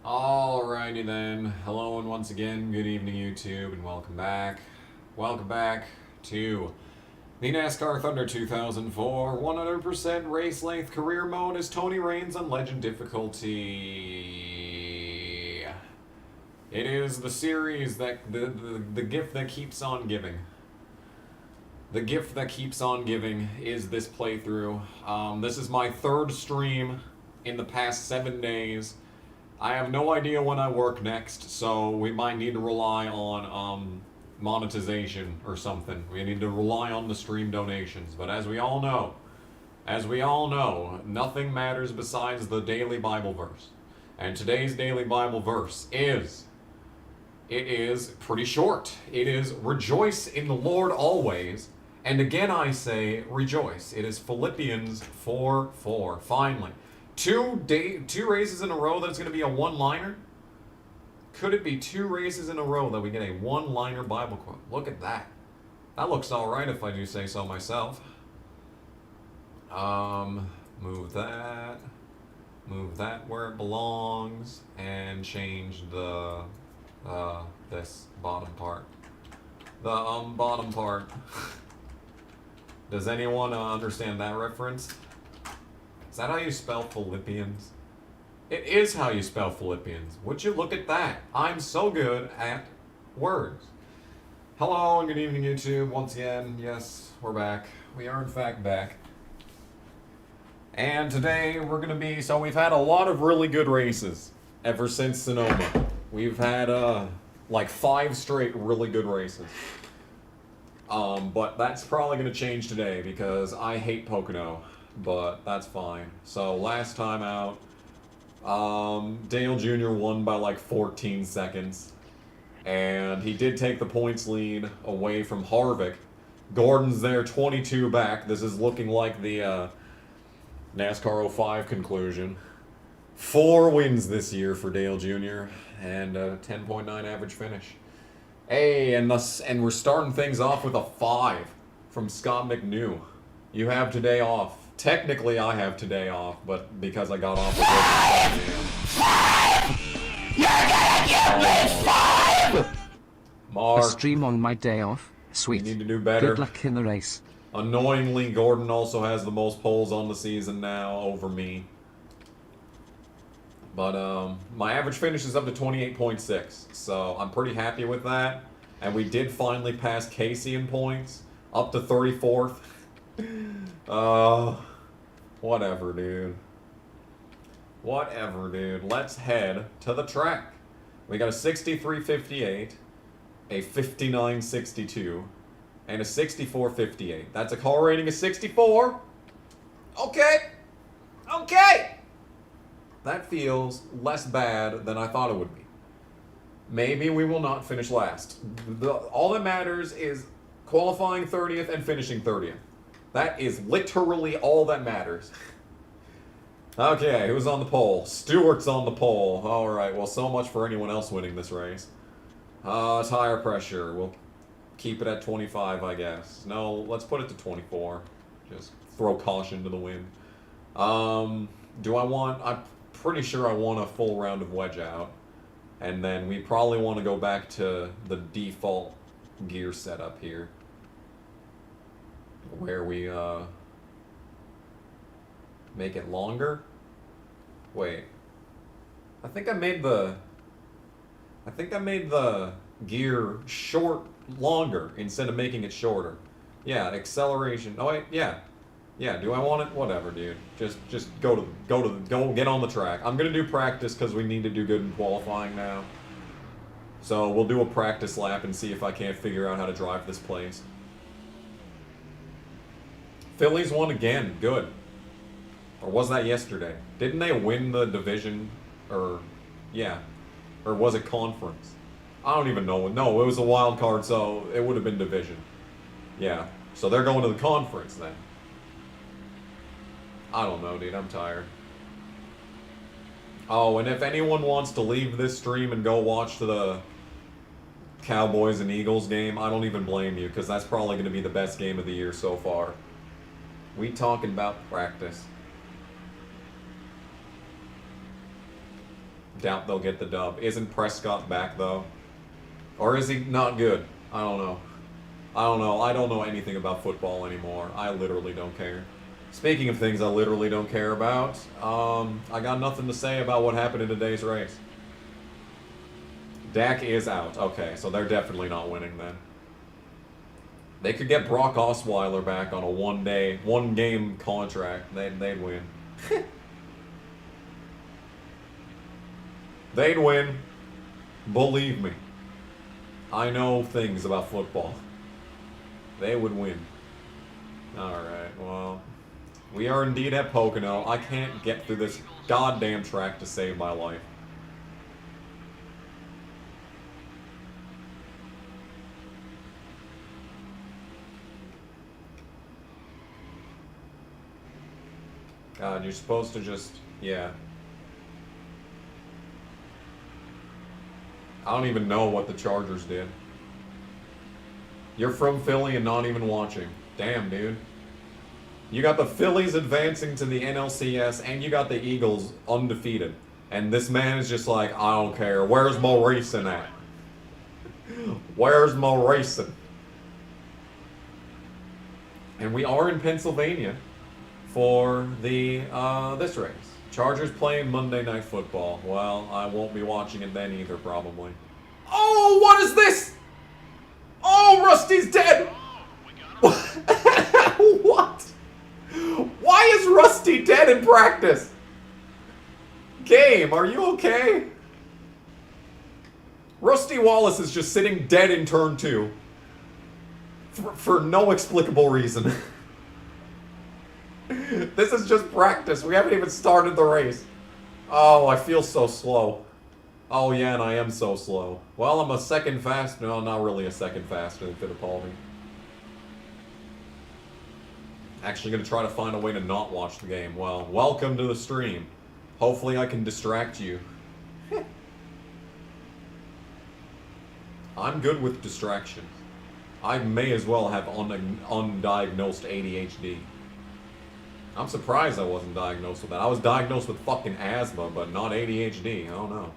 Alrighty then. Hello and once again, good evening YouTube and welcome back. Welcome back to the NASCAR Thunder 2004 100% race length career mode as Tony Raines on Legend difficulty. It is the series that the gift that keeps on giving. The gift that keeps on giving is this playthrough. This is my third stream in the past 7 days. I have no idea when I work next, so we might need to rely on monetization or something. We need to rely on the stream donations. But as we all know, nothing matters besides the daily Bible verse. And today's daily Bible verse is pretty short. It is rejoice in the Lord always. And again I say rejoice. It is Philippians 4:4. Finally. Two races in a row that's going to be a one-liner? Could it be 2 races in a row that we get a one-liner Bible quote? Look at that. That looks alright if I do say so myself. Move that. Move that where it belongs. And change the, this bottom part. The, bottom part. Does anyone understand that reference? Is that how you spell Philippians? It is how you spell Philippians. Would you look at that? I'm so good at words. Hello and good evening YouTube. Once again, yes, we're back. We are in fact back. And today we're going to be, so we've had a lot of really good races ever since Sonoma. We've had like 5 straight really good races. But that's probably going to change today because I hate Pocono. But that's fine. So last time out, Dale Jr. won by like 14 seconds. And he did take the points lead away from Harvick. Gordon's there 22 back. This is looking like the NASCAR 05 conclusion. 4 wins this year for Dale Jr. and a 10.9 average finish. Hey, and we're starting things off with a 5 from Scott McNew. You have today off. Technically, I have today off, but because I got off with You're gonna give me 5! Mark, A stream on my day off? Sweet. you need to do better. Good luck in the race. Annoyingly, Gordon also has the most poles on the season now over me. But my average finish is up to 28.6, so I'm pretty happy with that. And we did finally pass Casey in points, up to 34th. Whatever, dude. Whatever, dude. Let's head to the track. We got a 63.58, a 59.62, and a 64.58. That's a car rating of 64. Okay. Okay. That feels less bad than I thought it would be. Maybe we will not finish last. All that matters is qualifying 30th and finishing 30th. That is literally all that matters. Okay, who's on the pole? Stewart's on the pole. Alright, well, so much for anyone else winning this race. Tire pressure. We'll keep it at 25, I guess. No, let's put it to 24. Just throw caution to the wind. Do I want... I'm pretty sure I want a full round of wedge out. And then we probably want to go back to the default gear setup here. Where we make it longer. Wait, I think I made the gear longer instead of making it shorter. Yeah, acceleration. Oh wait, yeah. Do I want it? Whatever, dude. Just go get on the track. I'm gonna do practice because we need to do good in qualifying now. So we'll do a practice lap and see if I can't figure out how to drive this place. Phillies won again. Good. Or was that yesterday? Didn't they win the division? Or, yeah. Or was it conference? I don't even know. No, it was a wild card, so it would have been division. Yeah. So they're going to the conference then. I don't know, dude. I'm tired. Oh, and if anyone wants to leave this stream and go watch the Cowboys and Eagles game, I don't even blame you, because that's probably going to be the best game of the year so far. We talking about practice. Doubt they'll get the dub. Isn't Prescott back, though? Or is he not good? I don't know. I don't know. I don't know anything about football anymore. I literally don't care. Speaking of things I literally don't care about, I got nothing to say about what happened in today's race. Dak is out. Okay, so they're definitely not winning then. They could get Brock Osweiler back on a one-game contract. They'd win. They'd win. Believe me. I know things about football. They would win. Alright, well. We are indeed at Pocono. I can't get through this goddamn track to save my life. God, you're supposed to just... yeah. I don't even know what the Chargers did. You're from Philly and not even watching. Damn, dude. You got the Phillies advancing to the NLCS, and you got the Eagles undefeated. And this man is just like, I don't care. Where's Mo Racing at? Where's Mo Racing? And we are in Pennsylvania for the this race. Chargers playing Monday Night Football. Well, I won't be watching it then either, probably. Oh, what is this? Oh, Rusty's dead! What? Why is Rusty dead in practice? Game, are you okay? Rusty Wallace is just sitting dead in turn 2. For no explicable reason. This is just practice. We haven't even started the race. Oh, I feel so slow. Oh yeah, and I am so slow. Well, I'm a second fast. No, not really a second faster than Fittipaldi. Actually gonna try to find a way to not watch the game. Well, welcome to the stream. Hopefully I can distract you. I'm good with distractions. I may as well have undiagnosed ADHD. I'm surprised I wasn't diagnosed with that. I was diagnosed with fucking asthma, but not ADHD. I don't know.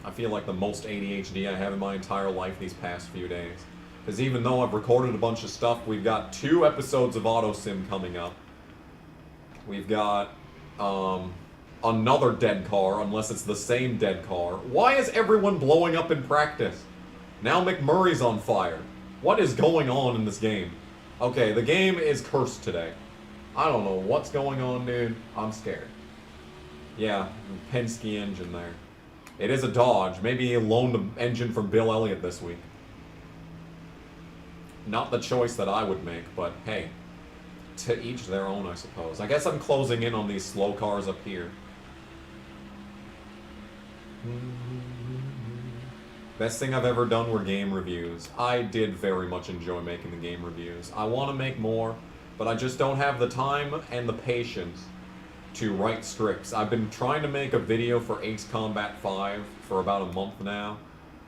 I feel like the most ADHD I have in my entire life these past few days. Because even though I've recorded a bunch of stuff, we've got 2 episodes of AutoSim coming up. We've got another dead car, unless it's the same dead car. Why is everyone blowing up in practice? Now McMurray's on fire. What is going on in this game? Okay, the game is cursed today. I don't know what's going on, dude. I'm scared. Yeah, Penske engine there. It is a Dodge. Maybe he loaned an engine from Bill Elliott this week. Not the choice that I would make, but hey. To each their own, I suppose. I guess I'm closing in on these slow cars up here. Best thing I've ever done were game reviews. I did very much enjoy making the game reviews. I want to make more, but I just don't have the time and the patience to write scripts. I've been trying to make a video for Ace Combat 5 for about a month now,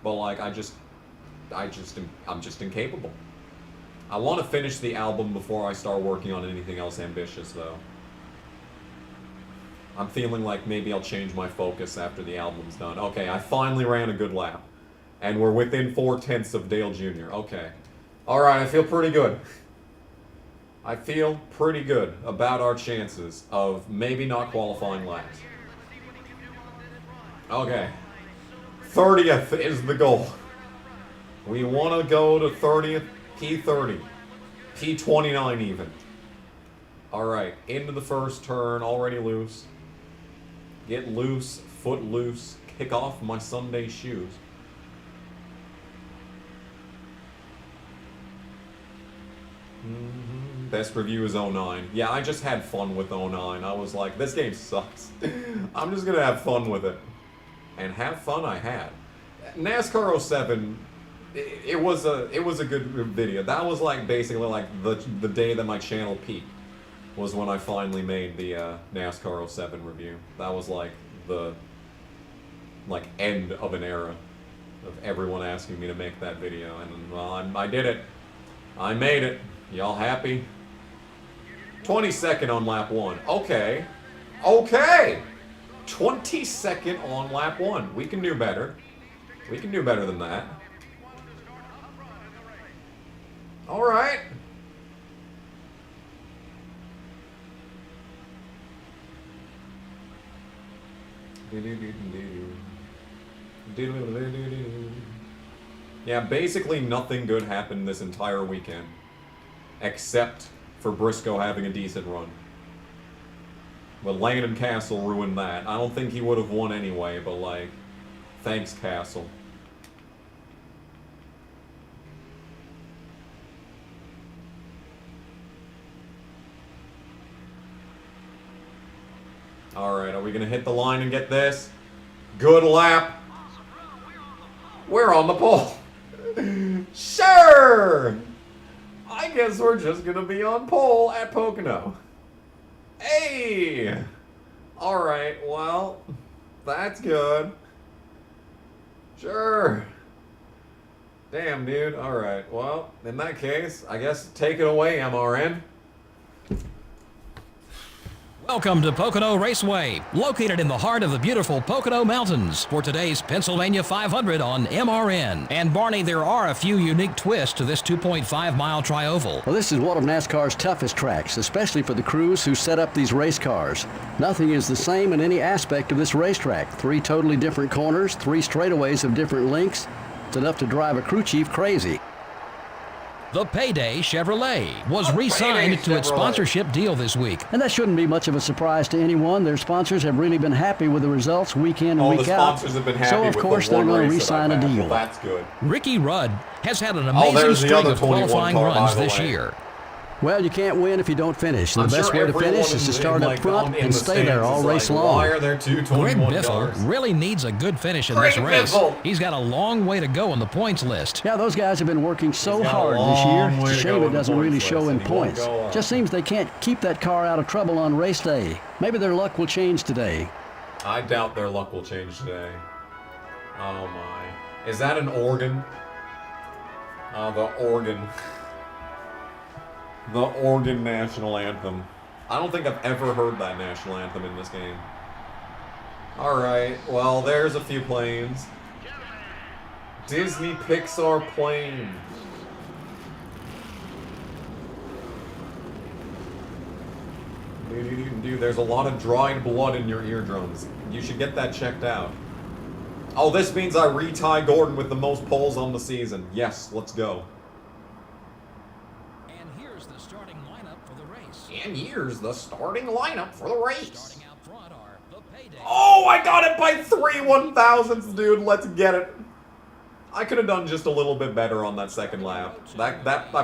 but like I'm just incapable. I want to finish the album before I start working on anything else ambitious, though. I'm feeling like maybe I'll change my focus after the album's done. Okay, I finally ran a good lap. And we're within 4/10 of Dale Jr. Okay. Alright, I feel pretty good. I feel pretty good about our chances of maybe not qualifying last. Okay. 30th is the goal. We want to go to 30th, P30. P29 even. Alright, into the first turn, already loose. Get loose, foot loose, kick off my Sunday shoes. Best review is 09. Yeah, I just had fun with 09. I was like, this game sucks. I'm just gonna have fun with it. And have fun I had. NASCAR 07, it was a good video. That was like basically like the day that my channel peaked. Was when I finally made the NASCAR 07 review. That was like the end of an era of everyone asking me to make that video. And well, I did it. I made it. Y'all happy? 22nd on lap 1. Okay. Okay! 22nd on lap 1. We can do better. We can do better than that. Alright. Yeah, basically nothing good happened this entire weekend. Except for Briscoe having a decent run. But Langdon Castle ruined that. I don't think he would have won anyway, but like, thanks Castle. Alright, are we gonna hit the line and get this? Good lap. We're on the pole. Sure! I guess we're just gonna be on pole at Pocono. Hey! Alright, well, that's good. Sure. Damn, dude. Alright, well, in that case, I guess take it away, MRN. Welcome to Pocono Raceway, located in the heart of the beautiful Pocono Mountains for today's Pennsylvania 500 on MRN. And Barney, there are a few unique twists to this 2.5-mile trioval. Well, this is one of NASCAR's toughest tracks, especially for the crews who set up these race cars. Nothing is the same in any aspect of this racetrack. 3 totally different corners, 3 straightaways of different lengths. It's enough to drive a crew chief crazy. The Payday Chevrolet was re-signed to its sponsorship deal this week. And that shouldn't be much of a surprise to anyone. Their sponsors have really been happy with the results week in and week the out. sponsors have been happy So, of with course, the they're one going to race that re-sign I've a had. deal. Well, that's good. Ricky Rudd has had an there's amazing the string other of 21 qualifying car, by runs the this way. year. Well, you can't win if you don't finish. The I'm best sure way to finish is to start up front and stay there all race long. Why are there two Greg 21 Biffle cars? really needs a good finish in Greg this race. Biffle! He's got a long way to go on the points list. Yeah, those guys have been working so He's got a hard this long year. way It's a to go shame it in the doesn't really points show list, in and he won't points. go up. Just seems they can't keep that car out of trouble on race day. Maybe their luck will change today. I doubt their luck will change today. Oh my. Is that an organ? The organ. The Oregon national anthem. I don't think I've ever heard that national anthem in this game. Alright, well, there's a few planes. Disney Pixar planes. Dude, there's a lot of dried blood in your eardrums. You should get that checked out. Oh, this means I retie Gordon with the most poles on the season. Yes, let's go. And here's the starting lineup for the race. And here's the starting lineup for the race. Starting out front are the Payday. Oh, I got it by 3 1,000ths, dude. Let's get it. I could have done just a little bit better on that second lap. I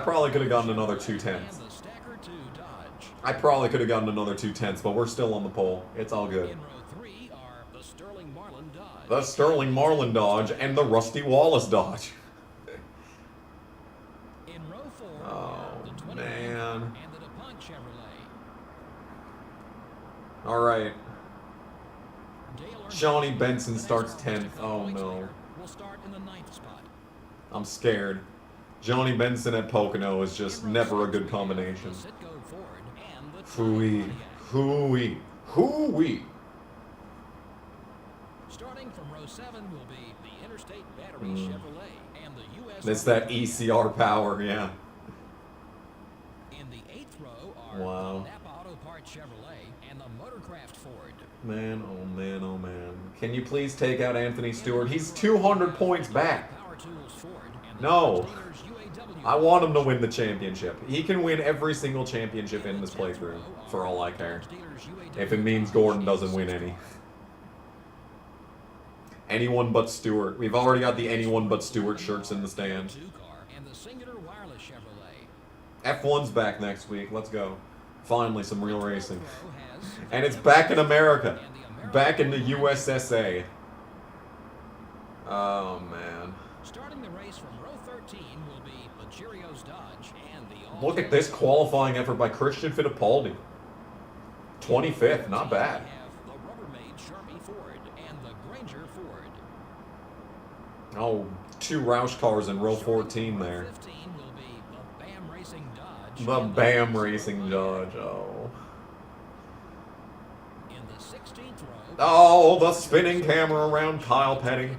probably could have gotten another 2 tenths. And the Stacker 2 Dodge. I probably could have gotten another 2 tenths, but we're still on the pole. It's all good. In row 3 are the Sterling Marlin Dodge. The Sterling Marlin Dodge and the Rusty Wallace Dodge. In row 4 Oh, are the 20 man. and the DuPont Chevrolet. All right. Dale Earnhardt Johnny Benson with the starts NASCAR 10th. District Oh, points no. leader, will start in the 9th spot. I'm scared. Johnny Benson at Pocono is just In row never a 6 good we have combination. the Citgo Ford and the Hooey. Pontiac. Hooey. Hooey. Starting from row 7 will be the Interstate Battery Hmm. Chevrolet and the U.S. It's that ECR power, yeah. In the 8th row are Wow. the Napa Auto Parts Chevrolet and the Motorcraft Ford. Man, oh man, oh man. Can you please take out Anthony Stewart? He's 200 points back. Power Tools Ford and the No. Steelers UAW. I want him to win the championship. He can win every single championship in this playthrough, for all I care. Steelers UAW If it means Gordon doesn't win any. Anyone but Stewart. We've already got the anyone but Stewart shirts in the stand. 2 car and the Singular Wireless Chevrolet. F1's back next week. Let's go. Finally, some real racing. Row has And it's back in America. and the American Back in the USSA. Oh, man. Starting the race from row 13 will be the Cheerios Dodge and the Look at this qualifying effort by Christian Fittipaldi. 25th, not bad. We have the Rubbermaid Sharpie Ford and the Granger Ford. Oh, 2 Roush cars in row 14 Row there. 15 will be the BAM Racing Dodge. The and BAM Chevrolet. Racing Dodge, oh. In the Oh, the spinning camera around Kyle Petty.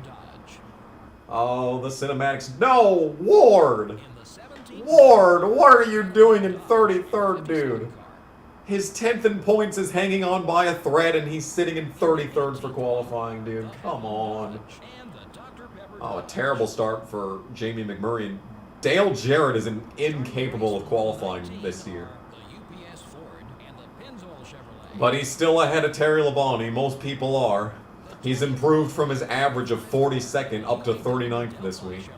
Oh, the cinematics. No, Ward! Ward, what are you doing in 33rd, dude? His 10th in points is hanging on by a thread, and he's sitting in 33rd for qualifying, dude. Come on. Oh, a terrible start for Jamie McMurray. And Dale Jarrett is incapable of qualifying this year. But he's still ahead of Terry Labonte. Most people are. He's improved from his average of 42nd up to 39th this week.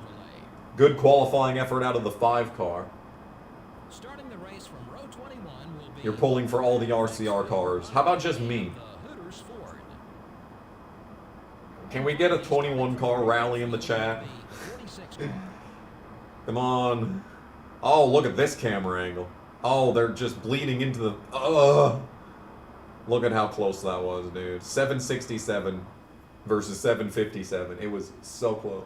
Good qualifying effort out of the 5 car. You're pulling for all the RCR cars. How about just me? Can we get a 21 car rally in the chat? Come on. Oh, look at this camera angle. Oh, they're just bleeding into the... Look at how close that was, dude. 767 versus 757. It was so close.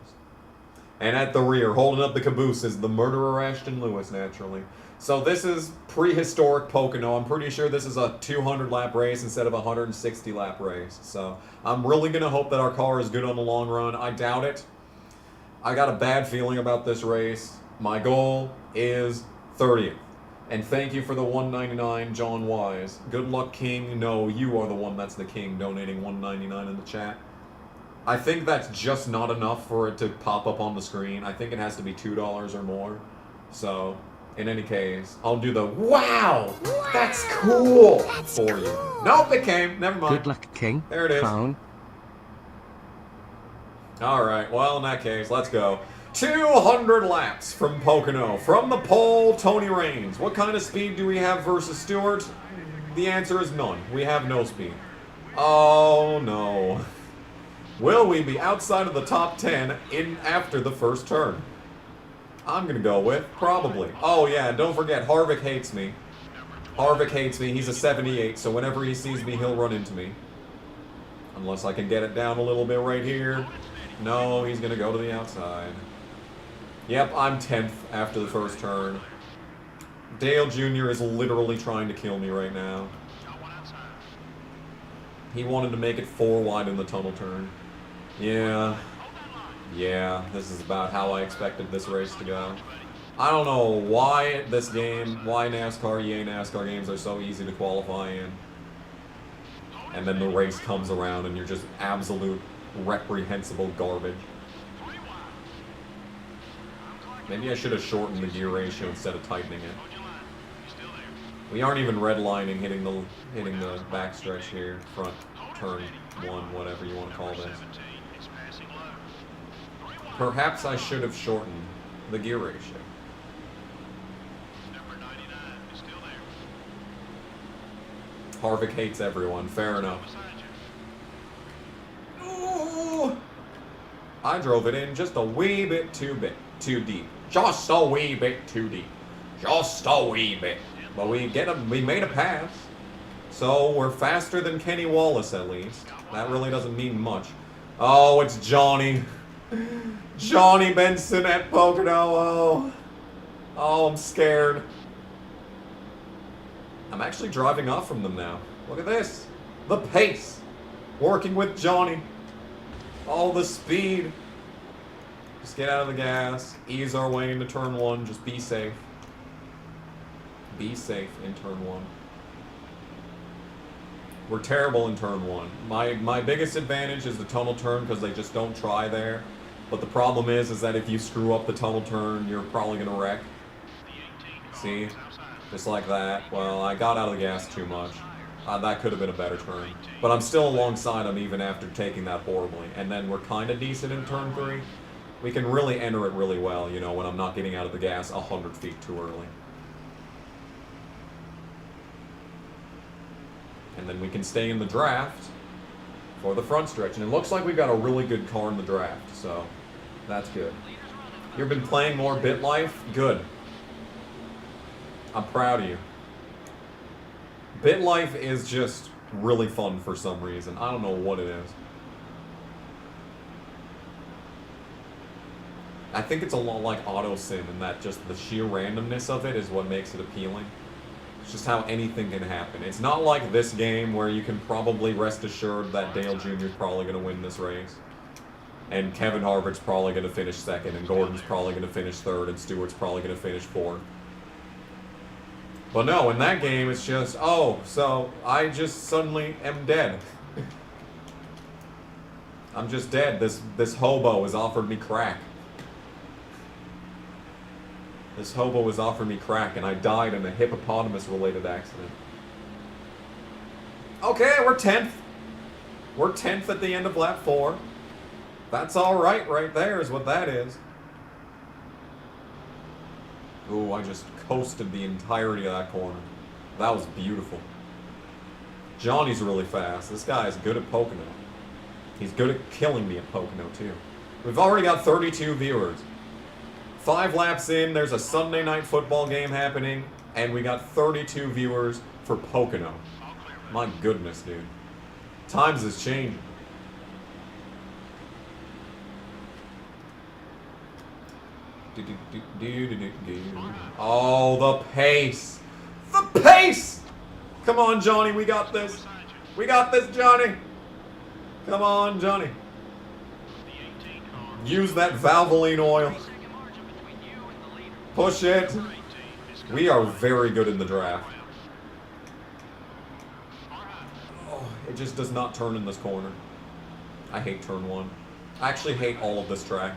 And at the rear, holding up the caboose, is the murderer Ashton Lewis, naturally. So this is prehistoric Pocono. I'm pretty sure this is a 200-lap race instead of a 160-lap race. So I'm really going to hope that our car is good on the long run. I doubt it. I got a bad feeling about this race. My goal is 30th. And thank you for the $1.99, John Wise. Good luck, King. No, you are the one that's the king, donating $1.99 in the chat. I think that's just not enough for it to pop up on the screen. I think it has to be $2 or more. So... in any case, I'll do the wow, that's cool for you. Nope, it came. Never mind. Good luck, King. There it is. Clown. All right. Well, in that case, let's go. 200 laps from Pocono. From the pole, Tony Raines. What kind of speed do we have versus Stewart? The answer is none. We have no speed. Oh, no. Will we be outside of the top 10 in after the first turn? I'm going to go with probably. Oh, yeah, and don't forget, Harvick hates me. Harvick hates me. He's a 78, so whenever he sees me, he'll run into me. Unless I can get it down a little bit right here. No, he's going to go to the outside. Yep, I'm 10th after the first turn. Dale Jr. is literally trying to kill me right now. He wanted to make it 4 wide in the tunnel turn. Yeah. Yeah, this is about how I expected this race to go. I don't know why this game, why NASCAR, EA NASCAR games are so easy to qualify in. And then the race comes around and you're just absolute reprehensible garbage. Maybe I should have shortened the gear ratio instead of tightening it. We aren't even redlining hitting the backstretch here, front turn 1, whatever you want to call this. Perhaps I should have shortened the gear ratio. Harvick hates everyone. Fair enough. Ooh. I drove it in just a wee bit too deep. Just a wee bit too deep. Just a wee bit. But we made a pass. So we're faster than Kenny Wallace at least. That really doesn't mean much. Oh, it's Johnny. Johnny Benson at Pocono. Oh, I'm scared. I'm actually driving off from them now. Look at this. The pace. Working with Johnny. All the speed. Just get out of the gas. Ease our way into turn 1. Just be safe. Be safe in turn 1. We're terrible in turn 1. My biggest advantage is the tunnel turn because they just don't try there. But the problem is that if you screw up the tunnel turn, you're probably going to wreck. See? Just like that. Well, I got out of the gas too much. That could have been a better turn. But I'm still alongside them even after taking that horribly. And then we're kind of decent in turn 3. We can really enter it really well, you know, when I'm not getting out of the gas 100 feet too early. And then we can stay in the draft for the front stretch. And it looks like we've got a really good car in the draft, so that's good. You've been playing more BitLife? Good. I'm proud of you. BitLife is just really fun for some reason. I don't know what it is. I think it's a lot like Auto Sim, and that just the sheer randomness of it is what makes it appealing. It's just how anything can happen. It's not like this game where you can probably rest assured that Dale Jr. is probably going to win this race. And Kevin Harvick's probably going to finish second, and Gordon's probably going to finish third, and Stewart's probably going to finish fourth. But no, in that game, it's just, oh, so I just suddenly am dead. I'm just dead. This hobo has offered me crack. This hobo has offered me crack, and I died in a hippopotamus-related accident. Okay, we're 10th. We're 10th at the end of lap 4. That's alright right there is what that is. Ooh, I just coasted the entirety of that corner. That was beautiful. Johnny's really fast. This guy is good at Pocono. He's good at killing me at Pocono, too. We've already got 32 viewers. 5 laps in, there's a Sunday night football game happening, and we got 32 viewers for Pocono. My goodness, dude. Times has changed. Oh, the pace. The pace! Come on, Johnny, we got this. We got this, Johnny. Come on, Johnny. Use that Valvoline oil. Push it. We are very good in the draft. Oh, it just does not turn in this corner. I hate turn 1. I actually hate all of this track.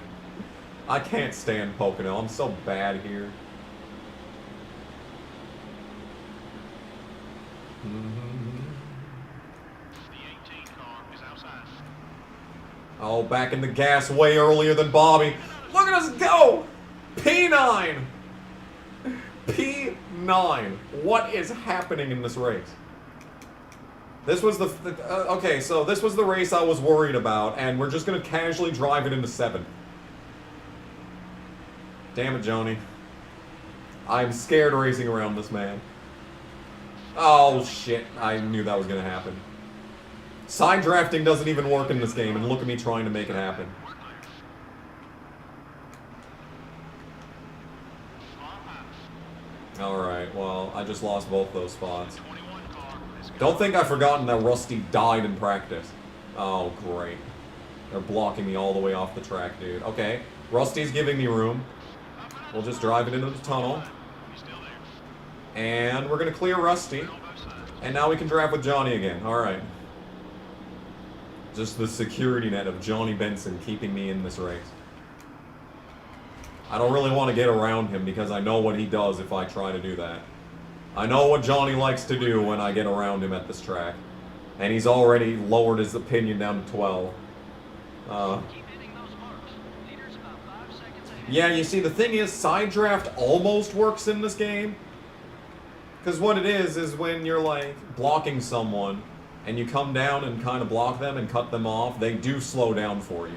I can't stand Pocono. I'm so bad here. Oh, back in the gas way earlier than Bobby. Look at us go! P9! P9. What is happening in this race? This was okay, so this was the race I was worried about, and we're just going to casually drive it into 7th. Damn it, Johnny. I'm scared racing around this man. Oh, shit. I knew that was going to happen. Side drafting doesn't even work in this game, and look at me trying to make it happen. Alright, well, I just lost both those spots. Don't think I've forgotten that Rusty died in practice. Oh, great. They're blocking me all the way off the track, dude. Okay, Rusty's giving me room. We'll just drive it into the tunnel. And we're going to clear Rusty. And now we can drive with Johnny again. Alright. Just the security net of Johnny Benson keeping me in this race. I don't really want to get around him because I know what he does if I try to do that. I know what Johnny likes to do when I get around him at this track. And he's already lowered his opinion down to 12. Yeah, you see, the thing is, side draft almost works in this game. Because what it is when you're, like, blocking someone, and you come down and kind of block them and cut them off, they do slow down for you.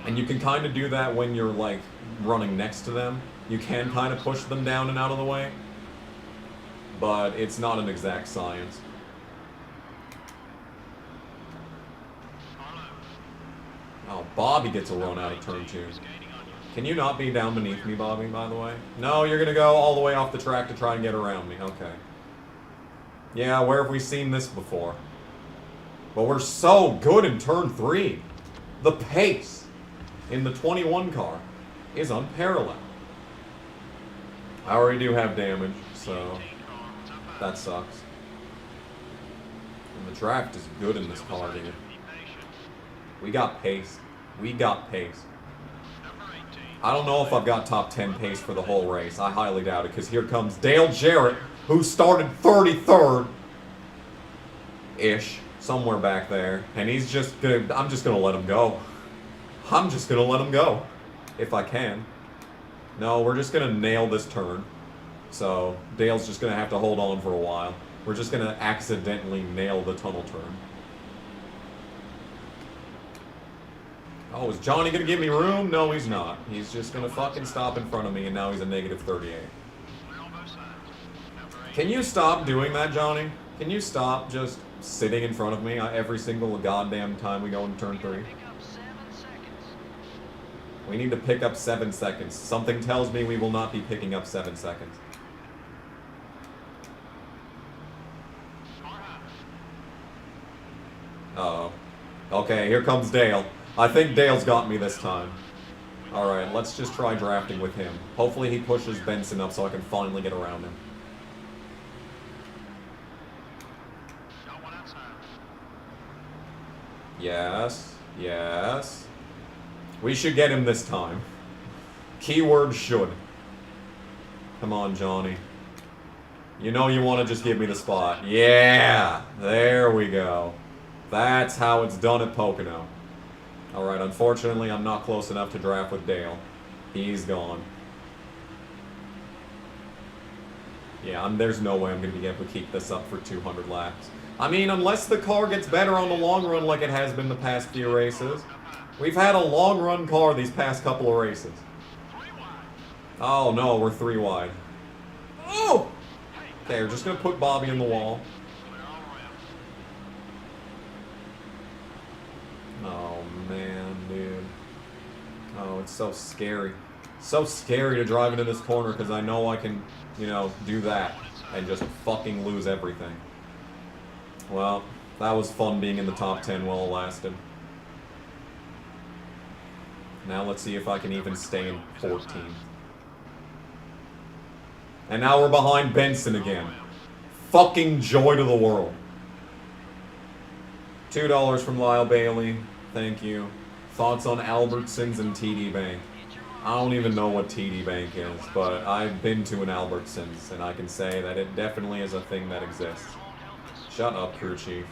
And you can kind of do that when you're, like, running next to them. You can kind of push them down and out of the way. But it's not an exact science. Oh, Bobby gets a run out of turn 2. Can you not be down beneath me, Bobby, by the way? No, you're going to go all the way off the track to try and get around me. Okay. Yeah, where have we seen this before? But we're so good in turn 3. The pace in the 21 car is unparalleled. I already do have damage, so that sucks. And the draft is good in this car, dude. We got pace. We got pace. I don't know if I've got top 10 pace for the whole race. I highly doubt it, because here comes Dale Jarrett, who started 33rd-ish, somewhere back there. And he's just gonna, I'm just gonna let him go. I'm just gonna let him go, if I can. No, we're just gonna nail this turn. So, Dale's just gonna have to hold on for a while. We're just gonna accidentally nail the tunnel turn. Oh, is Johnny gonna give me room? No, he's not. He's just gonna fucking stop in front of me, and now he's a negative 38. Can you stop doing that, Johnny? Can you stop just sitting in front of me every single goddamn time we go into turn 3? We need to pick up 7 seconds. Something tells me we will not be picking up 7 seconds. Uh-oh. Okay, here comes Dale. I think Dale's got me this time. Alright, let's just try drafting with him. Hopefully he pushes Benson up so I can finally get around him. Yes, yes. We should get him this time. Keyword should. Come on, Johnny. You know you want to just give me the spot. Yeah! There we go. That's how it's done at Pocono. Alright, unfortunately, I'm not close enough to draft with Dale. He's gone. Yeah, there's no way I'm going to be able to keep this up for 200 laps. I mean, unless the car gets better on the long run like it has been the past few races. We've had a long run car these past couple of races. Oh no, we're 3 wide. Oh! Okay, we're just going to put Bobby in the wall. Oh man, dude. Oh, it's so scary. So scary to drive into this corner because I know I can, you know, do that and just fucking lose everything. Well, that was fun being in the top 10 while it lasted. Now let's see if I can even stay in 14th. And now we're behind Benson again. Fucking joy to the world. $2 from Lyle Bailey. Thank you. Thoughts on Albertsons and TD Bank? I don't even know what TD Bank is, but I've been to an Albertsons, and I can say that it definitely is a thing that exists. Shut up, crew chief.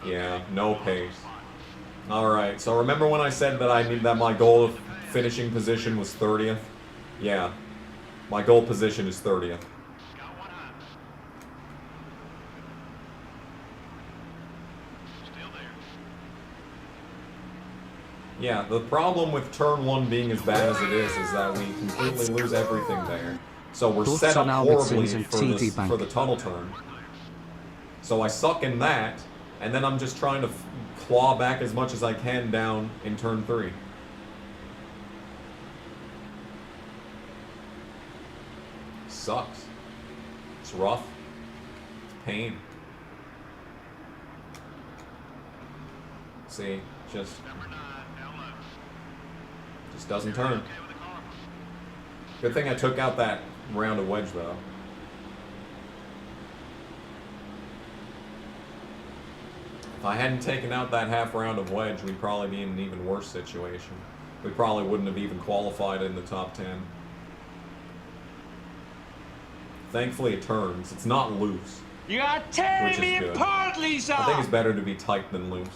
Yeah, no pace. Alright, so remember when I said that my goal of finishing position was 30th? Yeah. My goal position is 30th. Yeah, the problem with turn 1 being as bad as it is that we completely lose everything there. So we're Thoughts set up on horribly Albertsons and for, TD Bank? for the tunnel turn. So I suck in that, and then I'm just trying to claw back as much as I can down in turn 3. Sucks. It's rough. It's pain. See, just doesn't turn. Good thing I took out that round of wedge though. If I hadn't taken out that half round of wedge, we'd probably be in an even worse situation. We probably wouldn't have even qualified in the top 10. Thankfully it turns. It's not loose. You are tearing me good. apart, Lisa! I think it's better to be tight than loose.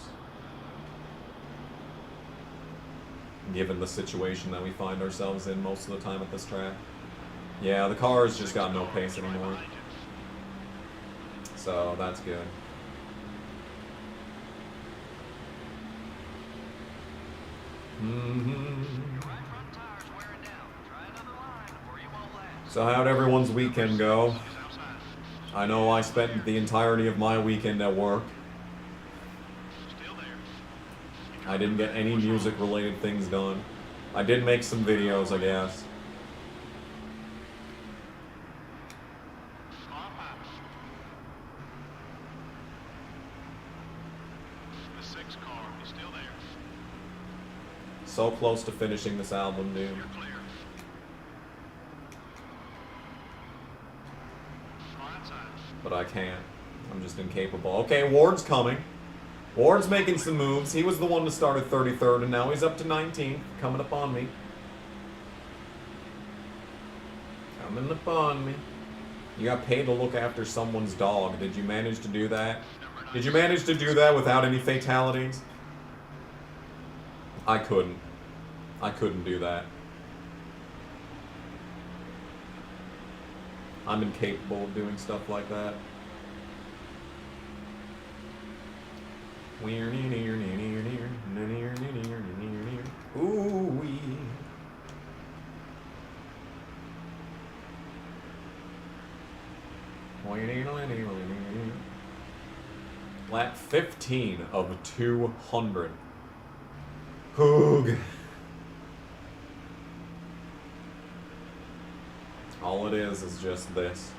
Given the situation that we find ourselves in most of the time at this track. Yeah, the car's just got no pace anymore. So that's good. So how'd everyone's weekend go? I know I spent the entirety of my weekend at work. I didn't get any music-related things done. I did make some videos, I guess. So close to finishing this album, dude. But I can't. I'm just incapable. Okay, Ward's coming. Ward's making some moves. He was the one to start at 33rd, and now he's up to 19th. Coming up on me. Coming up on me. You got paid to look after someone's dog. Did you manage to do that? Did you manage to do that without any fatalities? I couldn't. I couldn't do that. I'm incapable of doing stuff like that. Ooh-wee. Lap 15 of 200. Hoog. All it is just this.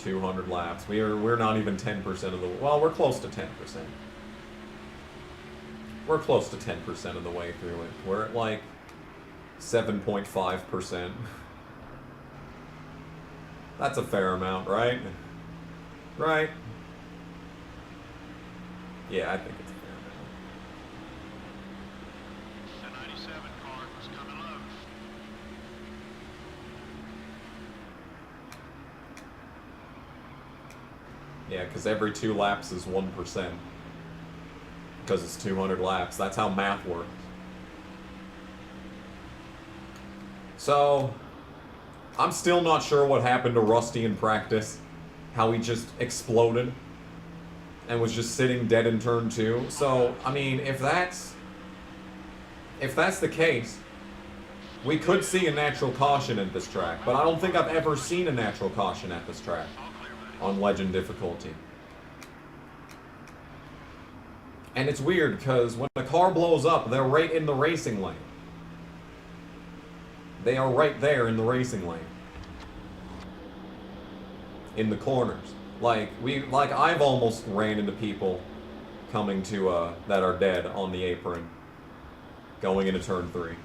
200 laps. We're not even 10% of the... Well, we're close to 10%. We're close to 10% of the way through it. We're at like 7.5%. That's a fair amount, right? Right? Yeah, I think it's a fair amount. The 97 car was coming low. Yeah, because every 2 laps is 1%. Because it's 200 laps. That's how math works. So, I'm still not sure what happened to Rusty in practice. How he just exploded. And was just sitting dead in turn 2. So, I mean, if that's the case, we could see a natural caution at this track. But I don't think I've ever seen a natural caution at this track on Legend difficulty. And it's weird because when a car blows up, they're right in the racing lane. They are right there in the racing lane. In the corners. Like I've almost ran into people coming to that are dead on the apron going into turn 3.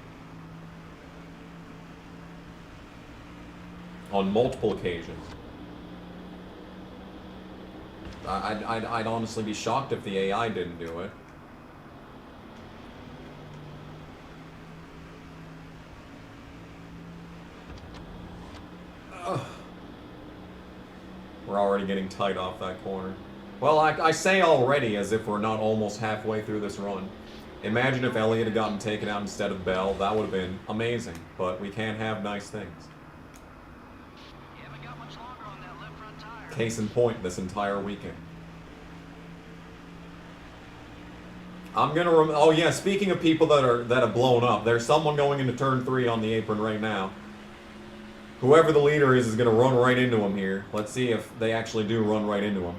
On multiple occasions. I'd honestly be shocked if the AI didn't do it. Ugh. We're already getting tight off that corner. Well, I say already as if we're not almost halfway through this run. Imagine if Elliott had gotten taken out instead of Bell. That would have been amazing. But we can't have nice things. Case in point, this entire weekend. I'm gonna oh yeah, speaking of people that have blown up, there's someone going into turn 3 on the apron right now. Whoever the leader is gonna run right into him here. Let's see if they actually do run right into him.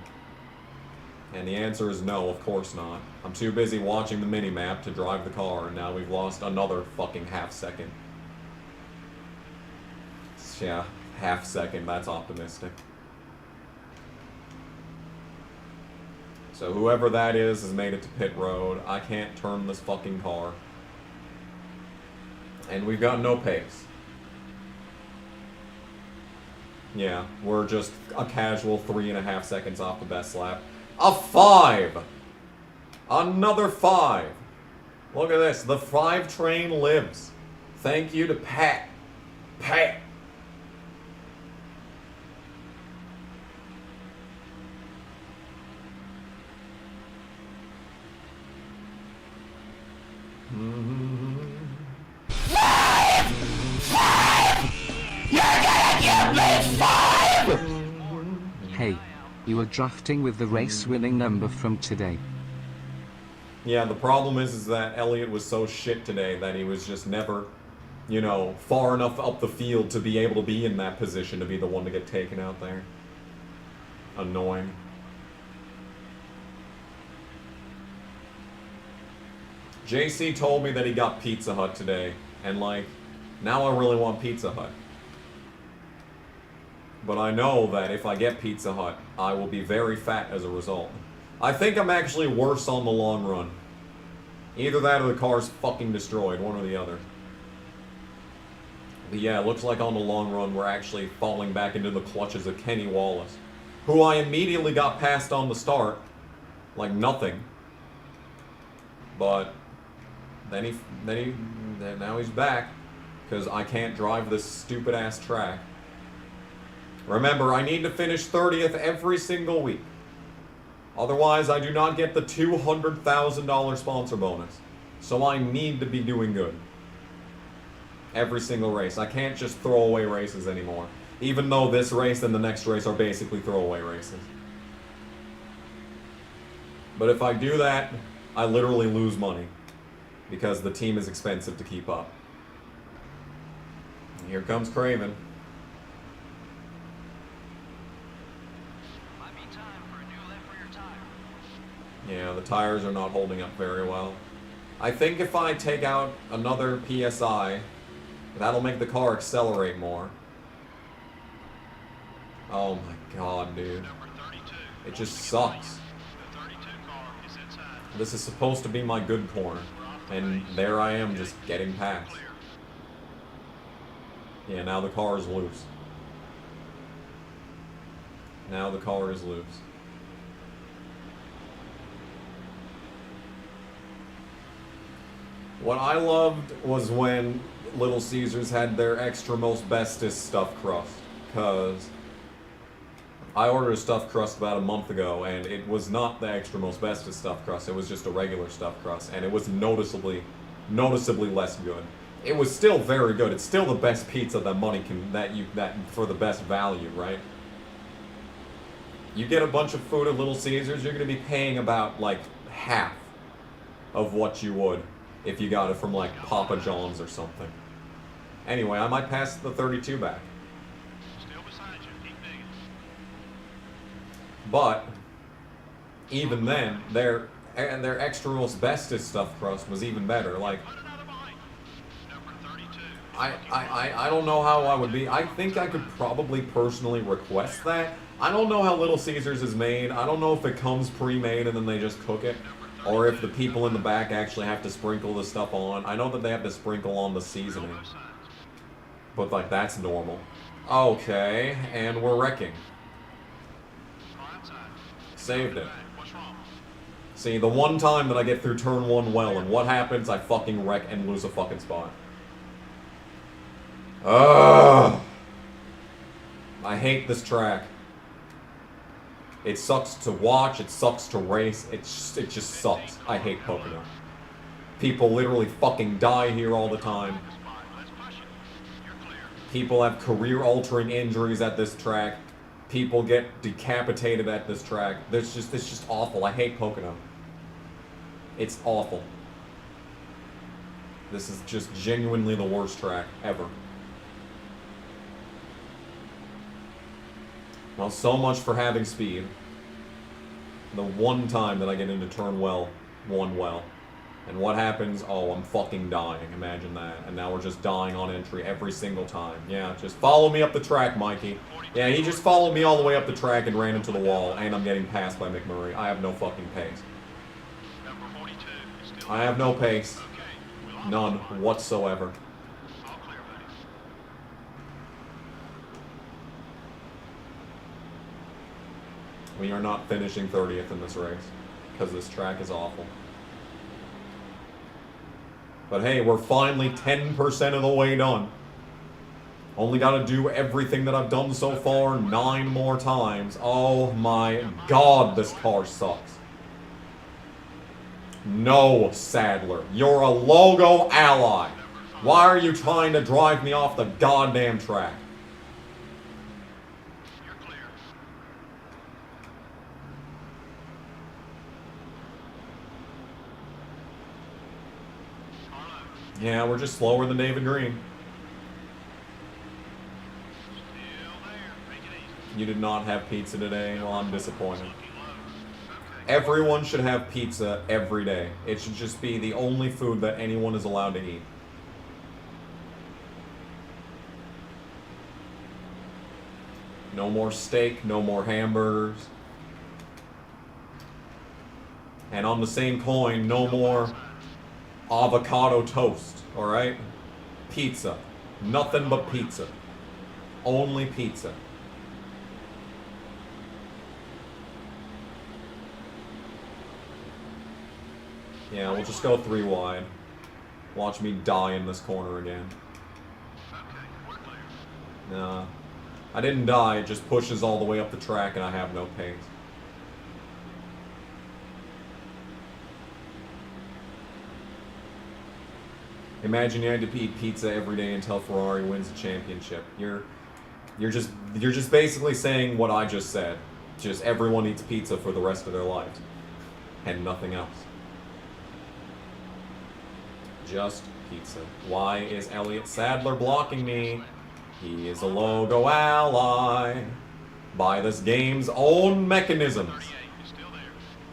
And the answer is no, of course not. I'm too busy watching the mini-map to drive the car, and now we've lost another fucking half second. Yeah, half second, that's optimistic. So whoever that is has made it to pit road. I can't turn this fucking car. And we've got no pace. Yeah, we're just a casual 3.5 seconds off the best lap. A 5! Another 5! Look at this, the 5 train lives. Thank you to Pat. Pat! Hey, you were drafting with the race-winning number from today. Yeah, the problem is that Elliott was so shit today that he was just never, you know, far enough up the field to be able to be in that position to be the one to get taken out there. Annoying. JC told me that he got Pizza Hut today, and like, now I really want Pizza Hut. But I know that if I get Pizza Hut, I will be very fat as a result. I think I'm actually worse on the long run. Either that or the car's fucking destroyed, one or the other. But yeah, it looks like on the long run we're actually falling back into the clutches of Kenny Wallace, who I immediately got past on the start, like nothing. But now he's back, because I can't drive this stupid ass track. Remember, I need to finish 30th every single week. Otherwise, I do not get the $200,000 sponsor bonus. So I need to be doing good. Every single race. I can't just throw away races anymore. Even though this race and the next race are basically throwaway races. But if I do that, I literally lose money. Because the team is expensive to keep up. And here comes Craven. Yeah, the tires are not holding up very well. I think if I take out another PSI, that'll make the car accelerate more. Oh my god, dude. Number 32. It just sucks. The 32 car is inside. This is supposed to be my good corner. And there I am just getting past. Clear. Yeah, now the car is loose. Now the car is loose. What I loved was when Little Caesars had their extra most bestest stuffed crust. Because I ordered a stuffed crust about a month ago, and it was not the extra most bestest stuffed crust. It was just a regular stuffed crust, and it was noticeably less good. It was still very good. It's still the best pizza that money can that for the best value, right? You get a bunch of food at Little Caesars, you're gonna be paying about like half of what you would if you got it from like Papa John's or something. Anyway, I might pass the 32 back. Still beside you. Keep digging. But even then, their extra most bestest stuffed crust was even better. Like Put another bite. Number 32. I don't know how I would be. I think I could probably personally request that. I don't know how Little Caesars is made. I don't know if it comes pre-made and then they just cook it, or if the people in the back actually have to sprinkle the stuff on. I know that they have to sprinkle on the seasoning, Both sides. but like that's normal. Okay, and we're wrecking. Blindside. Saved it. What's wrong? See, the one time that I get through turn one well, and what happens? I fucking wreck and lose a fucking spot. Ugh. I hate this track. It sucks to watch, it sucks to race, it just sucks. I hate Pocono. People literally fucking die here all the time. Let's push it. You're clear. People have career-altering injuries at this track. People get decapitated at this track. It's just awful. I hate Pocono. It's awful. This is just genuinely the worst track ever. Well, so much for having speed. The one time that I get into turn one well. And what happens? Oh, I'm fucking dying. Imagine that. And now we're just dying on entry every single time. Yeah, just follow me up the track, Mikey. Yeah, he just followed me all the way up the track and ran into the wall, and I'm getting passed by McMurray. I have no fucking pace. Number 42 is still I have no pace. okay. We'll all None whatsoever. All clear, buddy. We are not finishing 30th in this race, because this track is awful. But hey, we're finally 10% of the way done. Only gotta do everything that I've done so far 9 more times. Oh my god, this car sucks. No, Sadler. You're a logo ally. Why are you trying to drive me off the goddamn track? You're clear. Carlo. Yeah, we're just slower than David Green. Still there. Make it easy. You did not have pizza today. Well, I'm disappointed. Looking low. Okay. Everyone should have pizza every day. It should just be the only food that anyone is allowed to eat. No more steak, no more hamburgers. And on the same coin, no more avocado toast, alright? Pizza. Nothing but pizza. Only pizza. Yeah, we'll just go 3 wide. Watch me die in this corner again. Okay. We're clear. Nah. I didn't die, it just pushes all the way up the track and I have no pace. Imagine you had to eat pizza every day until Ferrari wins a championship. You're just basically saying what I just said. Just everyone eats pizza for the rest of their lives. And nothing else. Just pizza. Why is Elliott Sadler blocking me? He is a logo ally by this game's own mechanisms. 38 is still there.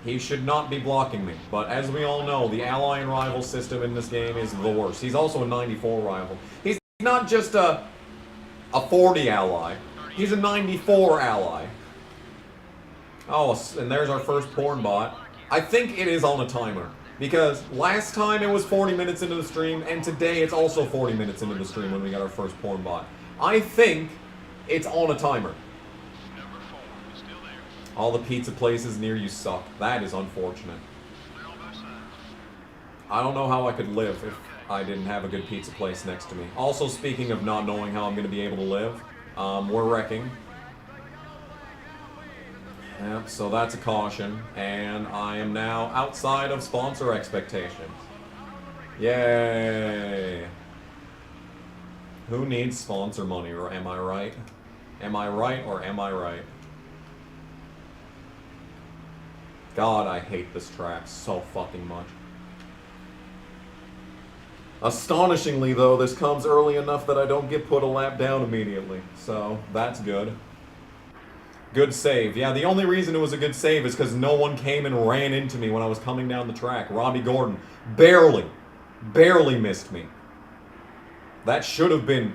He should not be blocking me, but as we all know, the ally and rival system in this game is the worst. He's also a 94 rival. He's not just a 40 ally. He's a 94 ally. Oh, and there's our first porn bot. I think it is on a timer. Because last time it was 40 minutes into the stream, and today it's also 40 minutes into the stream when we got our first porn bot. I think it's on a timer. Number 4 is still there. All the pizza places near you suck. That is unfortunate. Clear on both sides. I don't know how I could live if I didn't have a good pizza place next to me. Also, speaking of not knowing how I'm going to be able to live, we're wrecking. Yep, so that's a caution, and I am now outside of sponsor expectations. Yay! Who needs sponsor money, or am I right? Am I right, or am I right? God, I hate this track so fucking much. Astonishingly, though, this comes early enough that I don't get put a lap down immediately, so that's good. Good save. Yeah, the only reason it was a good save is because no one came and ran into me when I was coming down the track. Robbie Gordon barely missed me. That should have been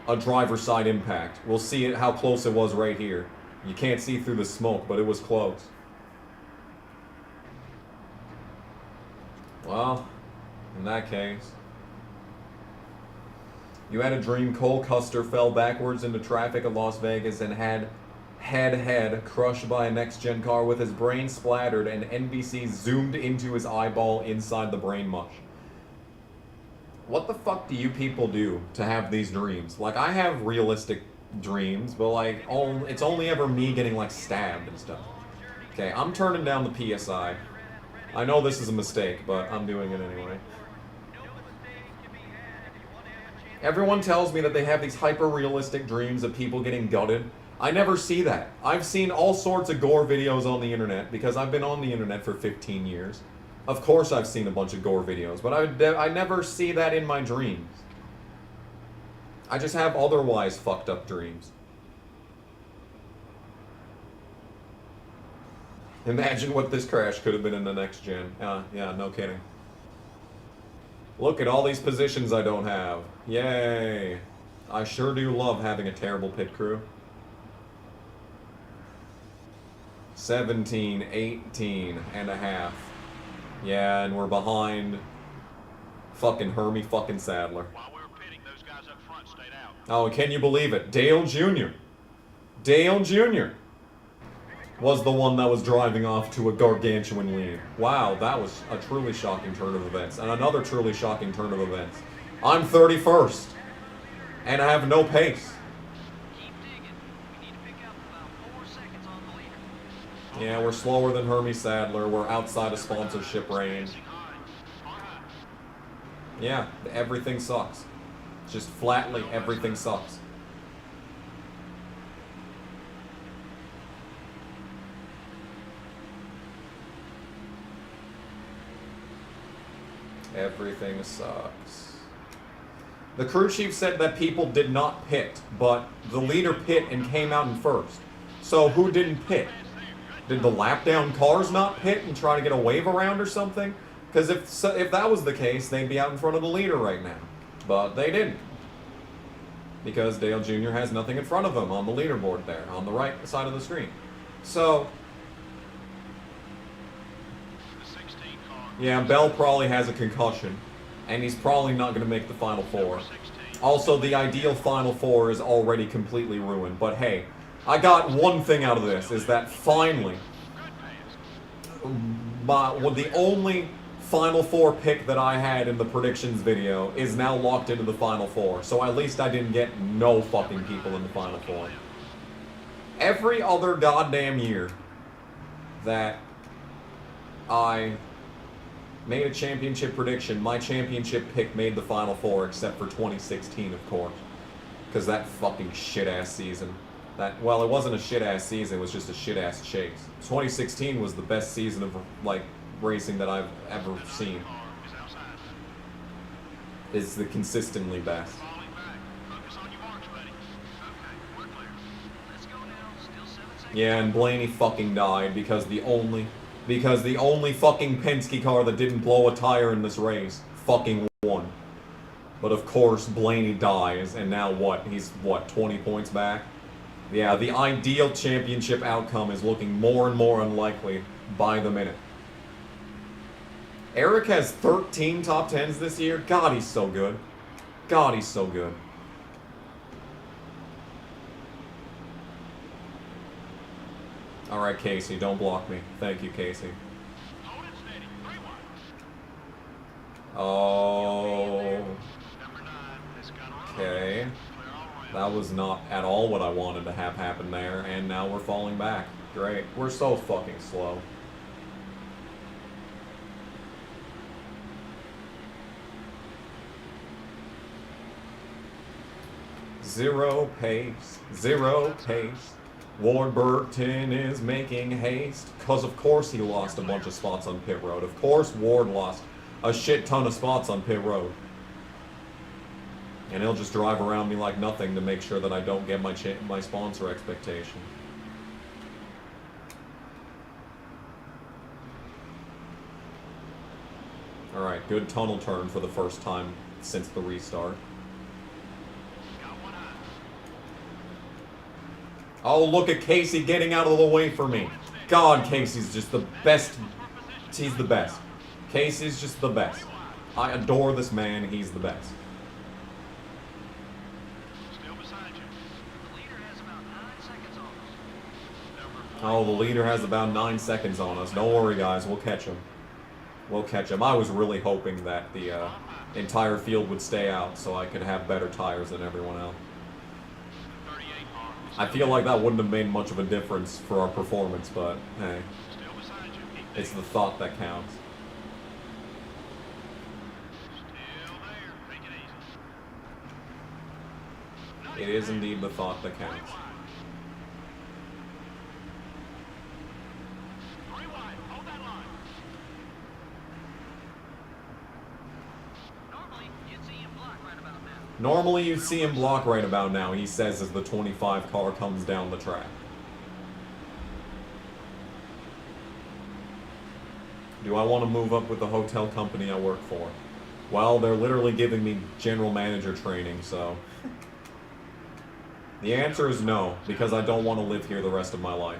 a driver's side impact. We'll see it, how close it was right here. You can't see through the smoke, but it was close. Well, in that case, you had a dream Cole Custer fell backwards into traffic at Las Vegas and had head crushed by a next-gen car with his brain splattered and NBC zoomed into his eyeball inside the brain mush. What the fuck do you people do to have these dreams? Like, I have realistic dreams, but like, it's only ever me getting like stabbed and stuff. Okay, I'm turning down the PSI. I know this is a mistake, but I'm doing it anyway. Everyone tells me that they have these hyper-realistic dreams of people getting gutted. I never see that. I've seen all sorts of gore videos on the internet because I've been on the internet for 15 years. Of course I've seen a bunch of gore videos, but I never see that in my dreams. I just have otherwise fucked up dreams. Imagine what this crash could have been in the next gen. Yeah, no kidding. Look at all these positions I don't have. Yay. I sure do love having a terrible pit crew. 17, 18 and a half. Yeah, and we're behind fucking Hermie fucking Sadler. While we were pitting, those guys up front stayed out. Oh, can you believe it? Dale Jr. Dale Jr. was the one that was driving off to a gargantuan lead. Wow, that was a truly shocking turn of events. And another truly shocking turn of events. I'm 31st. And I have no pace. Yeah, we're slower than Hermie Sadler. We're outside of sponsorship range. Yeah, everything sucks. Just flatly, everything sucks. Everything sucks. The crew chief said that people did not pit, but the leader pit and came out in first. So who didn't pit? Did the lap down cars not pit and try to get a wave around or something? Because if that was the case, they'd be out in front of the leader right now. But they didn't. Because Dale Jr. has nothing in front of him on the leaderboard there, on the right side of the screen. So, yeah, Bell probably has a concussion, and he's probably not going to make the Final Four. Also, the ideal Final Four is already completely ruined, but hey, I got one thing out of this, is that finally, the only Final Four pick that I had in the predictions video is now locked into the Final Four, so at least I didn't get no fucking people in the Final Four. Every other goddamn year that I made a championship prediction, my championship pick made the Final Four, except for 2016, of course. Because that fucking shit-ass season. Well, it wasn't a shit-ass season, it was just a shit-ass chase. 2016 was the best season of, like, racing that I've ever seen. It's the consistently best. Yeah, and Blaney fucking died because the only fucking Penske car that didn't blow a tire in this race fucking won. But of course, Blaney dies, and now what? He's, what, 20 points back? Yeah, the ideal championship outcome is looking more and more unlikely by the minute. Eric has 13 top 10s this year. God, he's so good. God, he's so good. Alright, Casey, don't block me. Thank you, Casey. Hold it steady. 3 wide. Oh. Number 9 has got a run. Okay. Clear all around. That was not at all what I wanted to have happen there, and now we're falling back. Great. We're so fucking slow. Zero pace, zero pace. Warburton is making haste. Cause of course he lost a bunch of spots on pit road. Of course Ward lost a shit ton of spots on pit road. And he'll just drive around me like nothing to make sure that I don't get my sponsor expectation. Alright, good tunnel turn for the first time since the restart. Got one eye. Oh, look at Casey getting out of the way for me. God, Casey's just the best. He's the best. Casey's just the best. I adore this man. He's the best. Still beside you. The leader has about 9 seconds on us. Number 4. Oh, the leader has about 9 seconds on us. Don't worry, guys. We'll catch him. We'll catch him. I was really hoping that the entire field would stay out so I could have better tires than everyone else. 38 car. I feel like that wouldn't have made much of a difference for our performance, but hey, Still beside you. Keep it's digging. the thought that counts. Still there. Take it easy. It is indeed the thought that counts. 3 wide. Hold that line. Normally, you'd see him block right about now. Normally you see him block right about now, he says as the 25 car comes down the track. Do I want to move up with the hotel company I work for? Well, they're literally giving me general manager training, so... The answer is no, because I don't want to live here the rest of my life.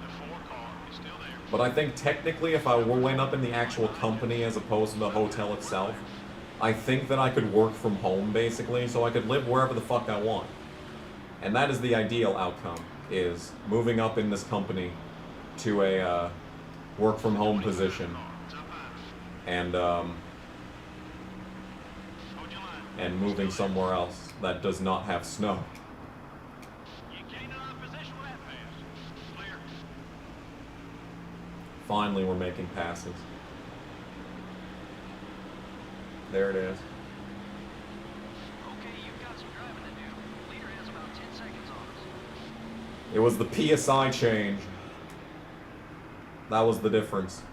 The 4 car is still there. But I think technically if I went up in the actual company as opposed to the hotel itself, I think that I could work from home basically, so I could live wherever the fuck I want. And that is the ideal outcome, is moving up in this company to a work from home position It's up high. and Hold your line. moving somewhere else that does not have snow. You gained another position with that pass. Clear. Finally we're making passes. There it is. Okay, you've got some driving to do. Leader has about 10 seconds on us. It was the PSI change. That was the difference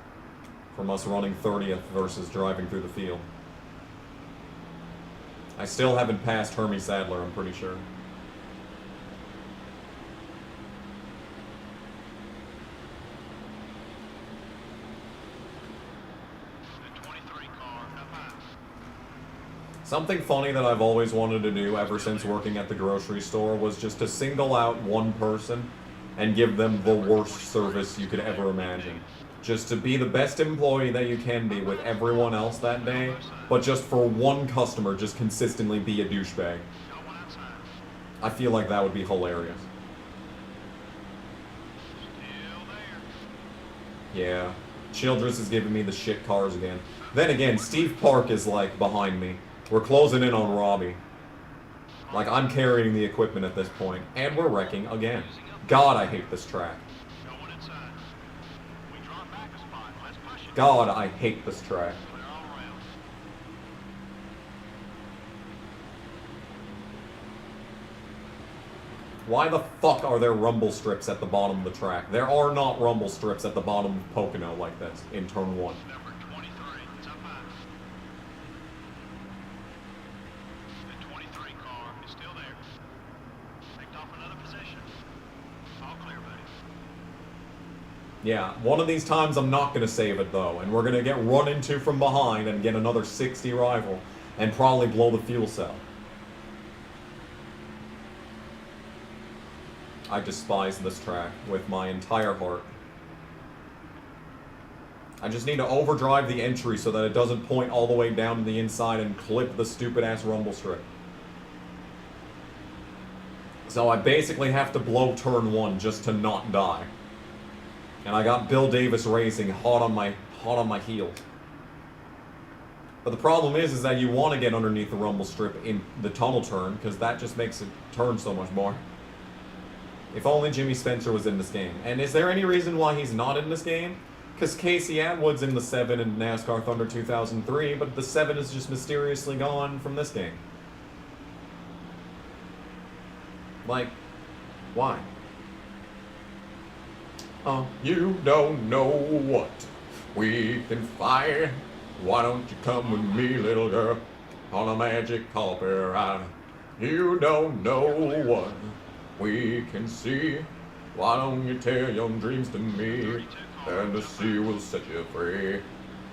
from us running 30th versus driving through the field. I still haven't passed Hermie Sadler, I'm pretty sure. The 23 car up high. Something funny that I've always wanted to do ever since working at the grocery store was just to single out one person and give them the worst service you could ever imagine. Just to be the best employee that you can be with everyone else that day, but just for one customer, just consistently be a douchebag. Got one outside. I feel like that would be hilarious. Still there. Yeah. Childress is giving me the shit cars again. Then again, Steve Park is like behind me. We're closing in on Robbie. Like I'm carrying the equipment at this point, and we're wrecking again. God, I hate this track. Going inside. We drop back a spot. Let's push it. God, I hate this track. Clear all around. Why the fuck are there rumble strips at the bottom of the track? There are not rumble strips at the bottom of Pocono like this in turn 1. Number 23. It's up high. The 23 car is still there. Picked off another position. All clear, buddy. Yeah, one of these times I'm not going to save it though, and we're going to get run into from behind and get another 60 rival and probably blow the fuel cell. I despise this track with my entire heart. I just need to overdrive the entry so that it doesn't point all the way down to the inside and clip the stupid-ass rumble strip. So I basically have to blow turn 1 just to not die. And I got Bill Davis Racing hot on my heels. But the problem is that you want to get underneath the rumble strip in the tunnel turn, because that just makes it turn so much more. If only Jimmy Spencer was in this game. And is there any reason why he's not in this game? Because Casey Atwood's in the 7 in NASCAR Thunder 2003, but the 7 is just mysteriously gone from this game. Like, why? You don't know what we can fight. Why don't you come with me, little girl, on a magic carpet ride? You don't know what we can see. Why don't you tell your dreams to me, and the sea will set you free.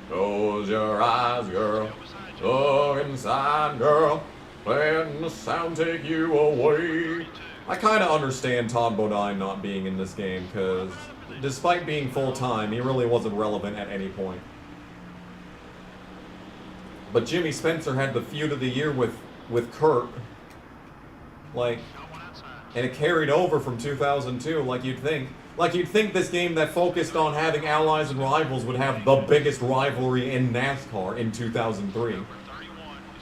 Close your eyes, girl. Look inside, girl. Let the sound take you away. I kind of understand Todd Bodine not being in this game, because despite being full-time, he really wasn't relevant at any point. But Jimmy Spencer had the feud of the year with Kurt. Like, and it carried over from 2002, like you'd think. Like you'd think this game that focused on having allies and rivals would have the biggest rivalry in NASCAR in 2003.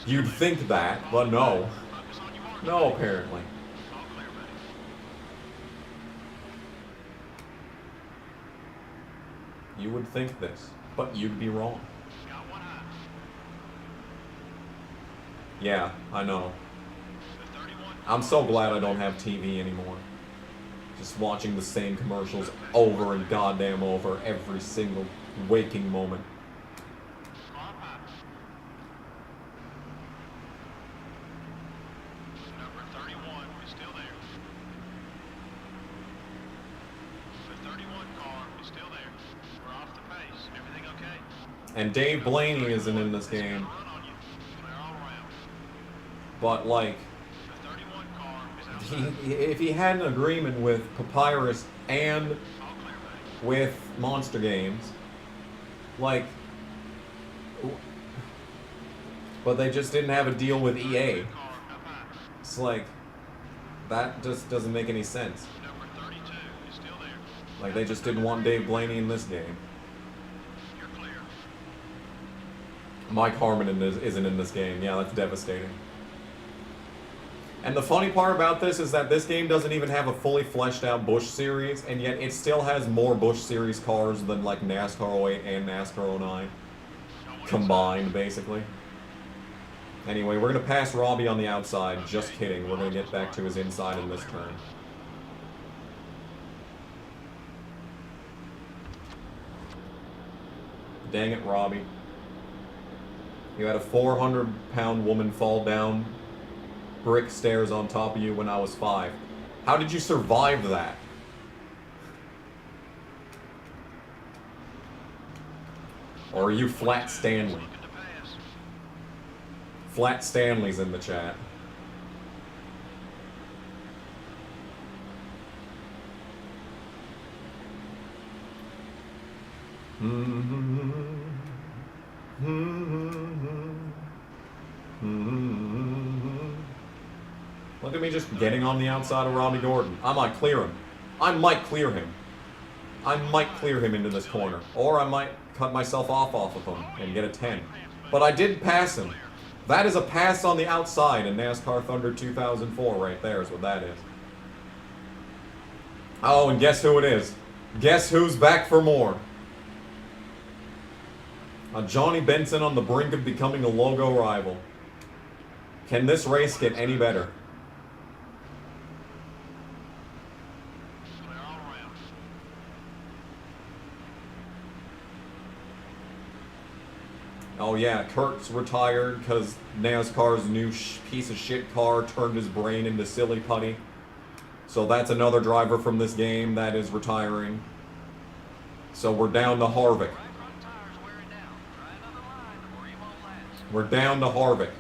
You'd think that, but no. No, apparently. You would think this, but you'd be wrong. Yeah, I know. I'm so glad I don't have TV anymore. Just watching the same commercials over and goddamn over every single waking moment. Number 31 is still there. The 31 car is still there. We're off the pace. Everything okay? And Dave Blaney isn't in this game. Run on you. Clear all around. But like, The 31 car is outside. if he had an agreement with Papyrus and All clear, buddy. with Monster Games, like, but they just didn't have a deal with EA. Car up high. It's like, that just doesn't make any sense. Number 32 is still there. Like, they just didn't want Dave Blaney in this game. You're clear. Mike Harmon isn't in this game. Yeah, that's devastating. And the funny part about this is that this game doesn't even have a fully fleshed out Busch Series, and yet it still has more Busch Series cars than like NASCAR 08 and NASCAR 09 combined, basically. Anyway, we're going to pass Robbie on the outside. Just kidding. We're going to get back to his inside in this turn. Dang it, Robbie. You had a 400-pound woman fall down brick stairs on top of you when I was 5. How did you survive that? Or are you Flat Stanley? Looking to pass. Flat Stanley's in the chat. Look at me just getting on the outside of Robbie Gordon. I might clear him. I might clear him. I might clear him into this corner. Or I might cut myself off of him and get a 10. But I did pass him. That is a pass on the outside in NASCAR Thunder 2004 right there is what that is. Oh, and guess who it is? Guess who's back for more? Johnny Benson on the brink of becoming a logo rival. Can this race get any better? Clear all around. Oh yeah, Kurt's retired because NASCAR's new piece of shit car turned his brain into silly putty. So that's another driver from this game that is retiring. So we're down to Harvick. Right front tire's wearing down. Try another line or you won't last. We're down to Harvick.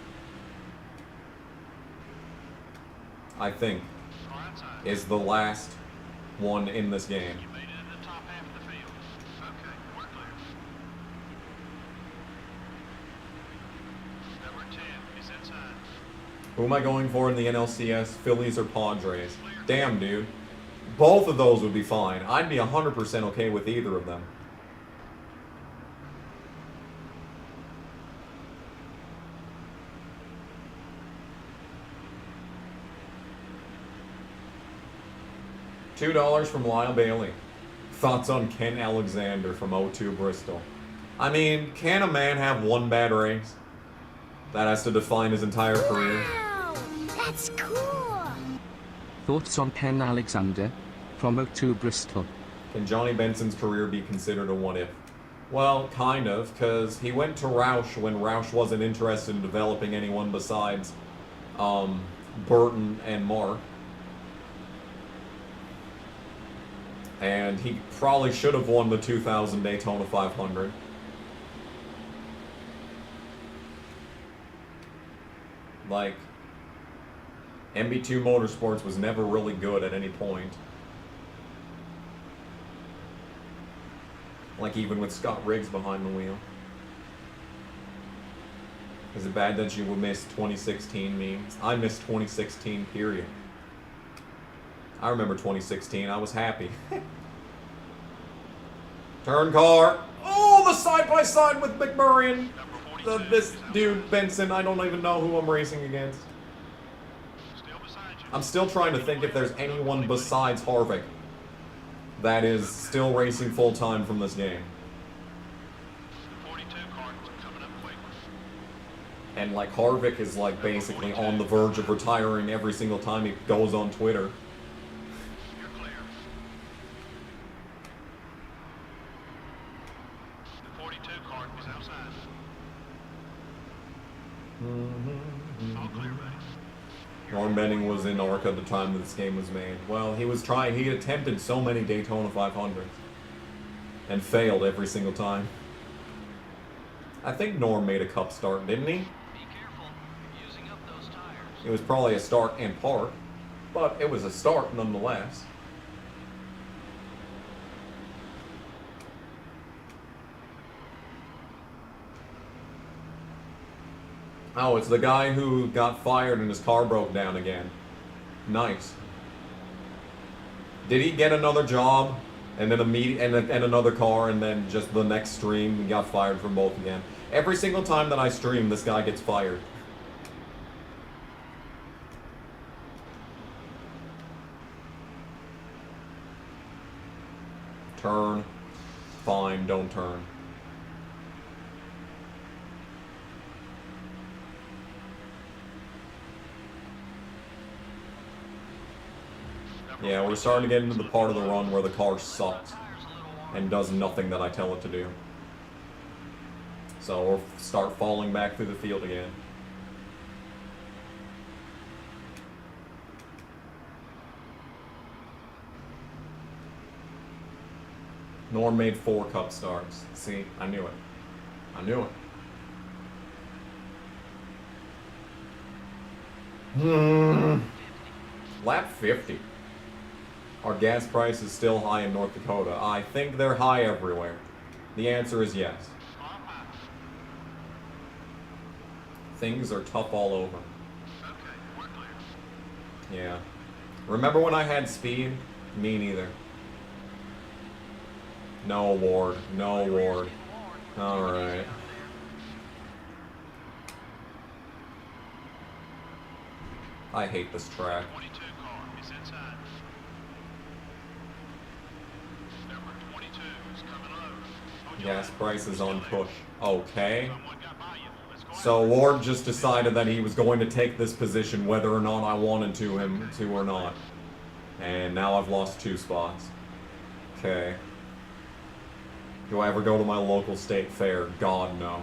I think Car outside. is the last won in this game. You made it in the top half of the field. Okay, we're clear. Number 10 is inside. Who am I going for in the NLCS? Phillies or Padres? Damn, dude. Both of those would be fine. I'd be 100% okay with either of them. $2 from Lyle Bailey. Thoughts on Ken Alexander from O2 Bristol? I mean, can a man have one bad race? That has to define his entire career. Wow, that's cool. Thoughts on Ken Alexander? From O2 Bristol. Can Johnny Benson's career be considered a what-if? Well, kind of, because he went to Roush when Roush wasn't interested in developing anyone besides Burton and Mark. And he probably should have won the 2000 Daytona 500. Like, MB2 Motorsports was never really good at any point. Like, even with Scott Riggs behind the wheel. Is it bad that you would miss 2016 memes? I missed 2016, period. I remember 2016. I was happy. Turn car. Oh, the side-by-side with McMurray and this dude, Benson. I don't even know who I'm racing against. Still beside you. I'm still trying to think if there's anyone besides Harvick that is still racing full-time from this game. The 42 car is coming up quick. And, like, Harvick is, like, basically on the verge of retiring every single time he goes on Twitter. You're clear. The 42 car is outside. All clear, buddy. Ron Benning was in ARC at the time that this game was made. Well, he was trying, he attempted so many Daytona 500s. And failed every single time. I think Norm made a cup start, didn't he? Be careful. Using up those tires. It was probably a start in part, but it was a start nonetheless. Oh, it's the guy who got fired and his car broke down again. Nice. Did he get another job and then and another car and then just the next stream he got fired from both again? Every single time that I stream, this guy gets fired. Turn. Fine, don't turn. Yeah, we're starting to get into the part of the run where the car sucks and does nothing that I tell it to do. So we'll start falling back through the field again. Norm made 4 cup starts. See, I knew it. I knew it. Lap 50. Are gas prices still high in North Dakota? I think they're high everywhere. The answer is yes. Things are tough all over. Okay, we're clear. Yeah. Remember when I had speed? Me neither. No award. No award. Alright. I hate this track. 22 car is inside. Number 22 is coming low. Gas prices on push. Okay. Someone got by you. Let's go. So Ward just decided that he was going to take this position whether or not I wanted him to or not. And now I've lost 2 spots. Okay. Do I ever go to my local state fair? God, no.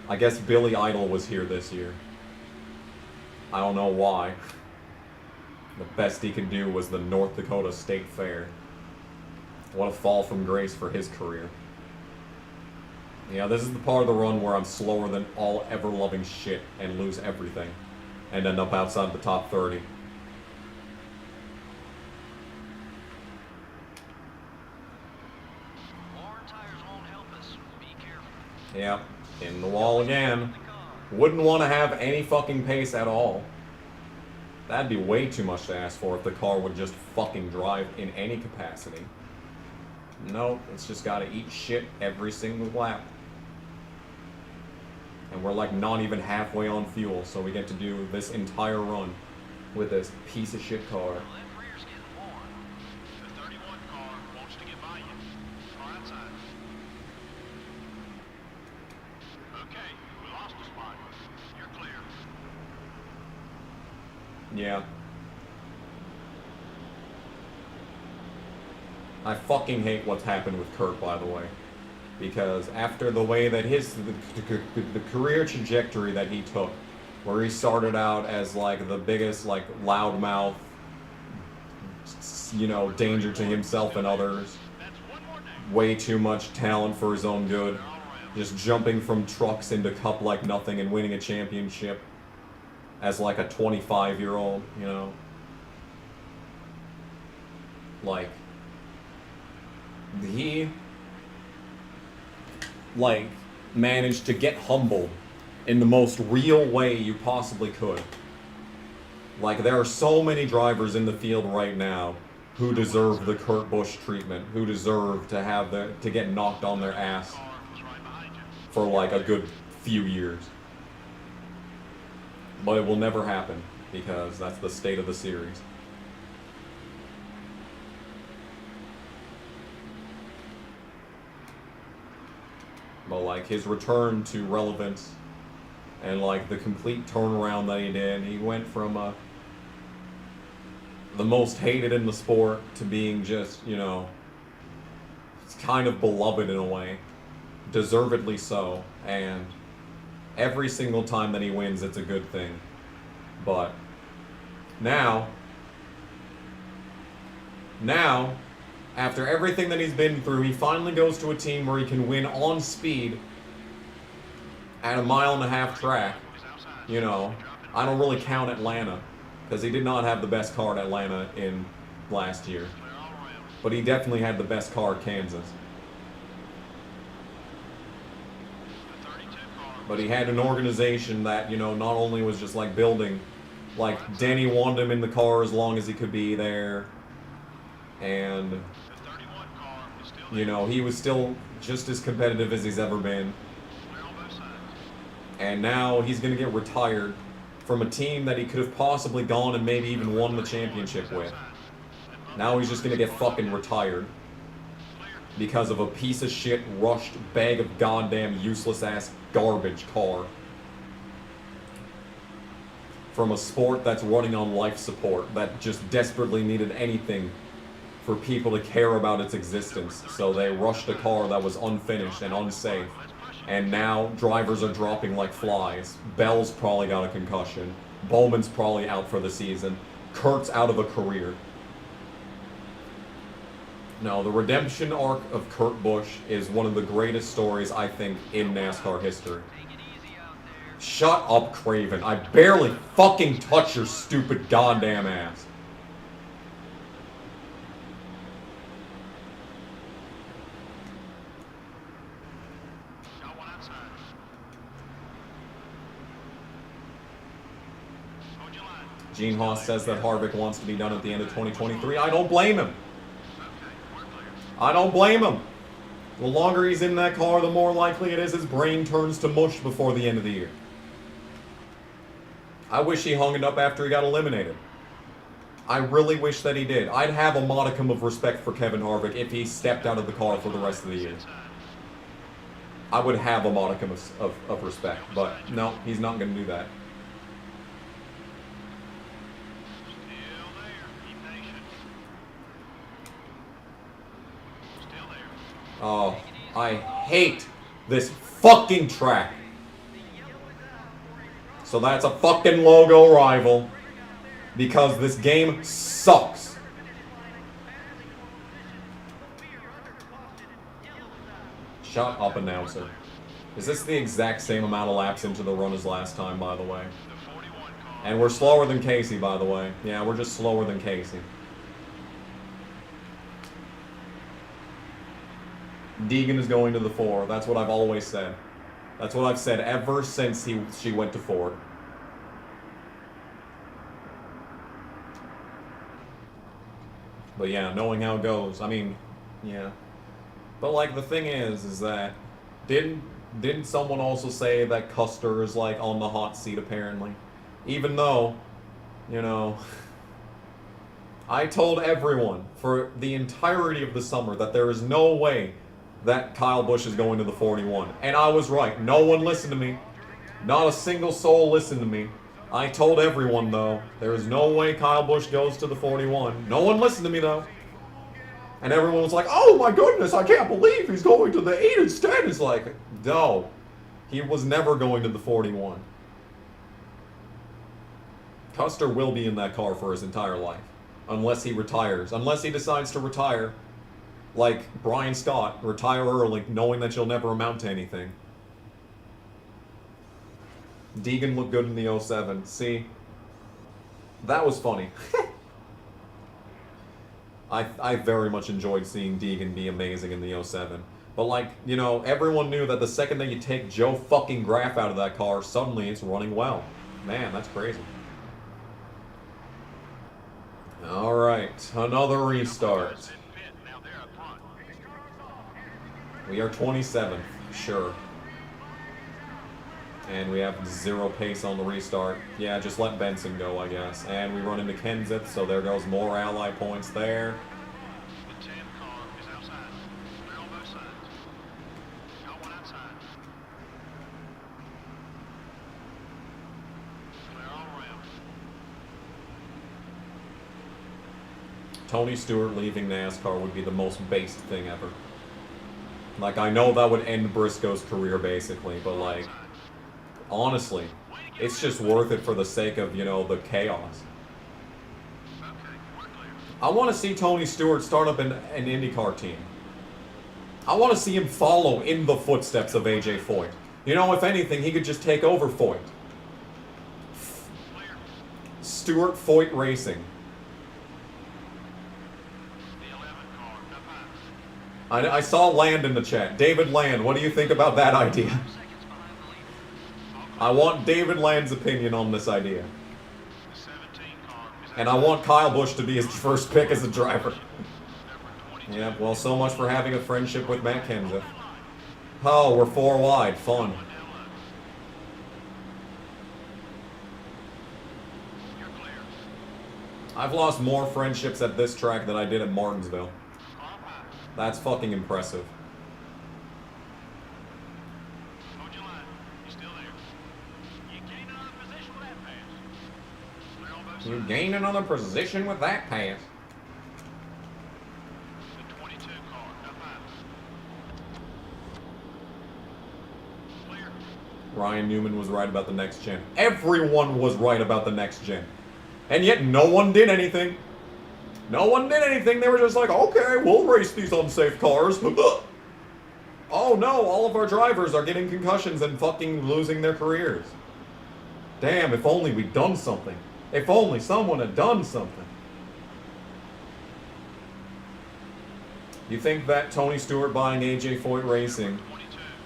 I guess Billy Idol was here this year. I don't know why. The best he could do was the North Dakota State Fair. What a fall from grace for his career. Yeah, this is the part of the run where I'm slower than all ever-loving shit and lose everything. And end up outside the top 30. Yep, in the wall again. Wouldn't want to have any fucking pace at all. That'd be way too much to ask for if the car would just fucking drive in any capacity. Nope, it's just gotta eat shit every single lap. And we're like not even halfway on fuel, so we get to do this entire run with this piece of shit car. Well, that rear's getting warm. The 31 car wants to get by you. Car outside. Okay, we lost a spot. You're clear. Yeah. I fucking hate what's happened with Kurt, by the way. Because after the way that the career trajectory that he took, where he started out as like the biggest like loudmouth, you know, danger to himself and others, way too much talent for his own good, just jumping from trucks into cup like nothing and winning a championship as like a 25-year-old, you know, like he like managed to get humbled in the most real way you possibly could. Like, there are so many drivers in the field right now who deserve the Kurt Busch treatment, who deserve to have to get knocked on their ass for like a good few years. But it will never happen because that's the state of the series. But like his return to relevance and like the complete turnaround that he did, he went from the most hated in the sport to being just, you know, kind of beloved in a way, deservedly so, and every single time that he wins it's a good thing. But now after everything that he's been through, he finally goes to a team where he can win on speed at a 1.5-mile track. You know, I don't really count Atlanta, because he did not have the best car at Atlanta in last year. But he definitely had the best car at Kansas. But he had an organization that, you know, not only was just like building, like Denny wanted him in the car as long as he could be there. And, you know, he was still just as competitive as he's ever been. And now he's going to get retired from a team that he could have possibly gone and maybe even won the championship with. Now he's just going to get fucking retired because of a piece of shit, rushed bag of goddamn useless ass garbage car from a sport that's running on life support, that just desperately needed anything for people to care about its existence. So they rushed a car that was unfinished and unsafe. And now drivers are dropping like flies. Bell's probably got a concussion. Bowman's probably out for the season. Kurt's out of a career. No, the redemption arc of Kurt Busch is one of the greatest stories, I think, in NASCAR history. Shut up, Craven. I barely fucking touch your stupid goddamn ass. Gene Haas says that Harvick wants to be done at the end of 2023. I don't blame him. I don't blame him. The longer he's in that car, the more likely it is his brain turns to mush before the end of the year. I wish he hung it up after he got eliminated. I really wish that he did. I'd have a modicum of respect for Kevin Harvick if he stepped out of the car for the rest of the year. I would have a modicum of respect, but no, he's not going to do that. Oh, I hate this fucking track. So that's a fucking logo rival. Because this game sucks. Shut up, announcer. Is this the exact same amount of laps into the run as last time, by the way? And we're slower than Casey, by the way. Yeah, we're just slower than Casey. Deegan is going to the 4. That's what I've always said. That's what I've said ever since she went to Ford. But yeah, knowing how it goes, I mean, yeah. But like the thing is that didn't someone also say that Custer is like on the hot seat apparently? Even though, you know, I told everyone for the entirety of the summer that there is no way that Kyle Busch is going to the 41. And I was right. No one listened to me. Not a single soul listened to me. I told everyone, though, there is no way Kyle Busch goes to the 41. No one listened to me, though. And everyone was like, oh my goodness, I can't believe he's going to the 8 instead. It's like, no. He was never going to the 41. Custer will be in that car for his entire life. Unless he retires. Unless he decides to retire, like Brian Scott, retire early, knowing that you'll never amount to anything. Deegan looked good in the 07. See? That was funny. I very much enjoyed seeing Deegan be amazing in the 07. But like, you know, everyone knew that the second that you take Joe fucking Graff out of that car, suddenly it's running well. Man, that's crazy. Alright, another restart. We are 27th, sure. And we have 0 pace on the restart. Yeah, just let Benson go, I guess. And we run into Kenseth, so there goes more ally points there. The 10 car is outside. They're on both sides. Got one outside. Clear all around. Tony Stewart leaving NASCAR would be the most based thing ever. Like, I know that would end Briscoe's career, basically, but like, honestly, it's just worth it for the sake of, you know, the chaos. I want to see Tony Stewart start up an IndyCar team. I want to see him follow in the footsteps of AJ Foyt. You know, if anything, he could just take over Foyt. Stewart Foyt Racing. I saw Land in the chat. David Land, what do you think about that idea? I want David Land's opinion on this idea. And I want Kyle Busch to be his first pick as a driver. Yeah, well, so much for having a friendship with Matt Kenseth. Oh, we're 4 wide. Fun. I've lost more friendships at this track than I did at Martinsville. That's fucking impressive. You gained another position with that pass. The 22 car, up high. Clear. Ryan Newman was right about the next gen. Everyone was right about the next gen. And yet no one did anything. No one did anything. They were just like, okay, we'll race these unsafe cars. Oh no, all of our drivers are getting concussions and fucking losing their careers. Damn, if only we'd done something. If only someone had done something. You think that Tony Stewart buying AJ Foyt Racing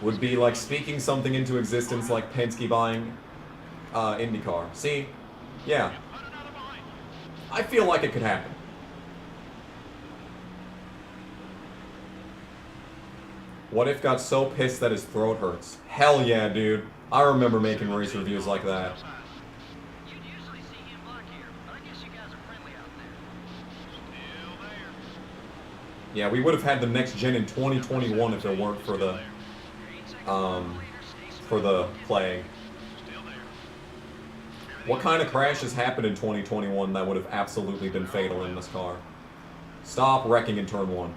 would be like speaking something into existence like Penske buying IndyCar? See? Yeah. I feel like it could happen. What if got so pissed that his throat hurts? Hell yeah, dude. I remember making race reviews like that. Yeah, we would have had the next gen in 2021 if it weren't for the plague. What kind of crashes happened in 2021 that would have absolutely been fatal in this car? Stop wrecking in turn 1.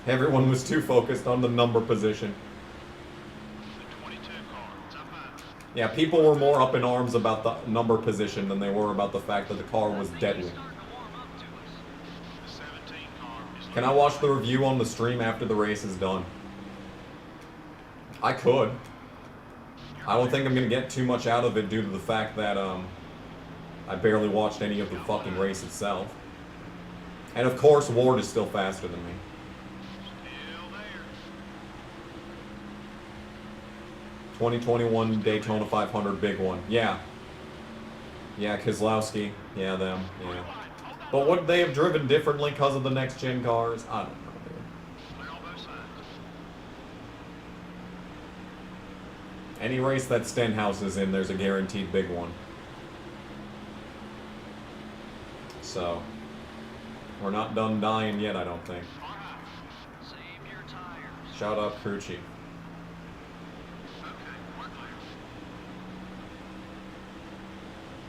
Everyone was too focused on the number position. Yeah, people were more up in arms about the number position than they were about the fact that the car was deadly. Can I watch the review on the stream after the race is done? I could. I don't think I'm going to get too much out of it due to the fact that I barely watched any of the fucking race itself. And of course, Ward is still faster than me. Still there. 2021 Daytona 500 big one. Yeah. Yeah, Keselowski. Yeah, them. Yeah. But would they have driven differently because of the next gen cars? I don't know, dude. Clear on both sides. Any race that Stenhouse is in, there's a guaranteed big one. So, we're not done dying yet, I don't think. All right. Save your tires. Shout out crew chief. Okay, we're clear.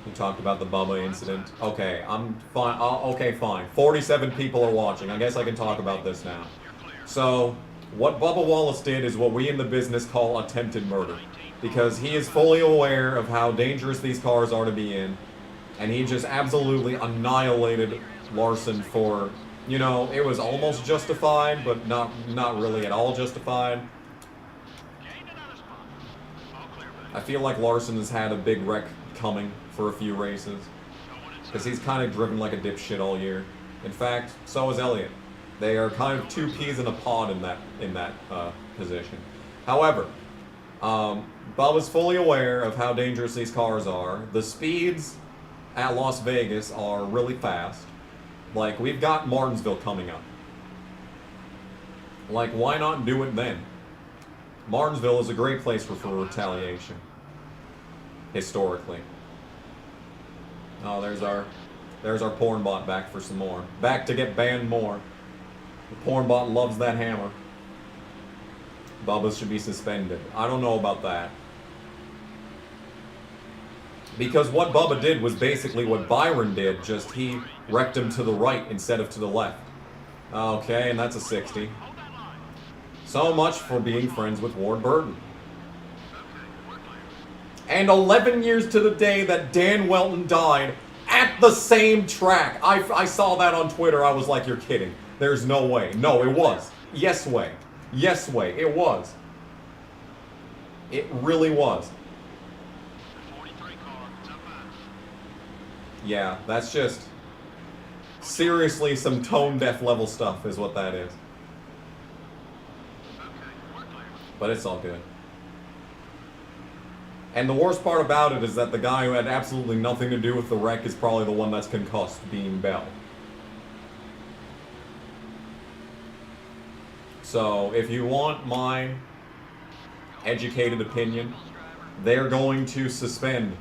We talked about the Bubba incident. Okay, I'm fine. Okay, fine. 47 people are watching. I guess I can talk about this now. You're clear. So, what Bubba Wallace did is what we in the business call attempted murder. Because he is fully aware of how dangerous these cars are to be in. And he just absolutely annihilated Larson for, you know, it was almost justified, but not really at all justified. Gained another spot. All clear, buddy. I feel like Larson has had a big wreck coming for a few races. Going inside. Because he's kind of driven like a dipshit all year. In fact, so is Elliott. They are kind of two peas in a pod in that position. However, Bubba's fully aware of how dangerous these cars are. The speeds at Las Vegas are really fast. Like, we've got Martinsville coming up. Like, why not do it then? Martinsville is a great place for retaliation. Historically. Oh, there's our porn bot back for some more. Back to get banned more. The porn bot loves that hammer. Bubba should be suspended. I don't know about that. Because what Bubba did was basically what Byron did, just he wrecked him to the right instead of to the left. Okay, and that's a 60. So much for being friends with Ward Burton. And 11 years to the day that Dan Welton died at the same track. I saw that on Twitter. I was like, you're kidding. There's no way. No, it was. Yes way. Yes way. It was. It really was. The 43 car is up high. Yeah, that's just seriously some tone deaf level stuff is what that is. Okay, we're clear. But it's all good. And the worst part about it is that the guy who had absolutely nothing to do with the wreck is probably the one that's concussed, being Bell. So, if you want my educated opinion, they're going to suspend,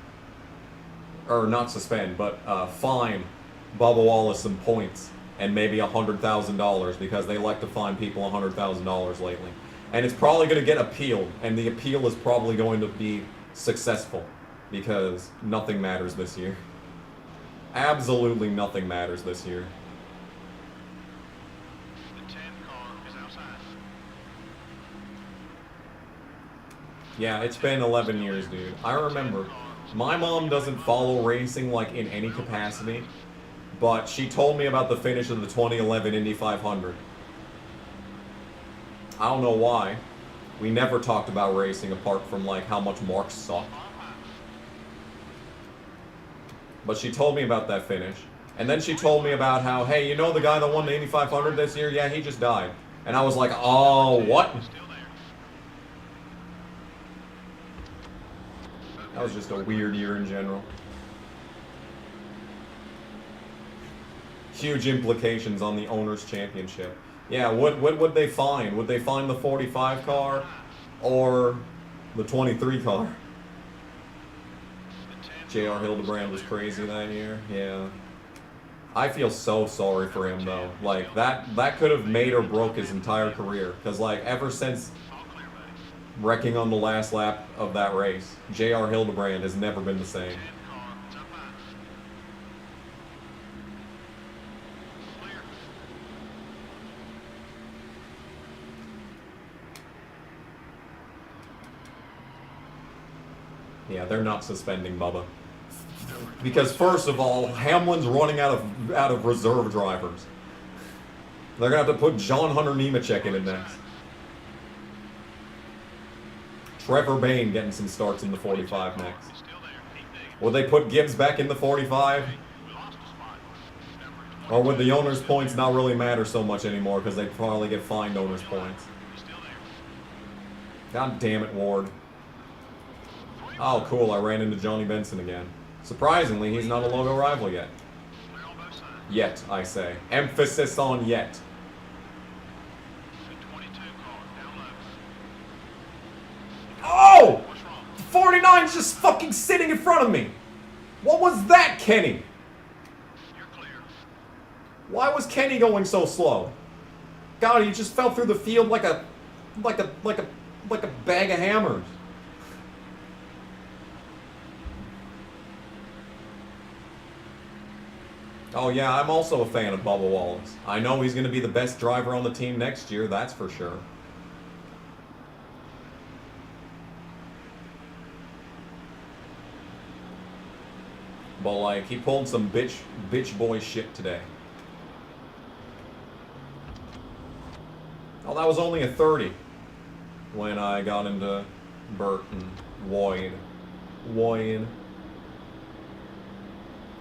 or not suspend, but fine Bubba Wallace some points and maybe $100,000 because they like to fine people $100,000 lately. And it's probably going to get appealed, and the appeal is probably going to be successful because nothing matters this year. Absolutely nothing matters this year. The 10 car is outside. Yeah, it's been 11 years, dude. I remember. My mom doesn't follow racing like in any capacity, but she told me about the finish of the 2011 Indy 500. I don't know why. We never talked about racing apart from like how much Mark sucked. But she told me about that finish. And then she told me about how, hey, you know the guy that won the Indy 500 this year? Yeah, he just died. And I was like, oh, what? Still there. That was just a weird year in general. Huge implications on the Owners' Championship. Yeah, what would they find? Would they find the 45 car or the 23 car? J.R. Hildebrand was crazy that year. Yeah. I feel so sorry for him though. Like that could have made or broke his entire career. Cause like ever since wrecking on the last lap of that race, J.R. Hildebrand has never been the same. Yeah, they're not suspending Bubba. Because first of all, Hamlin's running out of reserve drivers. They're gonna have to put John Hunter Nemechek in it next. Trevor Bayne getting some starts in the 45 next. Will they put Gibbs back in the 45? Or would the owner's points not really matter so much anymore because they'd probably get fined owner's points? He's still there. God damn it, Ward. Oh, cool, I ran into Johnny Benson again. Surprisingly, he's not a logo rival yet. Clear on both sides. Yet, I say. Emphasis on yet. The 22 car, down low. Oh! What's wrong? 49's just fucking sitting in front of me! What was that, Kenny? You're clear. Why was Kenny going so slow? God, he just fell through the field like a bag of hammers. Oh yeah, I'm also a fan of Bubba Wallace. I know he's going to be the best driver on the team next year, that's for sure. But like, he pulled some bitch boy shit today. Oh, that was only a 30 when I got into Burt and Woyd.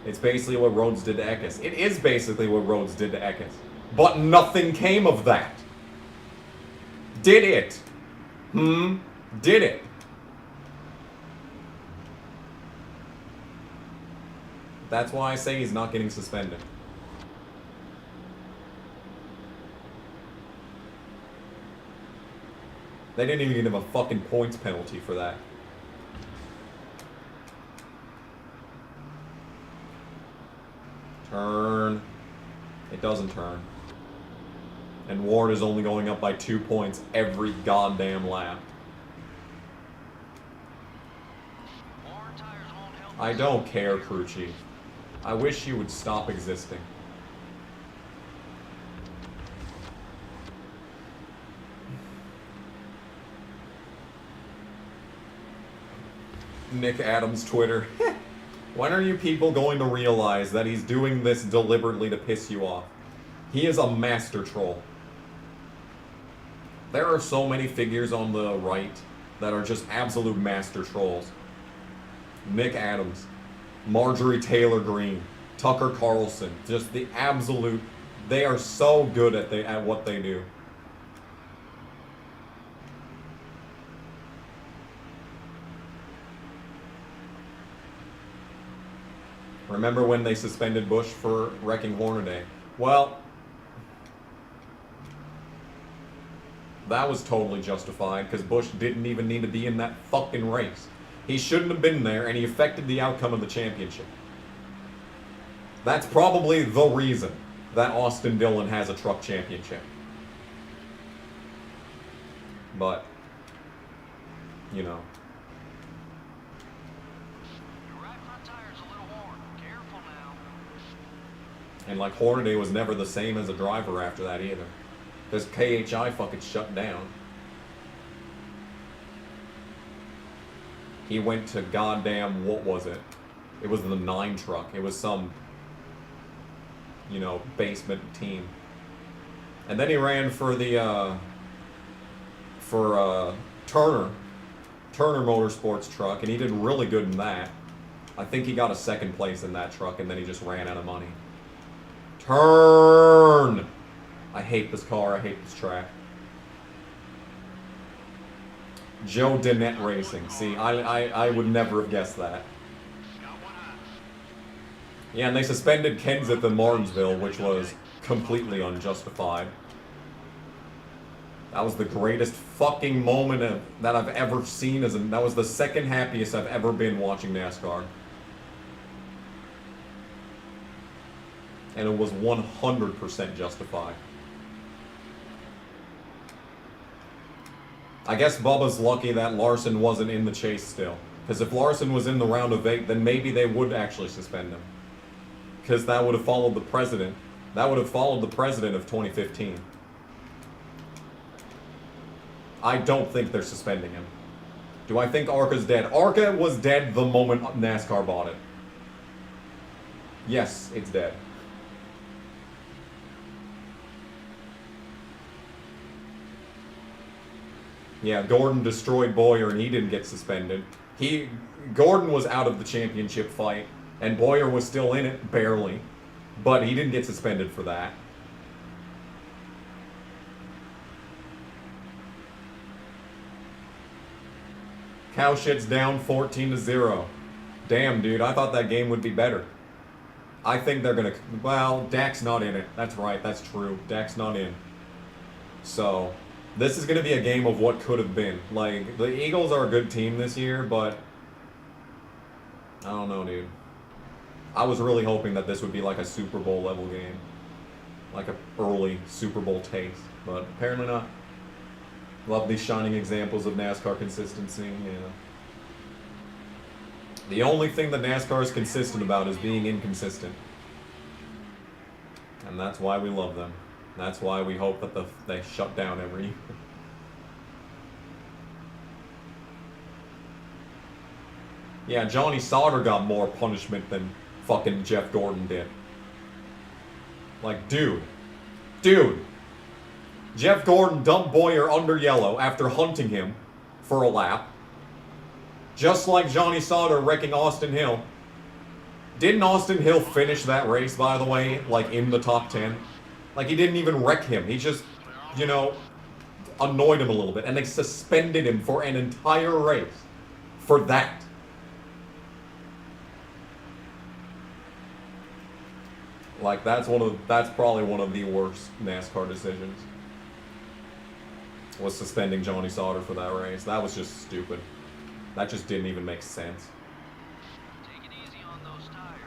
It's basically what Rhodes did to Eckes. It is basically what Rhodes did to Eckes. But nothing came of that. Did it? Did it? That's why I say he's not getting suspended. They didn't even give him a fucking points penalty for that. Turn. It doesn't turn. And Ward is only going up by 2 points every goddamn lap. More tires won't help. I don't care, crew chief. I wish you would stop existing. Nick Adams' Twitter. When are you people going to realize that he's doing this deliberately to piss you off? He is a master troll. There are so many figures on the right that are just absolute master trolls. Nick Adams, Marjorie Taylor Greene, Tucker Carlson, just the absolute, they are so good at what they do. Remember when they suspended Bush for wrecking Hornaday? Well, that was totally justified because Bush didn't even need to be in that fucking race. He shouldn't have been there, and he affected the outcome of the championship. That's probably the reason that Austin Dillon has a truck championship. But, you know. Your right front tire's a little worn. Careful now. And like Hornaday was never the same as a driver after that either. Because KHI fucking shut down. He went to goddamn, what was it? It was the 9 truck. It was some, you know, basement team. And then he ran for the, Turner Motorsports truck, and he did really good in that. I think he got a 2nd place in that truck, and then he just ran out of money. Turn! I hate this car, I hate this track. Joe Dinette Racing. See, I would never have guessed that. Got one eye. Yeah, and they suspended Kenseth in Martinsville, which was completely unjustified. That was the greatest fucking moment that I've ever seen. That was the 2nd happiest I've ever been watching NASCAR. And it was 100% justified. I guess Bubba's lucky that Larson wasn't in the chase still. Because if Larson was in the round of 8, then maybe they would actually suspend him. Because that would have followed the president. That would have followed the president of 2015. I don't think they're suspending him. Do I think ARCA's dead? ARCA was dead the moment NASCAR bought it. Yes, it's dead. Yeah, Gordon destroyed Boyer and he didn't get suspended. Gordon was out of the championship fight and Boyer was still in it, barely. But he didn't get suspended for that. Cowshit's down 14-0. Damn, dude, I thought that game would be better. I think they're gonna... Well, Dak's not in it. That's right, that's true. Dak's not in. So, this is gonna be a game of what could have been. Like, the Eagles are a good team this year, but... I don't know, dude. I was really hoping that this would be like a Super Bowl level game. Like a early Super Bowl taste, but apparently not. Love these shining examples of NASCAR consistency, yeah. The only thing that NASCAR is consistent about is being inconsistent. And that's why we love them. That's why we hope that they shut down every year. Yeah, Johnny Sauter got more punishment than fucking Jeff Gordon did. Like, dude. Jeff Gordon dumped Boyer under yellow after hunting him for a lap. Just like Johnny Sauter wrecking Austin Hill. Didn't Austin Hill finish that race, by the way, like in the top 10? Like, he didn't even wreck him. He just, you know, annoyed him a little bit. And they suspended him for an entire race for that. Like, that's probably one of the worst NASCAR decisions. Was suspending Johnny Sauter for that race. That was just stupid. That just didn't even make sense. Take it easy on those tires.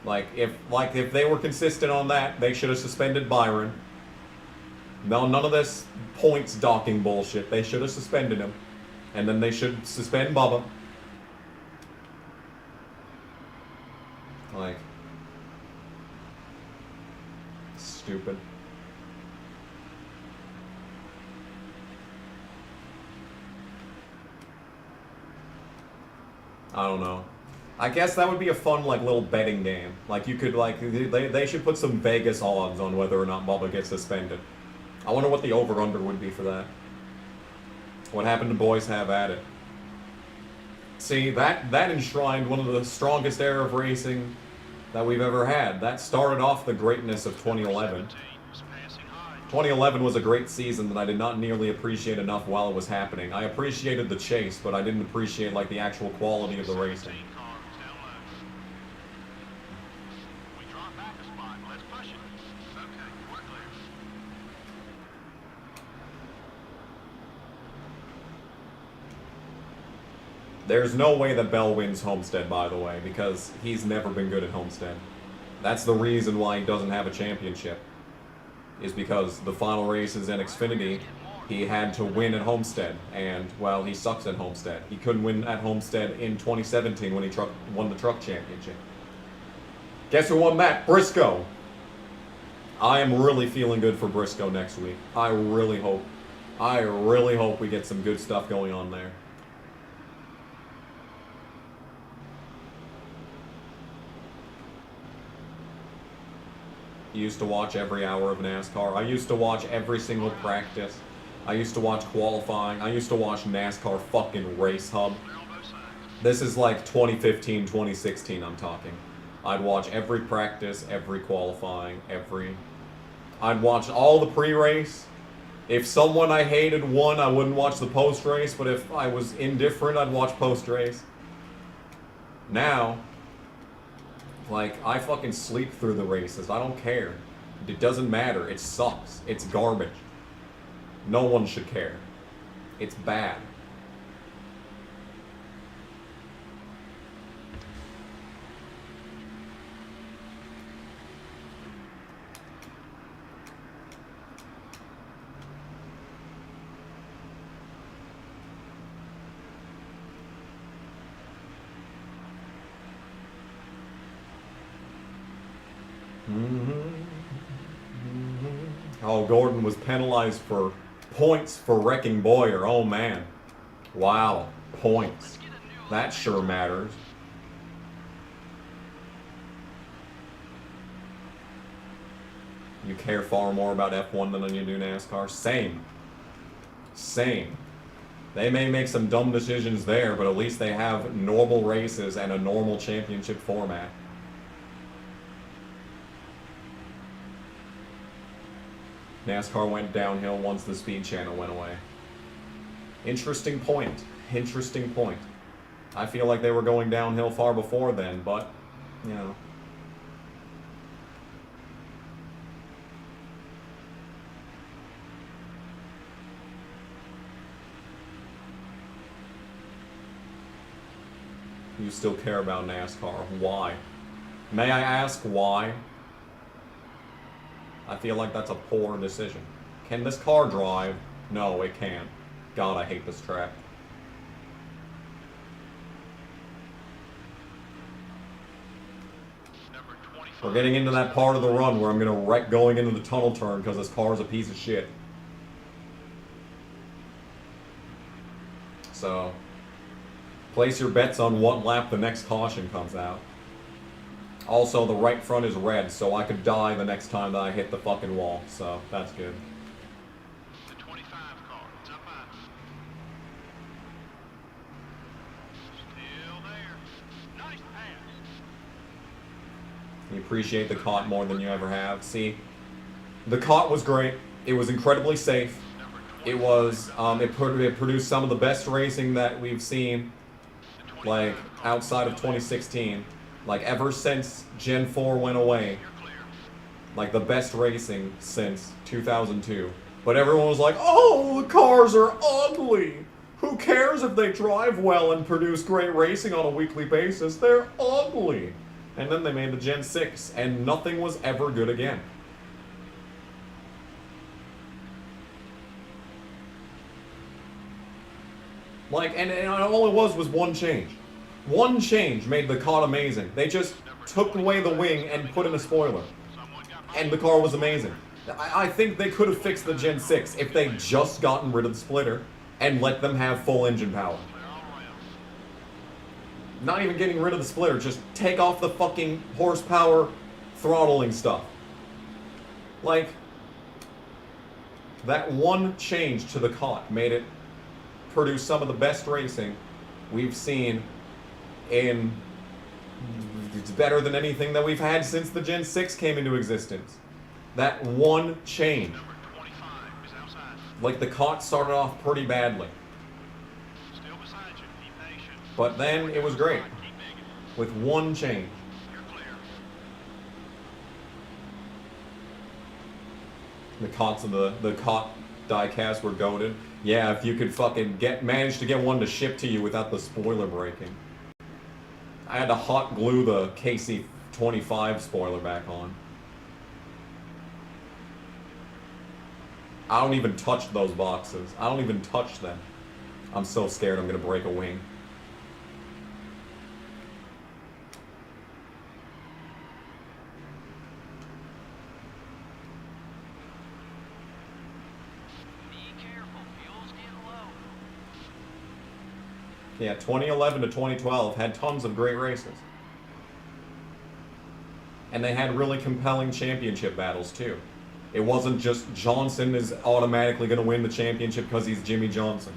Like if they were consistent on that, they should have suspended Byron. No, none of this points docking bullshit. They should have suspended him. And then they should suspend Bubba. Like, stupid. I don't know. I guess that would be a fun, like, little betting game. Like, you could, like, they should put some Vegas odds on whether or not Bubba gets suspended. I wonder what the over-under would be for that. What happened to boys have at it? See, that enshrined one of the strongest era of racing that we've ever had. That started off the greatness of 2011. 2011 was a great season that I did not nearly appreciate enough while it was happening. I appreciated the chase, but I didn't appreciate, like, the actual quality of the racing. We drop back a spot. Let's push it. Okay, we're clear. There's no way that Bell wins Homestead, by the way, because he's never been good at Homestead. That's the reason why he doesn't have a championship. Is because the final races in Xfinity, he had to win at Homestead, and, well, he sucks at Homestead. He couldn't win at Homestead in 2017 when he won the truck championship. Guess who won that? Briscoe! I am really feeling good for Briscoe next week. I really hope we get some good stuff going on there. Used to watch every hour of NASCAR. I used to watch every single practice. I used to watch qualifying. I used to watch NASCAR fucking Race Hub. This is like 2015, 2016 I'm talking. I'd watch every practice, every qualifying, I'd watch all the pre-race. If someone I hated won, I wouldn't watch the post-race, but if I was indifferent, I'd watch post-race. Now, like, I fucking sleep through the races. I don't care. It doesn't matter. It sucks. It's garbage. No one should care. It's bad. Oh, Gordon was penalized for points for wrecking Boyer. Oh, man. Wow. Points. That sure matters. You care far more about F1 than you do NASCAR? Same. They may make some dumb decisions there, but at least they have normal races and a normal championship format. NASCAR went downhill once the Speed Channel went away. Interesting point. Interesting point. I feel like they were going downhill far before then, but, you know. You still care about NASCAR. Why? May I ask why? I feel like that's a poor decision. Can this car drive? No, it can't. God, I hate this track. We're getting into that part of the run where I'm going to wreck going into the tunnel turn because this car is a piece of shit. So, place your bets on what lap the next caution comes out. Also, the right front is red, so I could die the next time that I hit the fucking wall. So, that's good. The 25 car, it's up high. Still there. Nice pass. You appreciate the caught more than you ever have. See, the caught was great. It was incredibly safe. It was, it produced some of the best racing that we've seen, like, outside of 2016. Like, ever since Gen 4 went away. Like, the best racing since 2002. But everyone was like, oh, the cars are ugly. Who cares if they drive well and produce great racing on a weekly basis? They're ugly. And then they made the Gen 6, and nothing was ever good again. Like, and all it was one change. One change made the car amazing. They just took away the wing and put in a spoiler. And the car was amazing. I think they could have fixed the Gen 6 if they just gotten rid of the splitter and let them have full engine power. Not even getting rid of the splitter, just take off the fucking horsepower throttling stuff. Like, that one change to the COT made it produce some of the best racing we've seen in... It's better than anything that we've had since the Gen 6 came into existence. That one change. Like, the COT started off pretty badly. But then it was great. With one change. The COTs of the COT diecast were goated. Yeah, if you could fucking manage to get one to ship to you without the spoiler breaking. I had to hot glue the KC25 spoiler back on. I don't even touch those boxes. I don't even touch them. I'm so scared I'm gonna break a wing. Yeah, 2011 to 2012 had tons of great races. And they had really compelling championship battles, too. It wasn't just Johnson is automatically going to win the championship because he's Jimmy Johnson.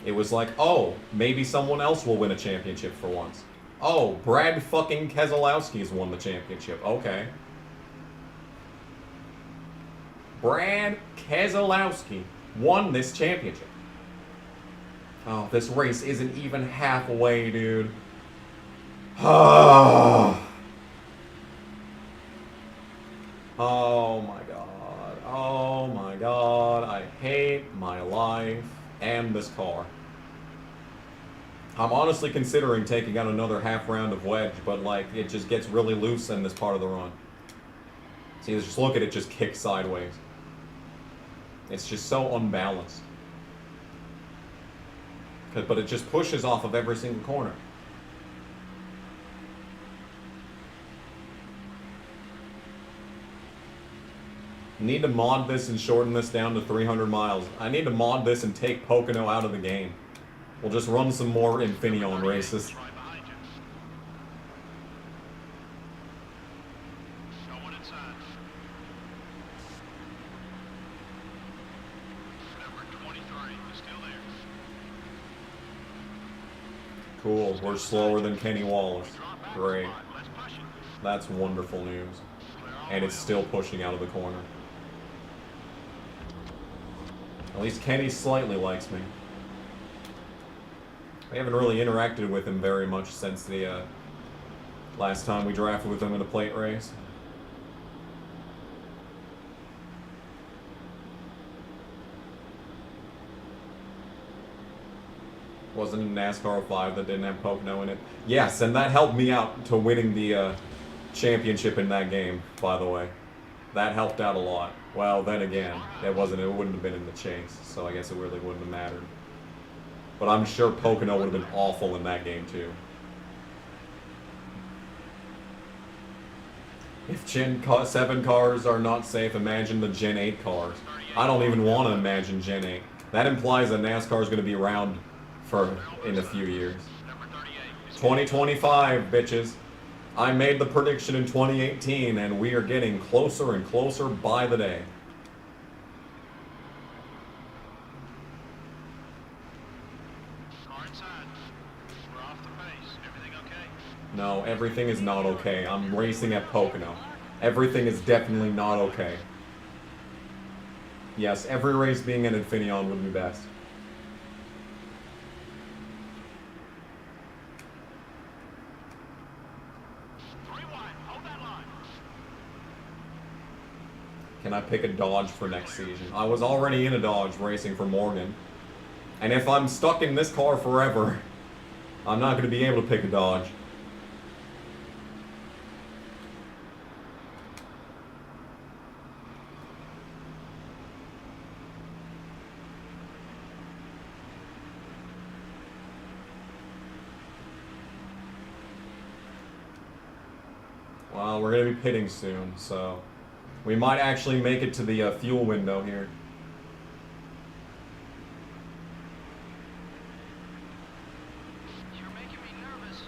It was like, oh, maybe someone else will win a championship for once. Oh, Brad fucking Keselowski's won the championship. Okay. Brad Keselowski won this championship. Oh, this race isn't even halfway, dude. Oh my god. Oh my god. I hate my life and this car. I'm honestly considering taking out another half round of wedge, but like it just gets really loose in this part of the run. See, just look at it just kick sideways. It's just so unbalanced. But it just pushes off of every single corner. Need to mod this and shorten this down to 300 miles. I need to mod this and take Pocono out of the game. We'll just run some more Infineon races. Cool. We're slower than Kenny Wallace. Great. That's wonderful news. And it's still pushing out of the corner. At least Kenny slightly likes me. I haven't really interacted with him very much since the last time we drafted with him in a plate race. Wasn't it NASCAR 05 that didn't have Pocono in it? Yes, and that helped me out to winning the championship in that game, by the way. That helped out a lot. Well, then again, it wouldn't have been in the chase, so I guess it really wouldn't have mattered. But I'm sure Pocono would have been awful in that game, too. If Gen 7 cars are not safe, imagine the Gen 8 cars. I don't even want to imagine Gen 8. That implies that NASCAR is going to be around in a few years. 2025, bitches. I made the prediction in 2018, and we are getting closer and closer by the day. Car inside. We're off the pace. Everything okay? No, everything is not okay. I'm racing at Pocono. Everything is definitely not okay. Yes, every race being an Infineon would be best. Can I pick a Dodge for next season? I was already in a Dodge racing for Morgan. And if I'm stuck in this car forever, I'm not going to be able to pick a Dodge. Well, we're going to be pitting soon, so we might actually make it to the fuel window here. You're making me nervous.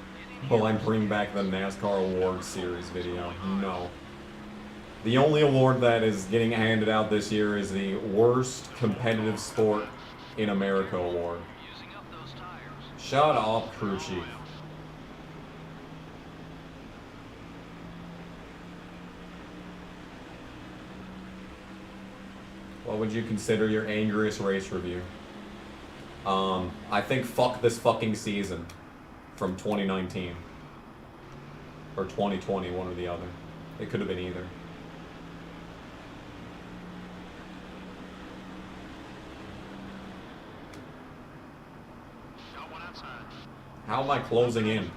Will I bring back the NASCAR Award Series video? No. The only award that is getting handed out this year is the Worst Competitive Sport in America award. Using up those tires. Shut up, crew chief. What would you consider your angriest race review? I think fuck this fucking season from 2019. Or 2020, one or the other. It could have been either. Got one outside. How am I closing in?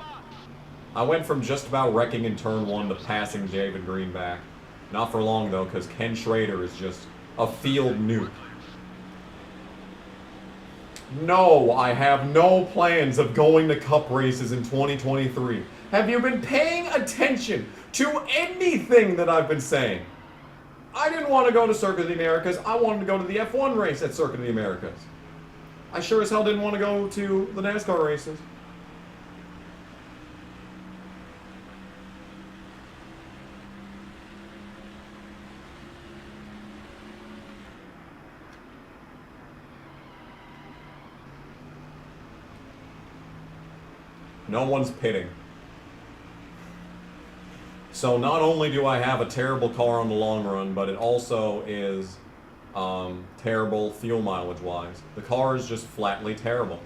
I went from just about wrecking in turn 1 to passing David Green back. Not for long though, because Ken Schrader is just a field nuke. No, I have no plans of going to cup races in 2023. Have you been paying attention to anything that I've been saying? I didn't want to go to Circuit of the Americas. I wanted to go to the F1 race at Circuit of the Americas. I sure as hell didn't want to go to the NASCAR races. No one's pitting. So not only do I have a terrible car on the long run, but it also is terrible fuel mileage wise. The car is just flatly terrible.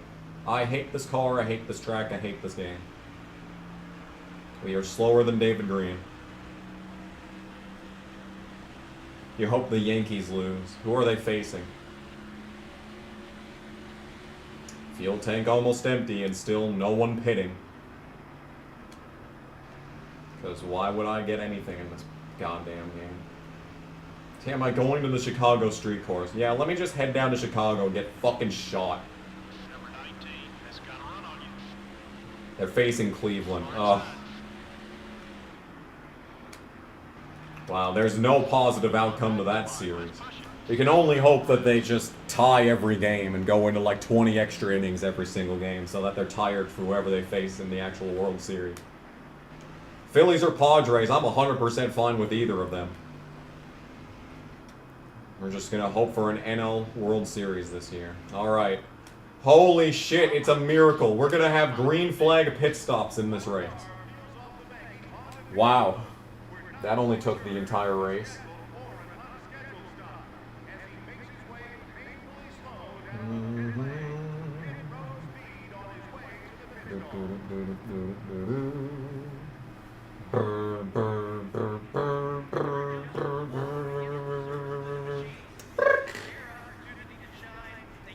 I hate this car, I hate this track, I hate this game. We are slower than David Green. You hope the Yankees lose. Who are they facing? Fuel tank almost empty and still no one pitting. Because why would I get anything in this goddamn game? Damn, am I going to the Chicago street course? Yeah, let me just head down to Chicago and get fucking shot. Number 19 has got a run on you. They're facing Cleveland. Ugh. Wow, there's no positive outcome to that series. You can only hope that they just tie every game and go into like 20 extra innings every single game so that they're tired for whoever they face in the actual World Series. Phillies or Padres, I'm 100% fine with either of them. We're just going to hope for an NL World Series this year. Alright. Holy shit, it's a miracle. We're gonna have green flag pit stops in this race. Wow. That only took the entire race.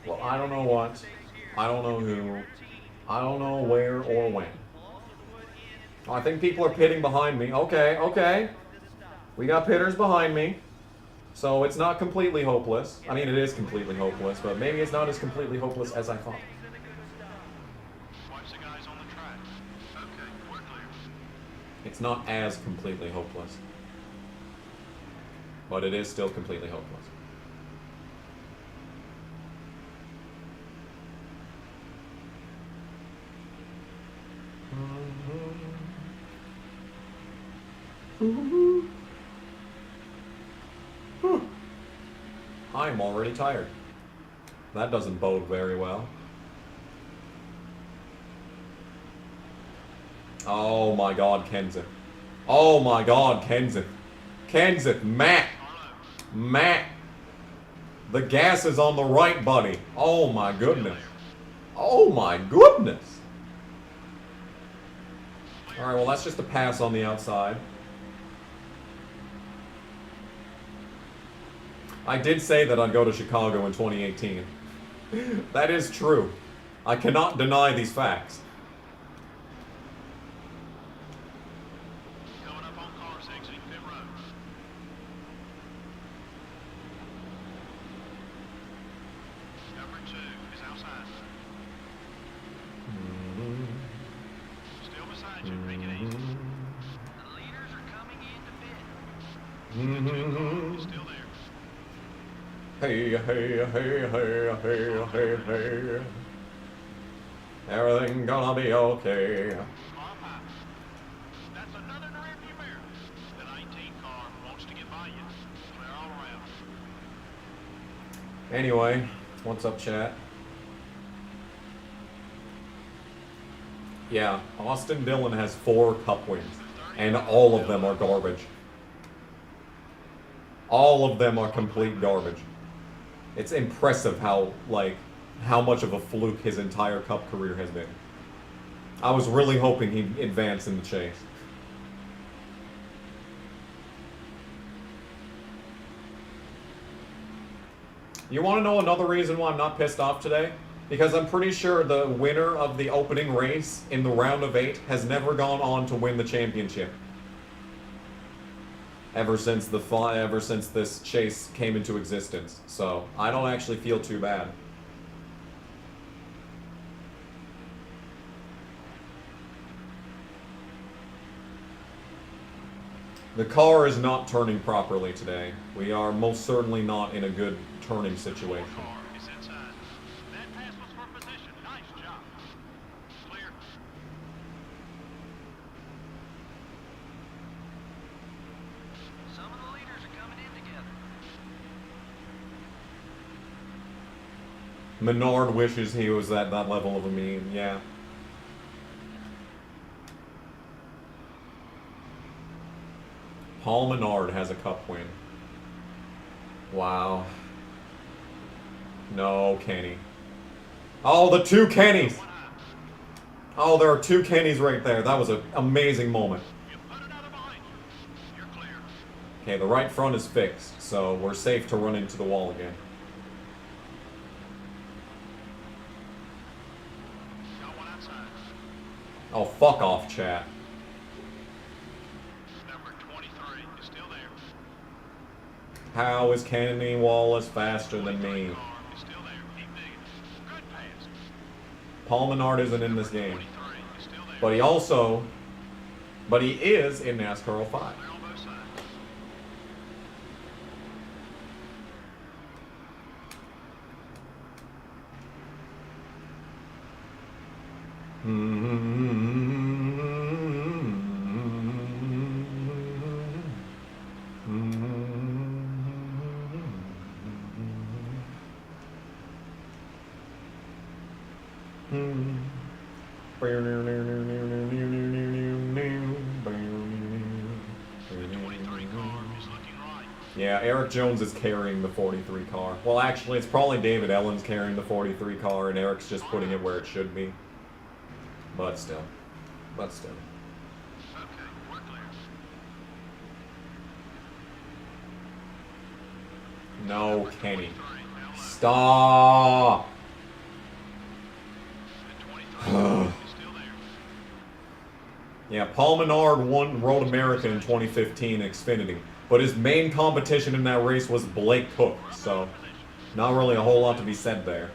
Well, I don't know what. I don't know who. I don't know where or when. Oh, I think people are pitting behind me. Okay, okay. We got pitters behind me. So it's not completely hopeless. I mean, it is completely hopeless, but maybe it's not as completely hopeless as I thought. Watch the guys on the track. Okay, we're clear. It's not as completely hopeless. But it is still completely hopeless. I'm already tired. That doesn't bode very well. Oh my god, Kenseth. Oh my god, Kenseth. Kenseth, Matt. Matt. The gas is on the right, buddy. Oh my goodness. Oh my goodness. Alright, well that's just a pass on the outside. I did say that I'd go to Chicago in 2018. That is true. I cannot deny these facts. Coming up on cars exiting pit road. Number 2 is outside. Still beside you, make it easy. The leaders are coming into pit. The 2 car is still there. Hey, hey, hey, hey, hey, hey, hey. Everything gonna be okay. That's another rearview mirror. The 19 car wants to get by you. Clear all around. Anyway, what's up, chat? Yeah, Austin Dillon has 4 cup wins, and all of them are garbage. All of them are complete garbage. It's impressive how much of a fluke his entire cup career has been. I was really hoping he'd advance in the chase. You want to know another reason why I'm not pissed off today? Because I'm pretty sure the winner of the opening race in the round of 8 has never gone on to win the championship. Ever since this chase came into existence. So, I don't actually feel too bad. The car is not turning properly today. We are most certainly not in a good turning situation. Car is inside. That pass was for position. Nice job. Clear. Some of the leaders are coming in together. Menard wishes he was at that level of a meme, yeah. Paul Menard has a cup win. Wow. No, Kenny. Oh, the 2 Kennys! Oh, there are 2 Kennys right there. That was an amazing moment. You put another behind you. You're clear. Okay, the right front is fixed, so we're safe to run into the wall again. Got one outside. Oh, fuck off, chat. Number 23 is still there. How is Kenny Wallace faster than me? Car is still there. Keep digging. Good pass. Paul Menard isn't in this game. 23 is still there. But he is in NASCAR 05. Clear on both sides. Yeah, Eric Jones is carrying the 43 car. Well, actually, it's probably David Ellen's carrying the 43 car, and Eric's just putting it where it should be. But still. But still. Okay, we're clear. No, Kenny. Stop! And 23 is still there. Yeah, Paul Menard won Road America in 2015 Xfinity, but his main competition in that race was Blake Cook, so not really a whole lot to be said there.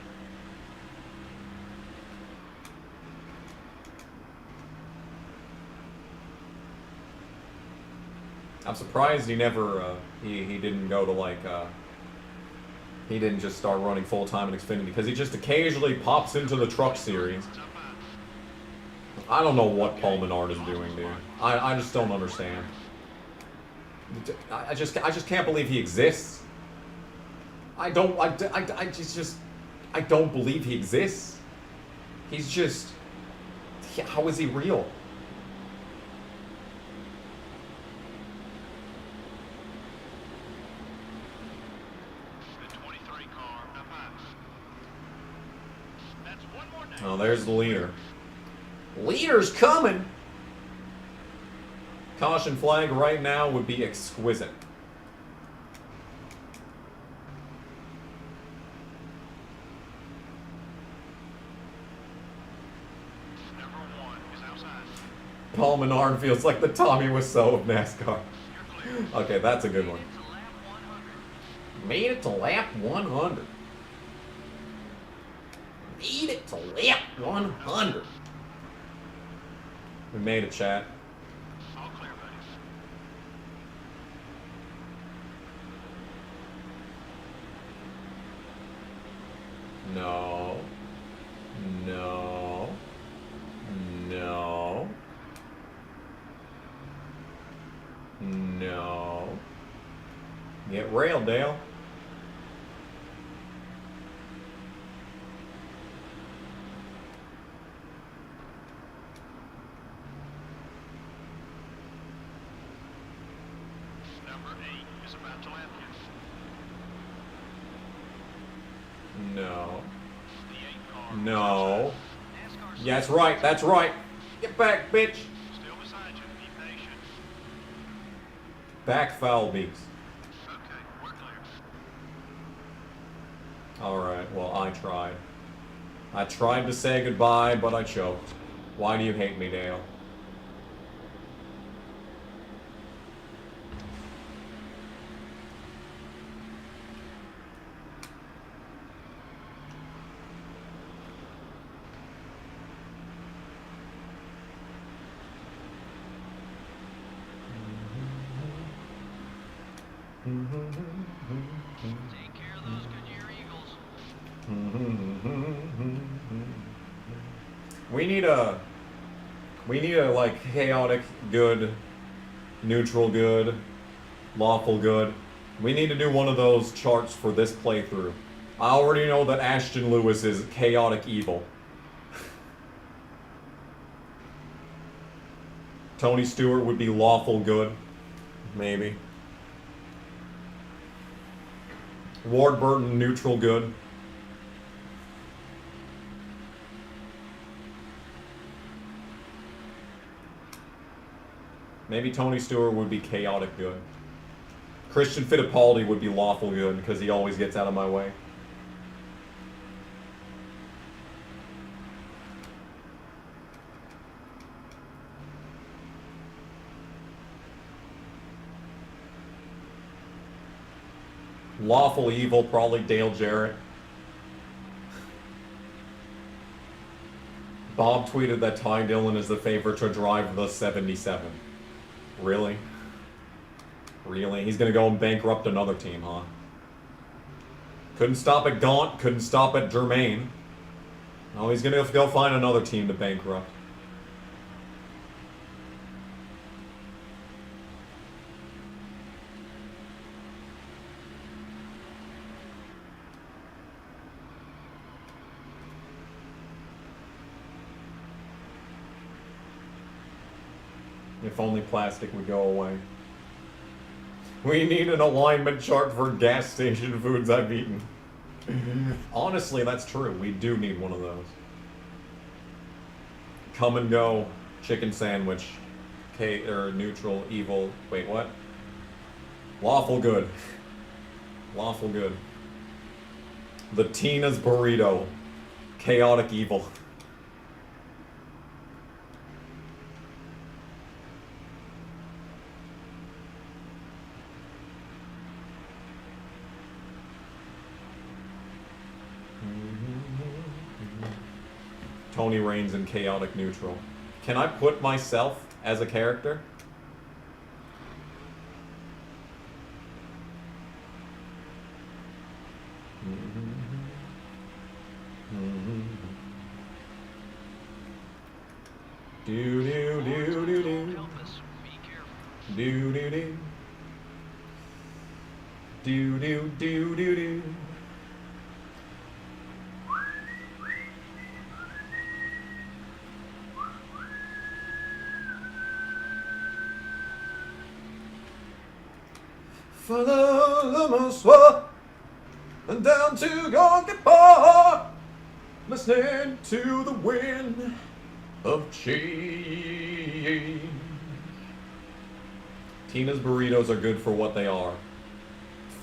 I'm surprised he never, he didn't go to like, he didn't just start running full-time in Xfinity, because he just occasionally pops into the truck series. I don't know what Paul Menard is doing, dude. I just don't understand. I just can't believe he exists. I don't believe he exists. He's just, how is he real? The 23 car up high. That's one more down. Oh, there's the leader. Leader's coming! Caution flag right now would be exquisite. Number 1 is outside. Paul Menard feels like the Tommy Wiseau of NASCAR. You're clear. Okay, that's a good one. It's a lap 100. Made it to lap 100. Made it to lap 100. We made it, chat. All clear, buddy. No. No. No. No. Get railed, Dale. Number 8 is about to lap you. No. The 8 car. No. NASCAR Yeah, that's right. That's right. Get back, bitch. still beside you. Be patient. Back foul beats. Okay, we're clear. Alright, well, I tried. I tried to say goodbye, but I choked. Why do you hate me, Dale? Take care of those Goodyear Eagles. We need a like chaotic good, neutral good, lawful good. We need to do one of those charts for this playthrough. I already know that Ashton Lewis is chaotic evil. Tony Stewart would be lawful good, maybe. Ward Burton, neutral good. Maybe Tony Stewart would be chaotic good. Christian Fittipaldi would be lawful good because he always gets out of my way. Lawful evil, probably Dale Jarrett. Bob tweeted that Ty Dillon is the favorite to drive the 77. Really? Really? He's gonna go and bankrupt another team, huh? Couldn't stop at Gaunt, couldn't stop at Germain. Oh, he's gonna go find another team to bankrupt. If only plastic would go away. We need an alignment chart for gas station foods I've eaten. Honestly, that's true. We do need one of those. Come and go. Chicken sandwich. Neutral, evil. Wait, what? Lawful good. Lawful good. The Tina's burrito. Chaotic evil. Tony Reigns in chaotic neutral. Can I put myself as a character? Do do do do do. Do do do. Do do do do do. Follow my sword and down to Gonky Park, listening to the wind of change. Tina's burritos are good for what they are.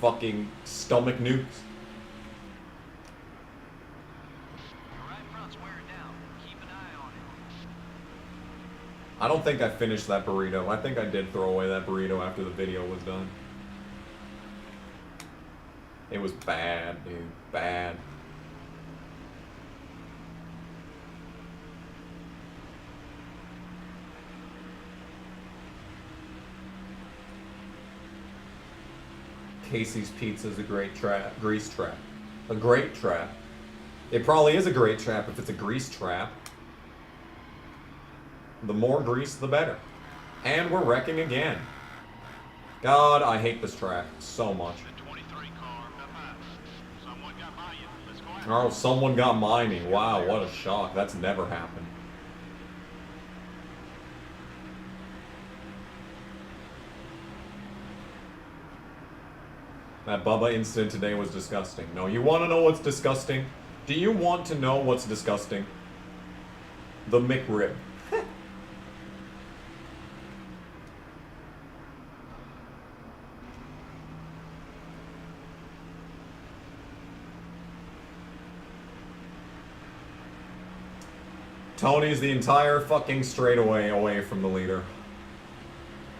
Fucking stomach nukes. Your right front's wearing down. Keep an eye on it. I don't think I finished that burrito. I think I did throw away that burrito after the video was done. It was bad, dude. Bad. Casey's Pizza is a great trap. Grease trap. A great trap. It probably is a great trap if it's a grease trap. The more grease, the better. And we're wrecking again. God, I hate this track so much. The 23 car, someone got by you. Let's go out. Oh, someone got by me. Wow, what a shock. That's never happened. That Bubba incident today was disgusting. No, you want to know what's disgusting? Do you want to know what's disgusting? The McRib. Tony's the entire fucking straightaway away from the leader.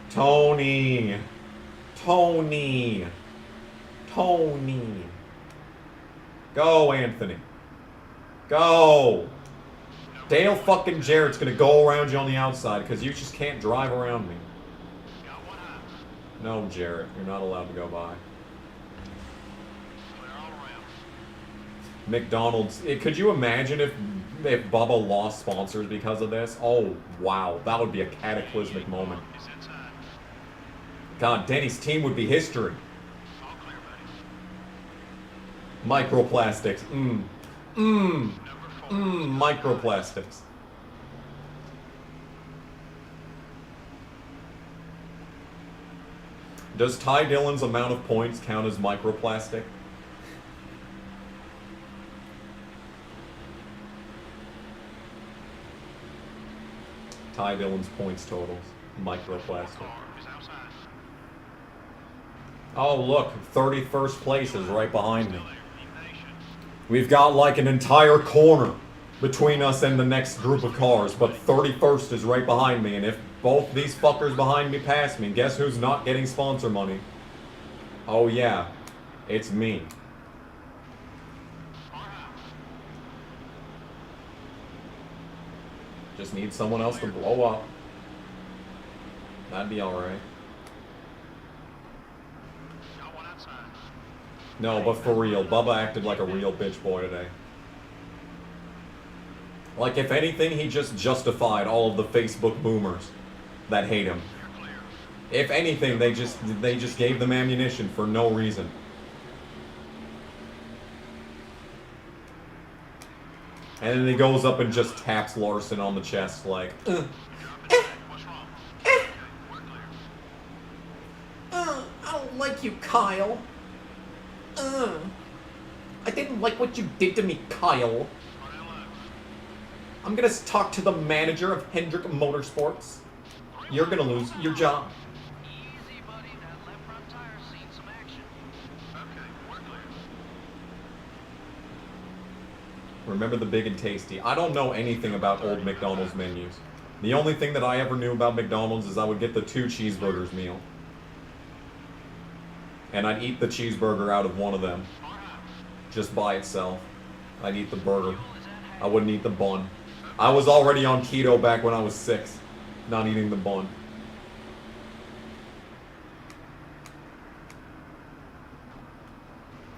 Tony. Tony. Tony. Go, Anthony. Go. Dale fucking Jarrett's gonna go around you on the outside because you just can't drive around me. Got one eye. No, Jarrett, you're not allowed to go by. Clear all around. McDonald's. Could you imagine if Bubba lost sponsors because of this? Oh, wow. That would be a cataclysmic moment. It's inside. God, Denny's team would be history. All clear, buddy. Microplastics. Number 4. Microplastics. Does Ty Dillon's amount of points count as microplastic? Ty Dillon's points totals. Microplastic. Car is outside. Oh, look. 31st place is right behind me. Still there. Be patient. We've got like an entire corner between us and the next group of cars, but 31st is right behind me, and if both these fuckers behind me pass me, guess who's not getting sponsor money? Oh yeah, it's me. Just need someone else to blow up. That'd be alright. Got one outside. No, but for real, Bubba acted like a real bitch boy today. Like, if anything, he just justified all of the Facebook boomers that hate him. You're clear. If anything, they just gave them ammunition for no reason. And then he goes up and just taps Larson on the chest like, What's wrong? Okay, we're clear. I don't like you, Kyle. I didn't like what you did to me, Kyle. I'm gonna talk to the manager of Hendrick Motorsports. You're gonna lose your job. Easy, buddy. That left front tire's seen some action. Okay, we're clear. Remember the big and tasty. I don't know anything about old McDonald's menus. The only thing that I ever knew about McDonald's is I would get the 2 cheeseburgers meal. And I'd eat the cheeseburger out of one of them. Just by itself. I'd eat the burger. I wouldn't eat the bun. I was already on keto back when I was 6. Not eating the bun.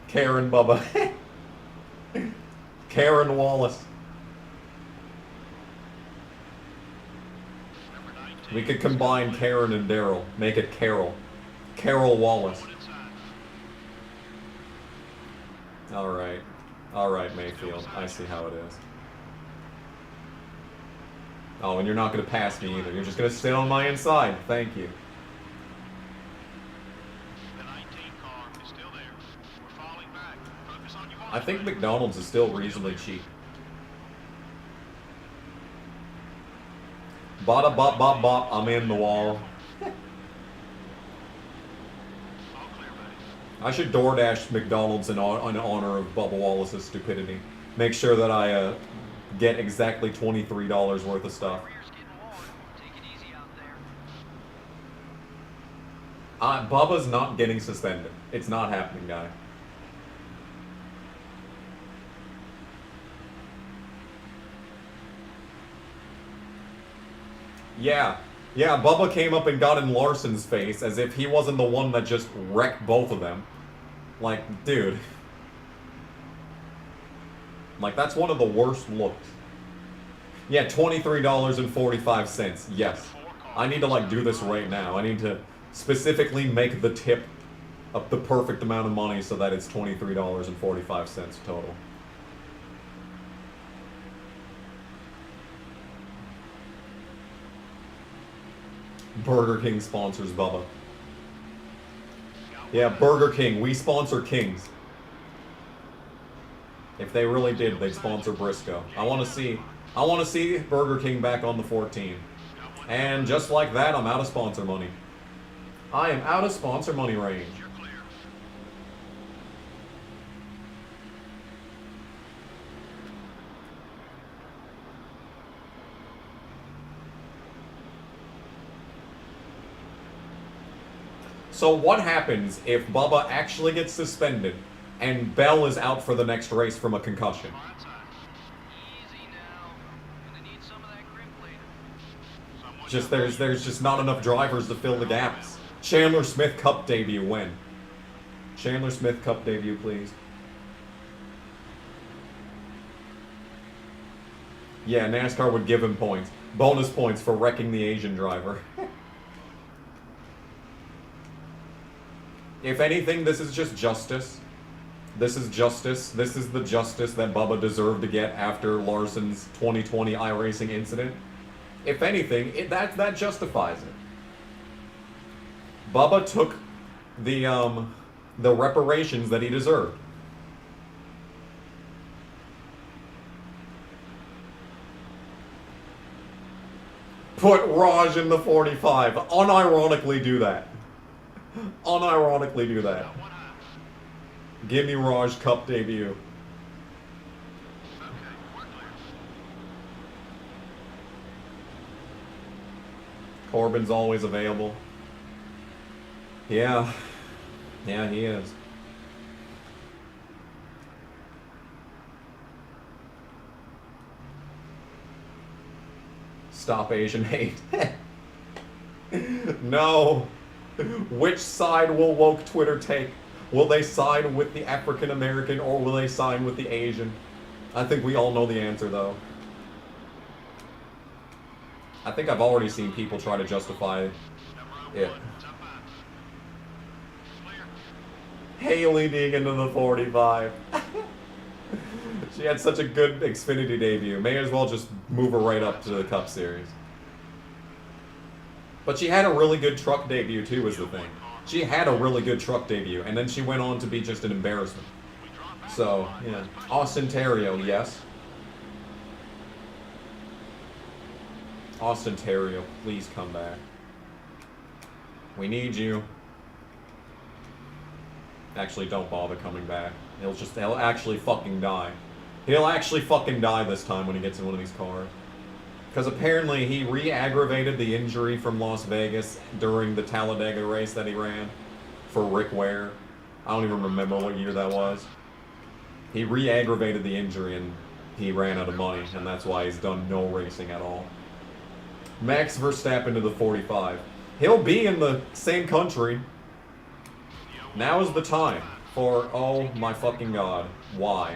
Karen Bubba. Karen Wallace. We could combine Karen and Daryl. Make it Carol. Carol Wallace. Alright. Alright, Mayfield. I see how it is. Oh, and you're not going to pass me either. You're just going to sit on my inside. Thank you. The 19 car is still there. We're falling back. Focus on your I think McDonald's is still reasonably cheap. Bada bop bop bop, I'm in the wall. I should DoorDash McDonald's in honor of Bubba Wallace's stupidity. Make sure that I get exactly $23 worth of stuff. rear's getting water. Take it easy out there. Bubba's not getting suspended. It's not happening, guy. Yeah. Yeah, Bubba came up and got in Larson's face as if he wasn't the one that just wrecked both of them. Like, dude. Like, that's one of the worst looks. Yeah, $23.45. Yes. I need to, like, do this right now. I need to specifically make the tip of the perfect amount of money so that it's $23.45 total. Burger King sponsors Bubba. Yeah, Burger King. We sponsor Kings. If they really did, they'd sponsor Briscoe. I want to see Burger King back on the 14. And just like that, I'm out of sponsor money. I am out of sponsor money range. You're clear. So what happens if Bubba actually gets suspended and Bell is out for the next race from a concussion? Easy now. Gonna need some of that grip later. Someone Just there's just not enough drivers to fill the gaps. Chandler Smith Cup debut when? Chandler Smith Cup debut, please. Yeah, NASCAR would give him points. Bonus points for wrecking the Asian driver. If anything, this is just justice. This is justice. This is the justice that Bubba deserved to get after Larson's 2020 iRacing incident. If anything, that justifies it. Bubba took the reparations that he deserved. Put Raj in the 45. Unironically do that. Unironically do that. Give me Raj Cup debut. Corbin's always available. Yeah. Yeah, he is. Stop Asian hate. No. Which side will woke Twitter take? Will they side with the African American or will they side with the Asian? I think we all know the answer though. I think I've already seen people try to justify it. Haley being into the 45. She had such a good Xfinity debut. May as well just move her right up to the Cup Series. But she had a really good truck debut too, is the thing. She had a really good truck debut, and then she went on to be just an embarrassment. So, yeah. Austin Terrio, yes. Austin Terrio, please come back. We need you. Actually, don't bother coming back. He'll actually fucking die. He'll actually fucking die this time when he gets in one of these cars. Because apparently he re-aggravated the injury from Las Vegas during the Talladega race that he ran for Rick Ware. I don't even remember what year that was. He re-aggravated the injury and he ran out of money, and that's why he's done no racing at all. Max Verstappen to the 45. He'll be in the same country. Now is the time for, oh my fucking god, why?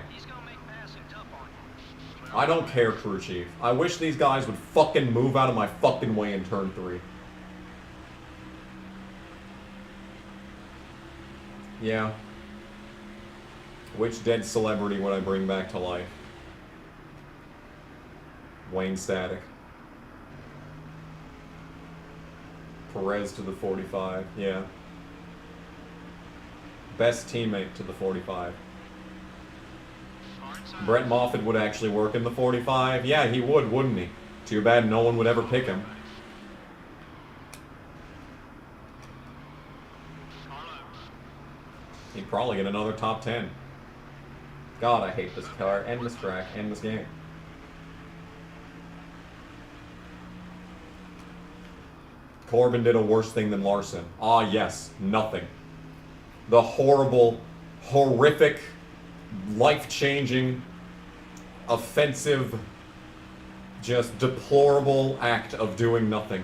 I don't care, crew chief. I wish these guys would fucking move out of my fucking way in turn 3. Yeah. Which dead celebrity would I bring back to life? Wayne Static. Perez to the 45, yeah. Best teammate to the 45. Brett Moffitt would actually work in the 45. Yeah, he would, wouldn't he? Too bad no one would ever pick him. He'd probably get another top 10. God, I hate this car, and this track, and this game. Corbin did a worse thing than Larson. Ah, yes, nothing. The horrible, horrific, life-changing, offensive, just deplorable act of doing nothing.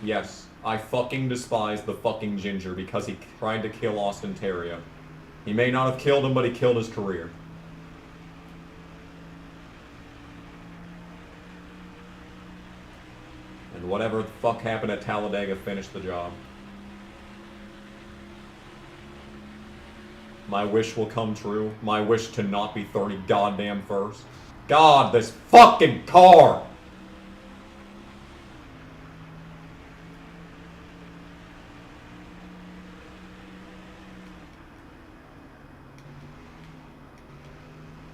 Yes, I fucking despise the fucking ginger because he tried to kill Austin Terrio. He may not have killed him, but he killed his career. And whatever the fuck happened at Talladega finished the job. My wish will come true. My wish to not be 30 goddamn first. God, this fucking car!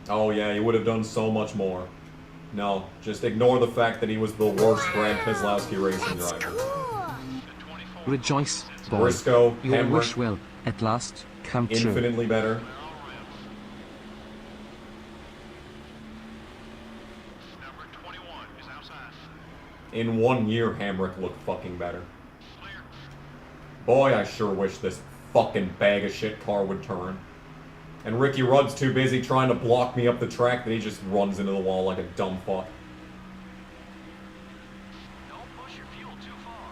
Oh yeah, he would have done so much more. No, just ignore the fact that he was the worst Brad Keselowski racing That's driver. cool. Rejoice, boy. Briscoe, Your Hamrick, wish will, at last, come true. infinitely better. Number 21 is outside. In 1 year, Hamrick looked fucking better. Clear. Boy, I sure wish this fucking bag of shit car would turn. And Ricky Rudd's too busy trying to block me up the track that he just runs into the wall like a dumb fuck. Don't push your fuel too far.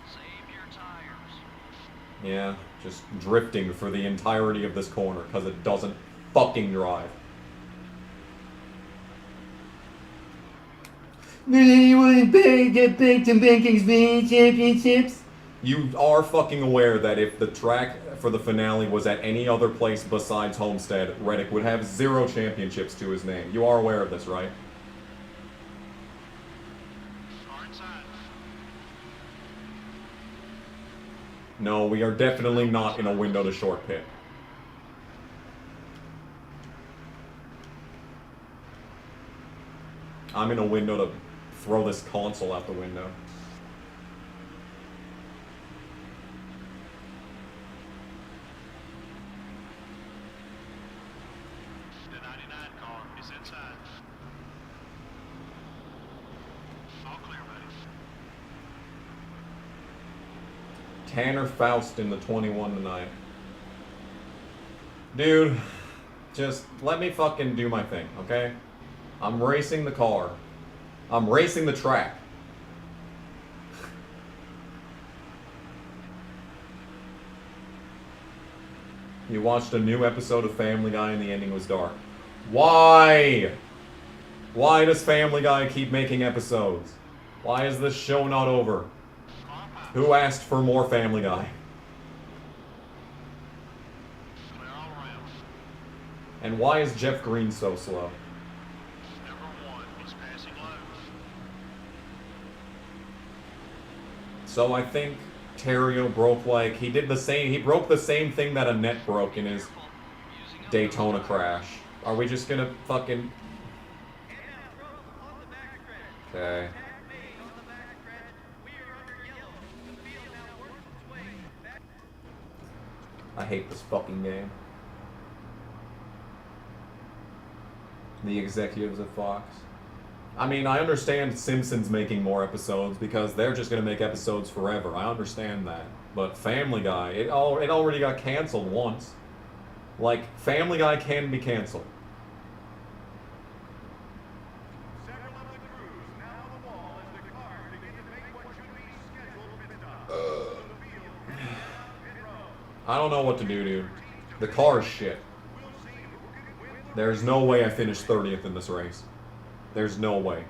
Save your tires. Yeah, just drifting for the entirety of this corner because it doesn't fucking drive. You want to get back to banking speed championships? You are fucking aware that if the track for the finale was at any other place besides Homestead, Reddick would have 0 championships to his name. You are aware of this, right? Car inside. No, we are definitely not in a window to short pit. I'm in a window to throw this console out the window. The 99 car is inside. All clear, buddy. Tanner Faust in the 21 tonight. Dude, just let me fucking do my thing, okay? I'm racing the car. I'm racing the track. You watched a new episode of Family Guy and the ending was dark. Why? Why does Family Guy keep making episodes? Why is this show not over? Who asked for more Family Guy? Clear all around. And why is Jeff Green so slow? So I think Terrio broke like he broke the same thing that Annette broke in his Daytona crash. Are we just gonna fucking... Okay. I hate this fucking game. The executives at Fox. I mean, I understand Simpsons making more episodes because they're just gonna make episodes forever. I understand that. But Family Guy, it already got canceled once. Like, Family Guy can be canceled. I don't know what to do, dude. The car is shit. There's no way I finish 30th in this race. There's no way.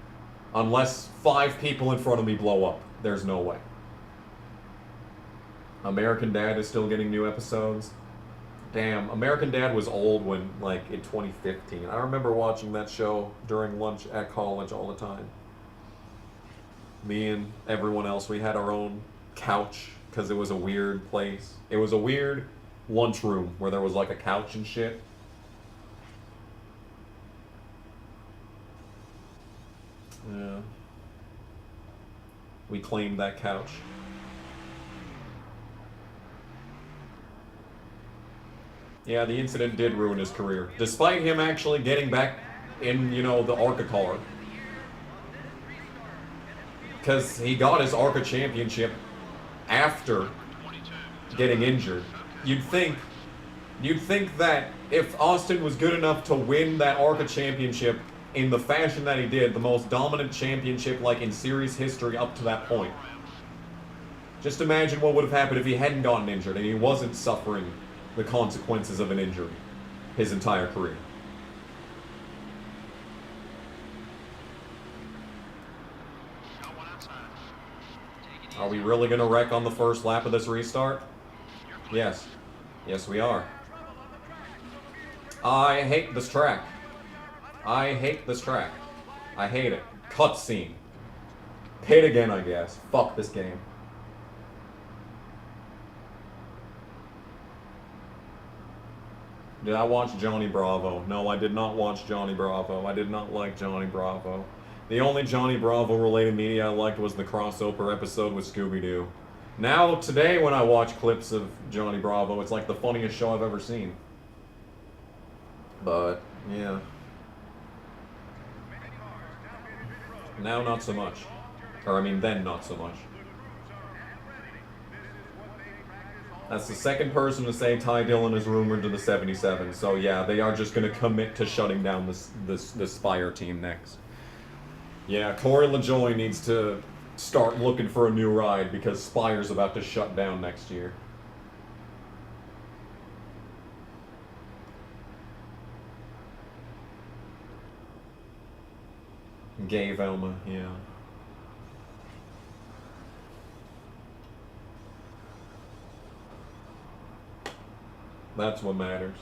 Unless 5 people in front of me blow up. There's no way. American Dad is still getting new episodes. Damn, American Dad was old when, like, in 2015. I remember watching that show during lunch at college all the time. Me and everyone else, we had our own couch, because it was a weird place. It was a weird lunchroom where there was, like, a couch and shit. Yeah. We claimed that couch. Yeah, the incident did ruin his career. Despite him actually getting back in, you know, the ARCA car. Because he got his ARCA championship after getting injured. You'd think that if Austin was good enough to win that ARCA championship in the fashion that he did, the most dominant championship like in series history up to that point. Just imagine what would have happened if he hadn't gotten injured and he wasn't suffering the consequences of an injury his entire career. Are we really gonna wreck on the first lap of this restart? Yes. Yes, we are. I hate this track. I hate this track. I hate it. Cutscene. Pit again, I guess. Fuck this game. Did I watch Johnny Bravo? No, I did not watch Johnny Bravo. I did not like Johnny Bravo. The only Johnny Bravo related media I liked was the crossover episode with Scooby-Doo. Now, today when I watch clips of Johnny Bravo, it's like the funniest show I've ever seen. But, yeah. Now not so much. Or I mean then not so much. That's the second person to say Ty Dillon is rumored to the 77. So yeah, they are just going to commit to shutting down this Spire team next. Yeah, Corey LaJoie needs to start looking for a new ride because Spire's about to shut down next year. Gay Velma, yeah. That's what matters.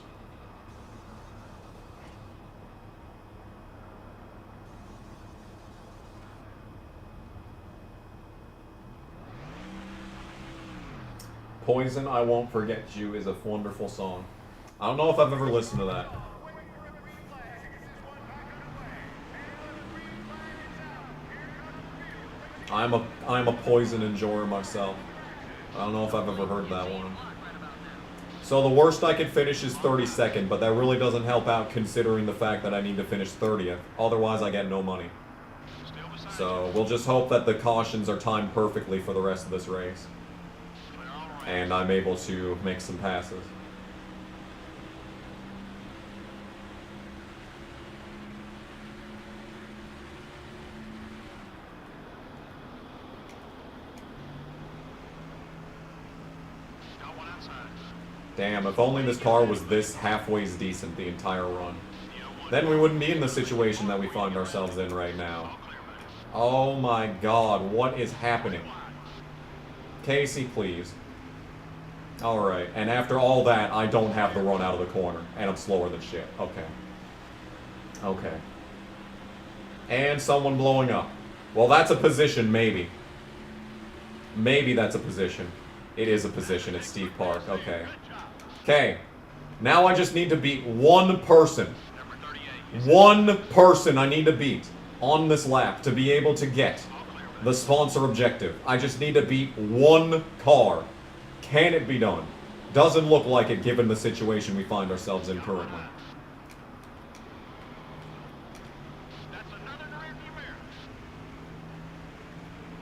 Poison, I Won't Forget You is a wonderful song. I don't know if I've ever listened to that. I'm a Poison enjoyer myself. I don't know if I've ever heard that one. So the worst I could finish is 32nd, but that really doesn't help out considering the fact that I need to finish 30th. Otherwise I get no money. So we'll just hope that the cautions are timed perfectly for the rest of this race. And I'm able to make some passes. Damn, if only this car was this halfways decent the entire run. Then we wouldn't be in the situation that we find ourselves in right now. Oh my god, what is happening? Casey, please. Alright, and after all that, I don't have the run out of the corner, and I'm slower than shit. Okay. Okay. And someone blowing up. Well, that's a position, maybe. Maybe that's a position. It is a position. It's Steve Park. Okay. Okay. Now I just need to beat one person. One person I need to beat on this lap to be able to get the sponsor objective. I just need to beat one car. Can it be done? Doesn't look like it given the situation we find ourselves in currently.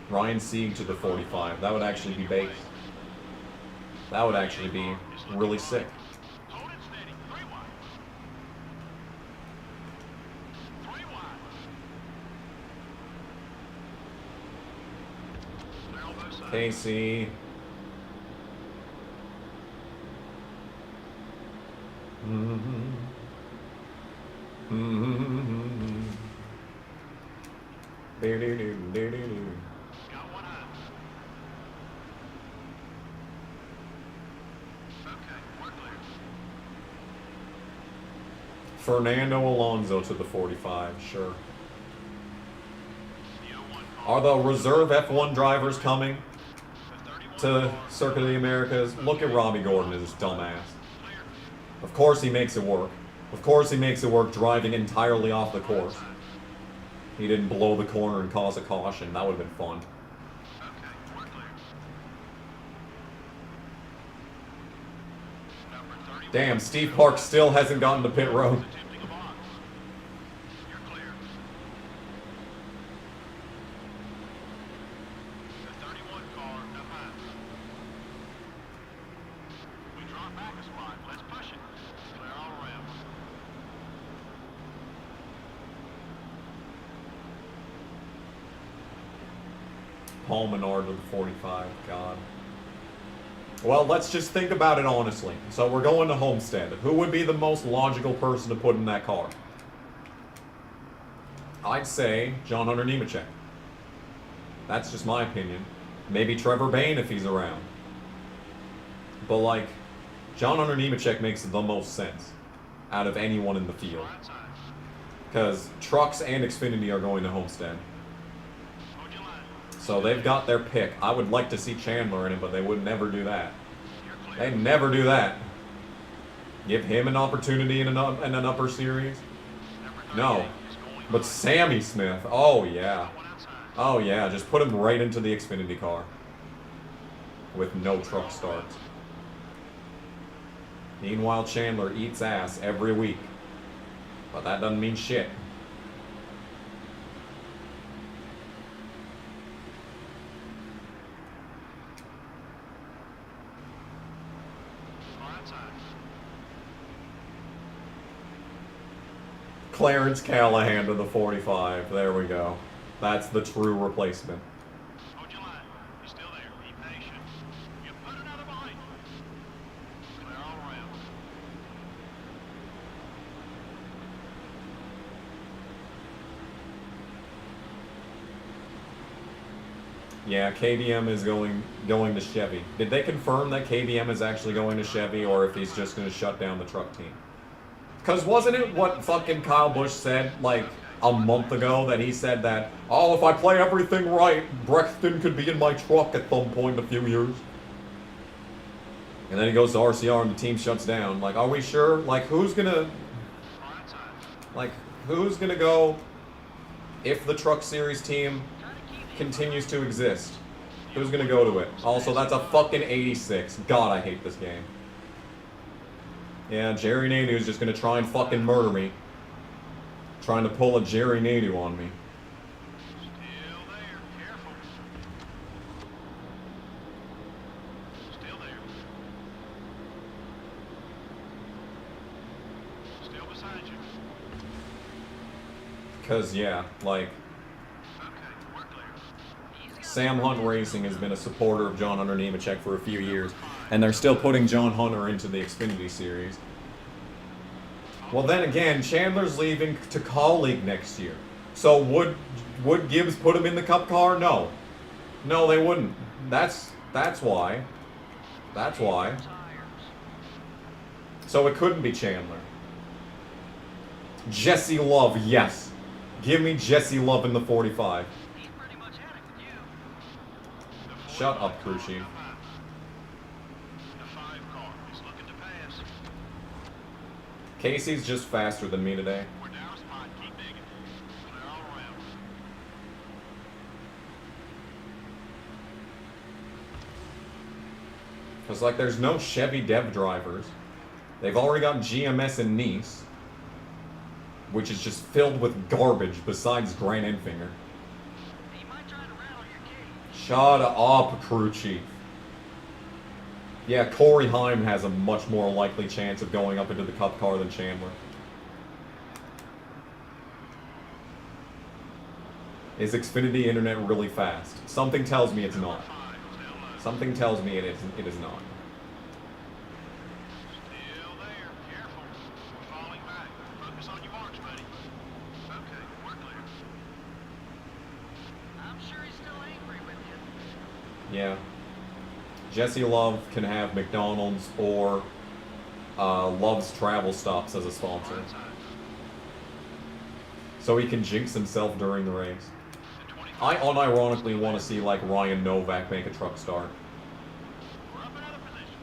Ryan Sieg to the 45. That would actually be baked. That would actually be really sick. Casey. Fernando Alonso to the 45, sure. Are the reserve F1 drivers coming to Circuit of the Americas? Look at Robbie Gordon and his dumbass. Of course he makes it work. Of course he makes it work driving entirely off the course. He didn't blow the corner and cause a caution. That would have been fun. Damn, Steve Park still hasn't gotten to pit road. Paul Menard with the 45, God. Well, let's just think about it honestly. So we're going to Homestead. Who would be the most logical person to put in that car? I'd say John Hunter Nemechek. That's just my opinion. Maybe Trevor Bayne if he's around. But like, John Hunter Nemechek makes the most sense out of anyone in the field. Because trucks and Xfinity are going to Homestead. So they've got their pick. I would like to see Chandler in it, but they would never do that. They'd never do that. Give him an opportunity in an upper series? No. But Sammy Smith, oh yeah. Oh yeah, just put him right into the Xfinity car. With no truck starts. Meanwhile, Chandler eats ass every week. But that doesn't mean shit. Clarence Callahan to the 45. There we go. That's the true replacement. Hold your line. He's still there. Be patient. You put another behind. Clear all around. Yeah, KBM is going to Chevy. Did they confirm that KBM is actually going to Chevy, or if he's just going to shut down the truck team? Because wasn't it what fucking Kyle Busch said, like, a month ago, that he said that, oh, if I play everything right, Brexton could be in my truck at some point in a few years. And then he goes to RCR and the team shuts down. Like, are we sure? Like, who's gonna go if the Truck Series team continues to exist? Who's gonna go to it? Also, that's a fucking 86. God, I hate this game. Yeah, Jerry Nadeau is just gonna try and fucking murder me. Trying to pull a Jerry Nadeau on me. Still there. Careful. Still there. Still beside you. Cause yeah, like, Okay, we're clear. Sam Hunt Racing has been a supporter of John Hunter Nemechek for a few years, and they're still putting John Hunter into the Xfinity Series. Well, then again, Chandler's leaving to Colleague next year. So would Gibbs put him in the Cup car? No. No, they wouldn't. That's why. That's why. So it couldn't be Chandler. Jesse Love, yes. Give me Jesse Love in the 45. Shut up, crew chief. The 5 car is looking to pass. Casey's just faster than me today. We're down a spot. Keep digging. Clear all around. Because, like, there's no Chevy dev drivers. They've already got GMS and Nice, which is just filled with garbage besides Grant Enfinger. He might try to rattle your cage. Shut up, crew chief. Yeah, Corey Heim has a much more likely chance of going up into the Cup car than Chandler. Is Xfinity internet really fast? Something tells me it's not. Something tells me it is not. Still there. Careful. We're falling back. Focus on your marks, buddy. Okay, we're clear. I'm sure he's still angry with you. Yeah. Jesse Love can have McDonald's or Love's Travel Stops as a sponsor. So he can jinx himself during the race. I unironically want to see, like, Ryan Novak make a truck start. We're up another position.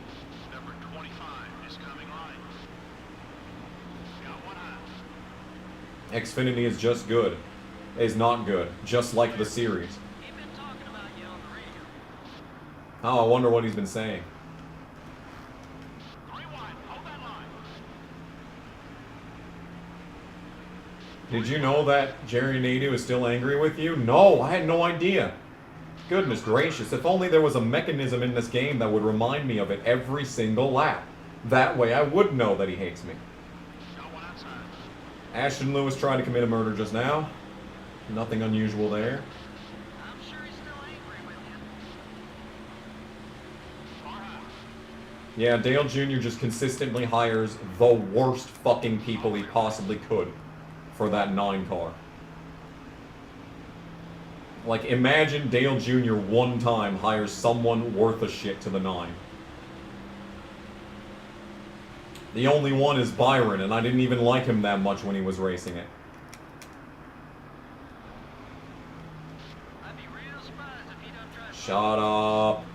Number 25 is coming right. Got one eye. Xfinity is just good. Is not good. Just like the series. He's been talking about you on the radio. Oh, I wonder what he's been saying. 3 wide. Hold that line. Did you know that Jerry Nadeau is still angry with you? No, I had no idea. Goodness gracious, if only there was a mechanism in this game that would remind me of it every single lap. That way I would know that he hates me. Got one outside. Ashton Lewis tried to commit a murder just now. Nothing unusual there. I'm sure he's still angry with you. Far high. Yeah, Dale Jr. just consistently hires the worst fucking people he possibly could for that 9 car. Like, imagine Dale Jr. one time hires someone worth a shit to the 9. The only one is Byron, and I didn't even like him that much when he was racing it. I'd be real surprised if he don't try to... Shut up.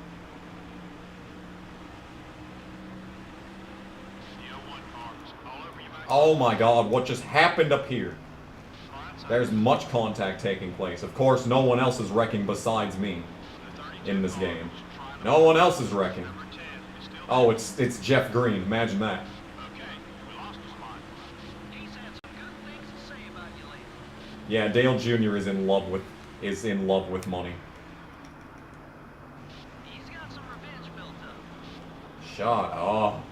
The 01 cars all over you back. Oh my god, what just happened up here? There's much contact taking place. Of course, no one else is wrecking besides me in this game. No one else is wrecking. Number 10 is still... Oh, it's Jeff Green. Imagine that. Okay, we lost a spot. He's had some good things to say about you lately. Yeah, Dale Jr. is in love with money. He's got some revenge built up. Shut up.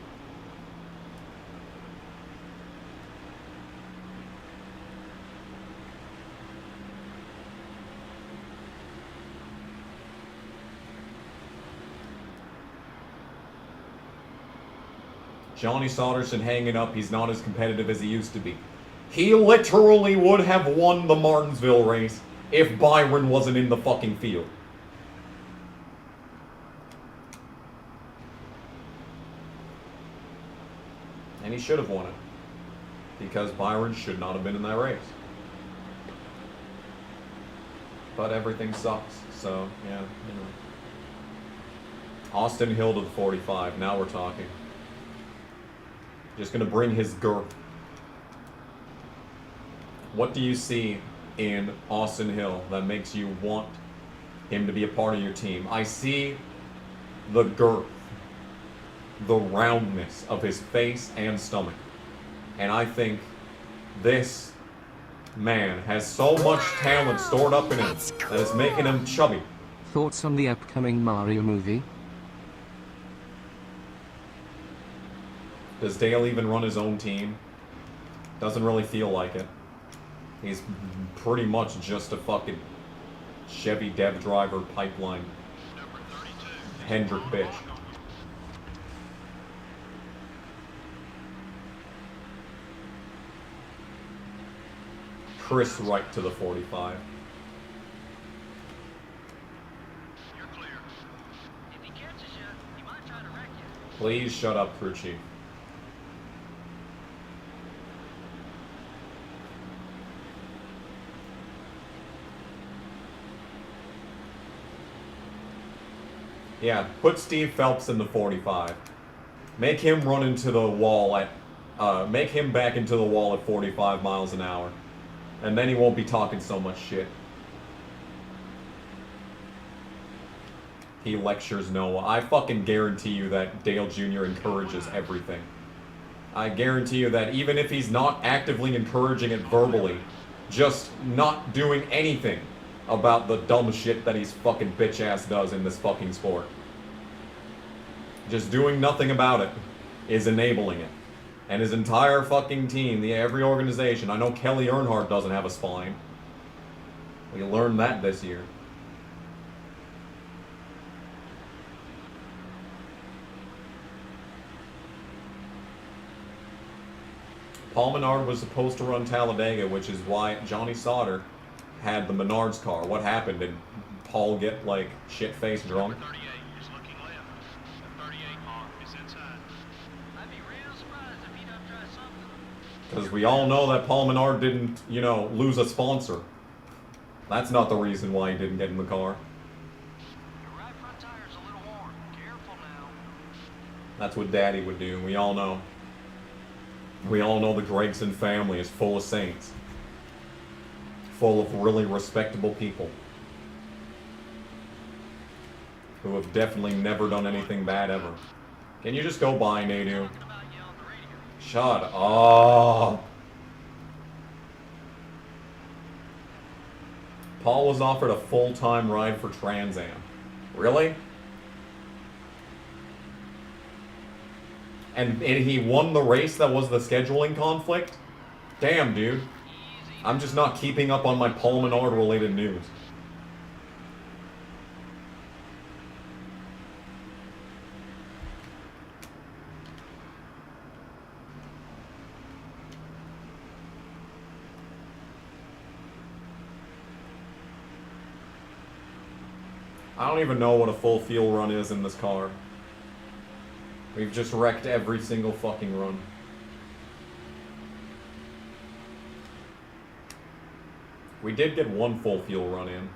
Johnny Sauterson hanging up. He's not as competitive as he used to be. He literally would have won the Martinsville race if Byron wasn't in the fucking field. And he should have won it. Because Byron should not have been in that race. But everything sucks, so, yeah, you know. Austin Hill to the 45, now we're talking. Just gonna bring his girth. What do you see in Austin Hill that makes you want him to be a part of your team? I see the girth, the roundness of his face and stomach. And I think this man has so much talent stored up in him that it's making him chubby. Thoughts on the upcoming Mario movie? Does Dale even run his own team? Doesn't really feel like it. He's pretty much just a fucking Chevy dev driver pipeline Hendrick bitch. Chris Wright to the 45. You're clear. If he catches you, he might try to wreck you. Please shut up, crew chief. Yeah, put Steve Phelps in the 45. Make him run into the wall at, make him back into the wall at 45 miles an hour. And then he won't be talking so much shit. He lectures Noah. I fucking guarantee you that Dale Jr. encourages everything. I guarantee you that even if he's not actively encouraging it verbally, just not doing anything about the dumb shit that he's fucking bitch ass does in this fucking sport. Just doing nothing about it is enabling it. And his entire fucking team, every organization. I know Kelly Earnhardt doesn't have a spine. We learned that this year. Paul Menard was supposed to run Talladega, which is why Johnny Sauter had the Menards car. What happened? Did Paul get, like, shit-faced drunk? 38 is looking left. The 38 mark is inside. I'd be real surprised if he doesn't try something. Because we all know that Paul Menard didn't, you know, lose a sponsor. That's not the reason why he didn't get in the car. Your right front tire's a little worn. Careful now. That's what Daddy would do. We all know. We all know the Gregson family is full of saints. Full of really respectable people. Who have definitely never done anything bad ever. Can you just go by, Nadu? Talking about you on the radio. Shut up. Paul was offered a full-time ride for Trans Am. Really? And he won the race that was the scheduling conflict? Damn, dude. I'm just not keeping up on my Paul Menard related news. I don't even know what a full fuel run is in this car. We've just wrecked every single fucking run. We did get one full fuel run in,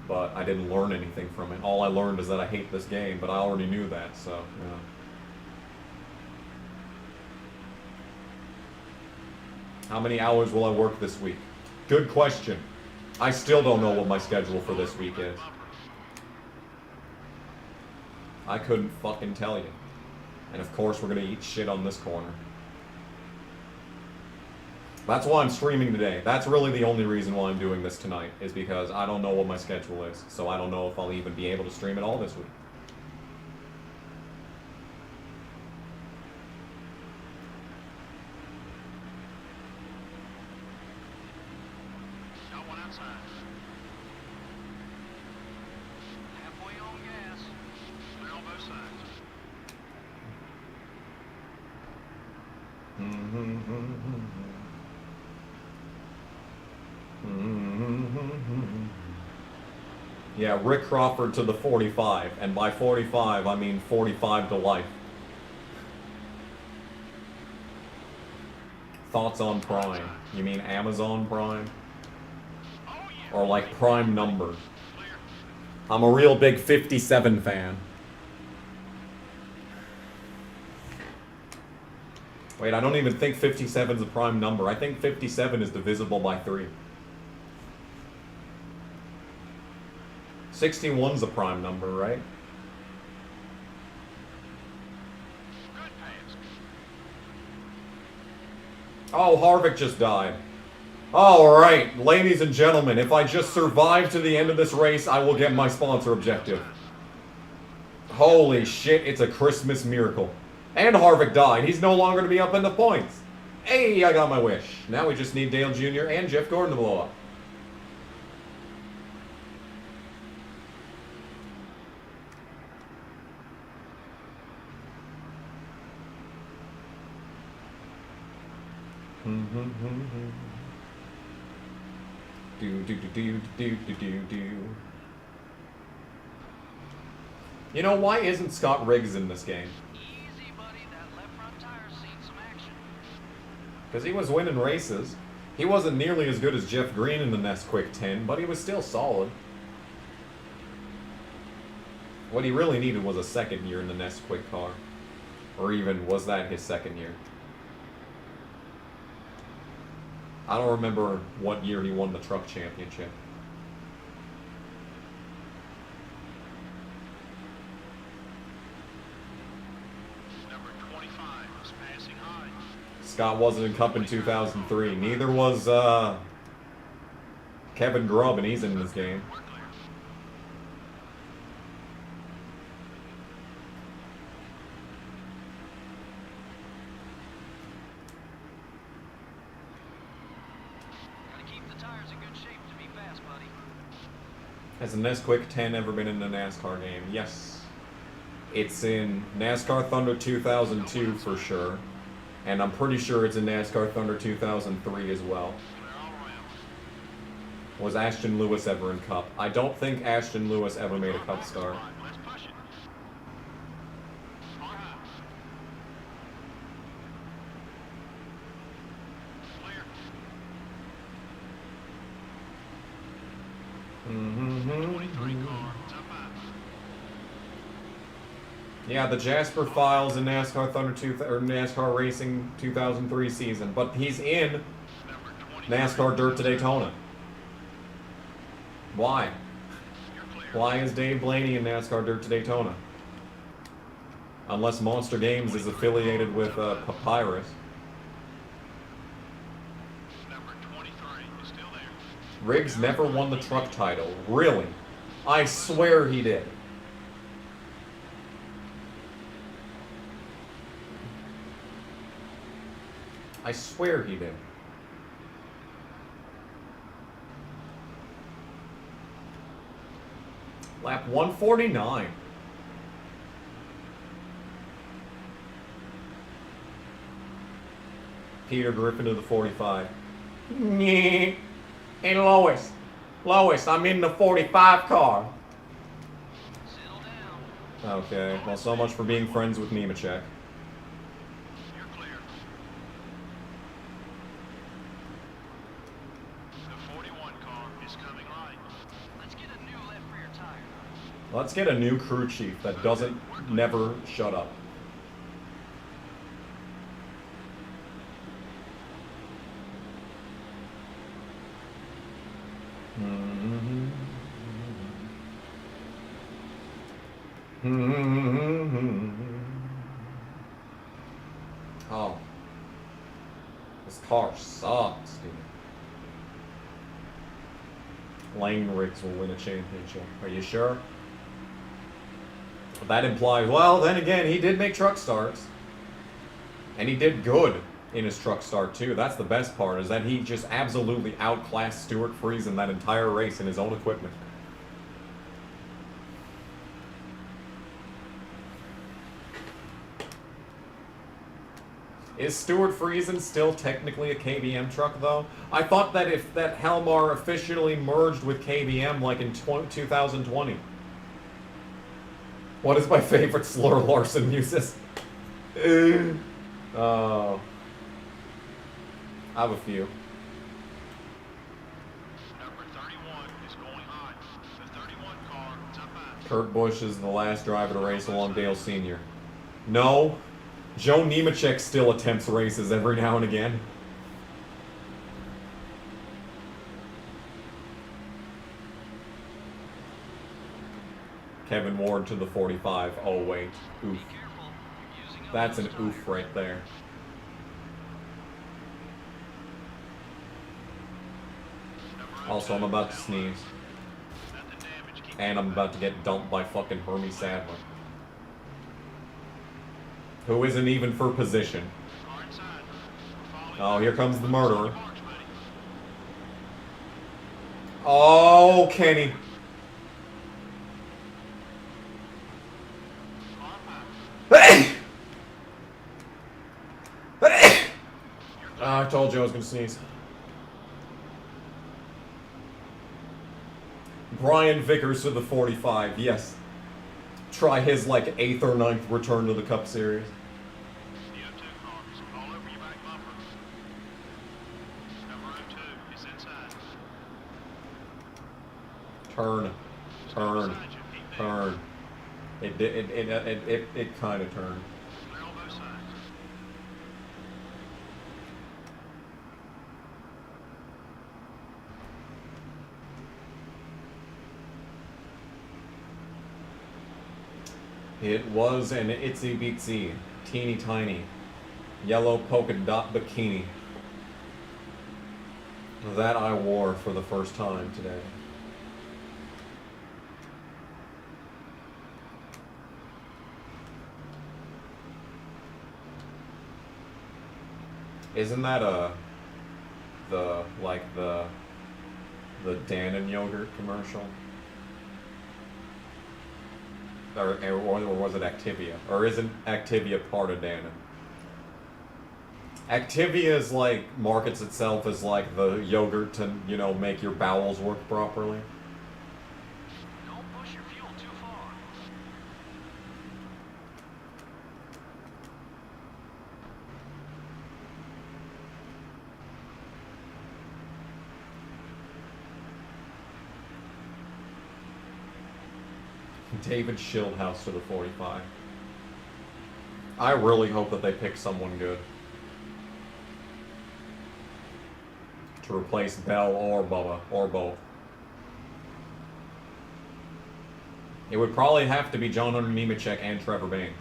but I didn't learn anything from it. All I learned is that I hate this game, but I already knew that, so, yeah. How many hours will I work this week? Good question. I still don't know what my schedule for this week is. I couldn't fucking tell you. And of course we're gonna eat shit on this corner. That's why I'm streaming today. That's really the only reason why I'm doing this tonight, is because I don't know what my schedule is. So I don't know if I'll even be able to stream at all this week. Got one outside. Halfway on gas. Clear on both sides. Yeah, Rick Crawford to the 45, and by 45 I mean 45 to life. Thoughts on Prime? You mean Amazon Prime? Or like Prime number? I'm a real big 57 fan. Wait, I don't even think 57 is a prime number. I think 57 is divisible by 3. 61's a prime number, right? Good pass. Oh, Harvick just died. Alright, ladies and gentlemen, if I just survive to the end of this race, I will get my sponsor objective. Holy shit, it's a Christmas miracle. And Harvick died. He's no longer to be up in the points. Hey, I got my wish. Now we just need Dale Jr. and Jeff Gordon to blow up. Do. You know, why isn't Scott Riggs in this game? Easy, buddy. That left front tire's seen some action. Because he was winning races. He wasn't nearly as good as Jeff Green in the Nesquick 10, but he was still solid. What he really needed was a second year in the Nesquik car. Or even, was that his second year? I don't remember what year he won the truck championship. Number 25 is passing high. Scott wasn't in Cup in 2003. Neither was Kevin Grubb, and he's in this game. We're clear. Gotta keep the tires in good shape to be fast, buddy. Has the Nesquik 10 ever been in a NASCAR game? Yes. It's in NASCAR Thunder 2002 for sure. And I'm pretty sure it's in NASCAR Thunder 2003 as well. Clear all around. Was Ashton Lewis ever in Cup? I don't think Ashton Lewis ever made a Cup start. Let's push it. On high. Clear. Mm-hmm. 23 car. Top high. Yeah, the Jasper Files in NASCAR Thunder 2 or NASCAR Racing 2003 season, but he's in Number 20. NASCAR Dirt to Daytona. Why? You're clear. Why is Dave Blaney in NASCAR Dirt to Daytona? Unless Monster Games is affiliated with Papyrus. Number 23 is still there. Riggs never won the truck title. Really? I swear he did. I swear he did. Lap 149. Peter Griffin to the 45. Hey, Lois. Lois, I'm in the 45 car. Settle down. Okay, well, so much for being friends with Nemechek. You're clear. The 41 car is coming right. Let's get a new left rear tire. Let's get a new crew chief that doesn't never shut up. Oh. This car sucks, dude. Lane Riggs will win a championship. Are you sure? That implies, well, then again, he did make truck starts. And he did good in his truck start, too. That's the best part, is that he just absolutely outclassed Stuart Friesen that entire race in his own equipment. Is Stuart Friesen still technically a KBM truck, though? I thought that if that Halmar officially merged with KBM like in 2020. What is my favorite slur Larson uses? Oh. I have a few. Number 31 is going high. The 31 car is up high. Kurt Busch is the last driver to race along Dale Sr. No. Joe Nemechek still attempts races every now and again. Kevin Ward to the 45. Oh, wait. Oof. Careful. You're using up That's an those oof tires. right there. Number Also, I'm 02 about to is sneeze. nothing damage. Keep And I'm about to get dumped by fucking Hermie Sadler. Who isn't even for position. car inside. We're falling. Oh, here comes the murderer. Marks, buddy. Oh, Kenny. Car high. I told you I was going to sneeze. Brian Vickers to the 45, yes. Try his, like, 8th or 9th return to the Cup Series. The 02 cars all over your back bumper. Number 02 is inside. Turn. Turn. Beside you. Keep there. Turn. It kind of turned. Clear on both sides. It was an itsy bitsy, teeny tiny, yellow polka dot bikini that I wore for the first time today. Isn't that the Dannon yogurt commercial? Or was it Activia? Or isn't Activia part of Dannon? Activia is like, markets itself as like the yogurt to, you know, make your bowels work properly. Don't push your fuel too far. David Schildhouse to the 45. I really hope that they pick someone good to replace Bell or Bubba, or both. It would probably have to be John Nemechek and Trevor Bayne.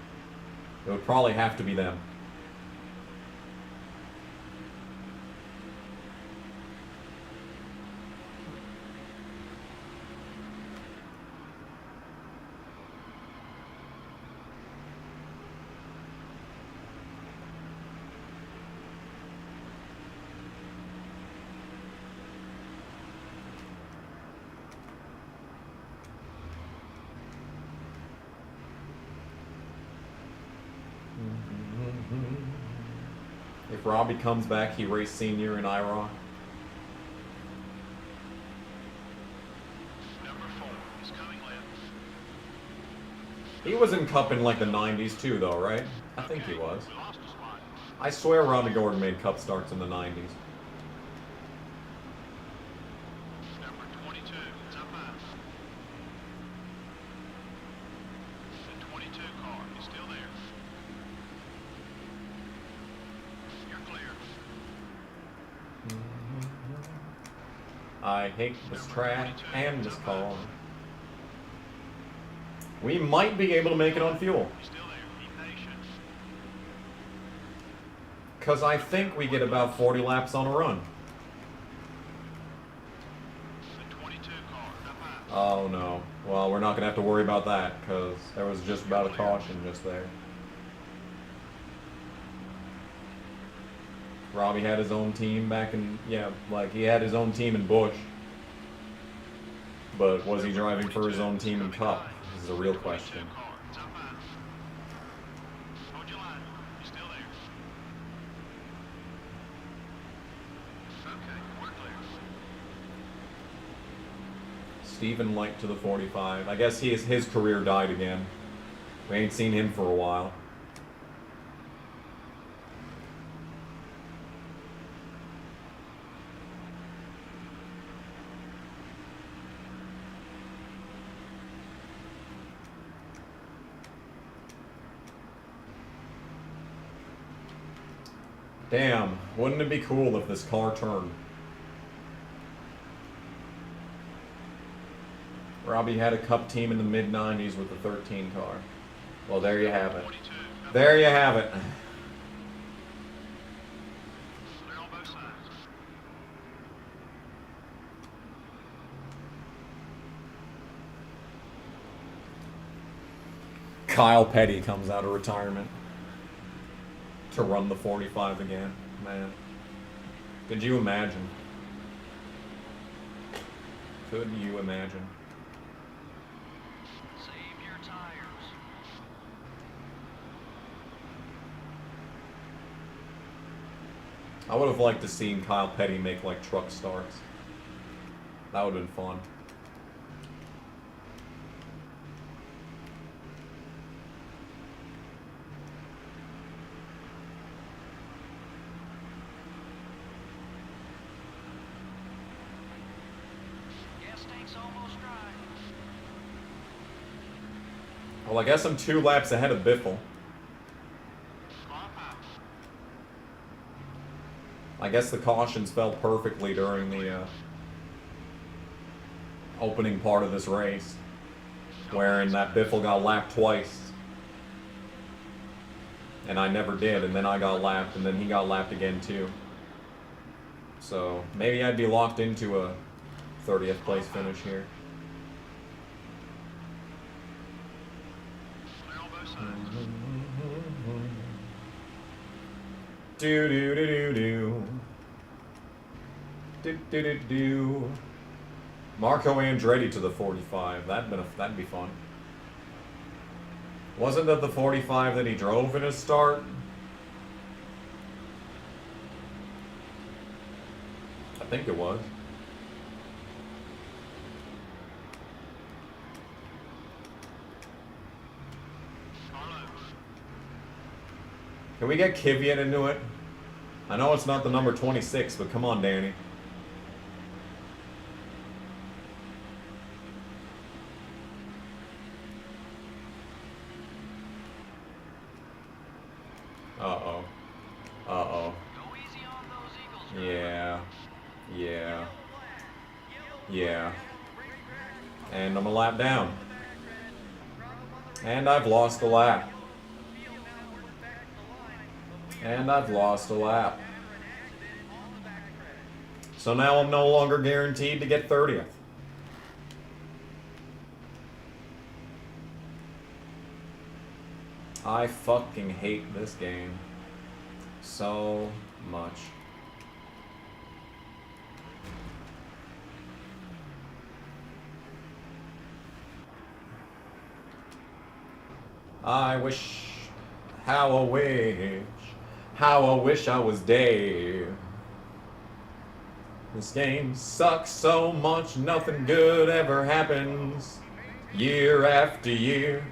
It would probably have to be them. If Robbie comes back, he raced senior in IROC. Number 4 is coming left. He was in Cup in like the 90s too, though, right? I think he was. We lost a spot. I swear Robbie Gordon made Cup starts in the 90s. Number 22, it's up high. The 22 car is still there. You're clear. I hate this track and this car. We might be able to make it on fuel. You're still there. Be patient. Because I think we get about 40 laps on a run. The 22 car up high. Oh no. Well, we're not going to have to worry about that, because there was just about a caution just there. Robbie had his own team back in, yeah, like he had his own team in Busch. But was he driving for his own team in Cup? This is a real question. 22 car, it's up high. Hold your line. You're still there. Okay, we're clear. Stephen Light to the 45. I guess his career died again. We ain't seen him for a while. Damn, wouldn't it be cool if this car turned? Robbie had a Cup team in the mid-90s with the 13 car. Well, there you have it. 22. There you have it. Clear on both sides. Kyle Petty comes out of retirement to run the 45 again. Man, could you imagine? Could you imagine? Save your tires. I would have liked to seen Kyle Petty make like truck starts. That would have been fun. Gas tank's almost dry. Well, I guess I'm 2 laps ahead of Biffle. I guess the cautions fell perfectly during the opening part of this race, wherein that Biffle got lapped twice. And I never did, and then I got lapped, and then he got lapped again too. So, maybe I'd be locked into a 30th place finish here. Do do do do do. Do do do do. Marco Andretti to the 45. That'd be fun. Wasn't that the 45 that he drove in his start? I think it was. Can we get Kvyat into it? I know it's not the number 26, but come on, Danny. Uh-oh. Uh-oh. Yeah. Yeah. Yeah. And I'm a lap down. And I've lost a lap. And I've lost a lap. So now I'm no longer guaranteed to get 30th. I fucking hate this game so much. I wish, how I wish I was Dave. This game sucks so much, nothing good ever happens, year after year.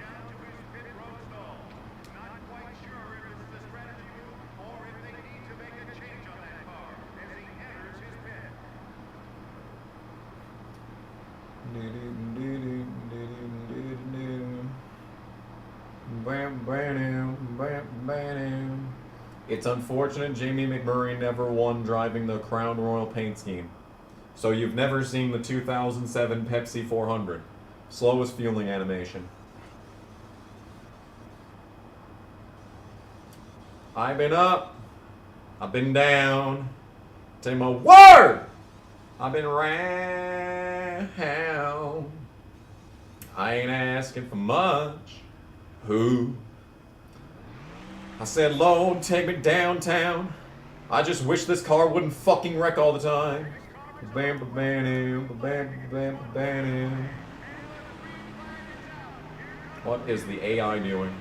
It's unfortunate Jamie McMurray never won driving the Crown Royal paint scheme. So you've never seen the 2007 Pepsi 400. Slowest fueling animation. I've been up. I've been down. Say my word! I've been round. I ain't asking for much. Who? I said, Lord, take me downtown. I just wish this car wouldn't fucking wreck all the time. What is the AI doing?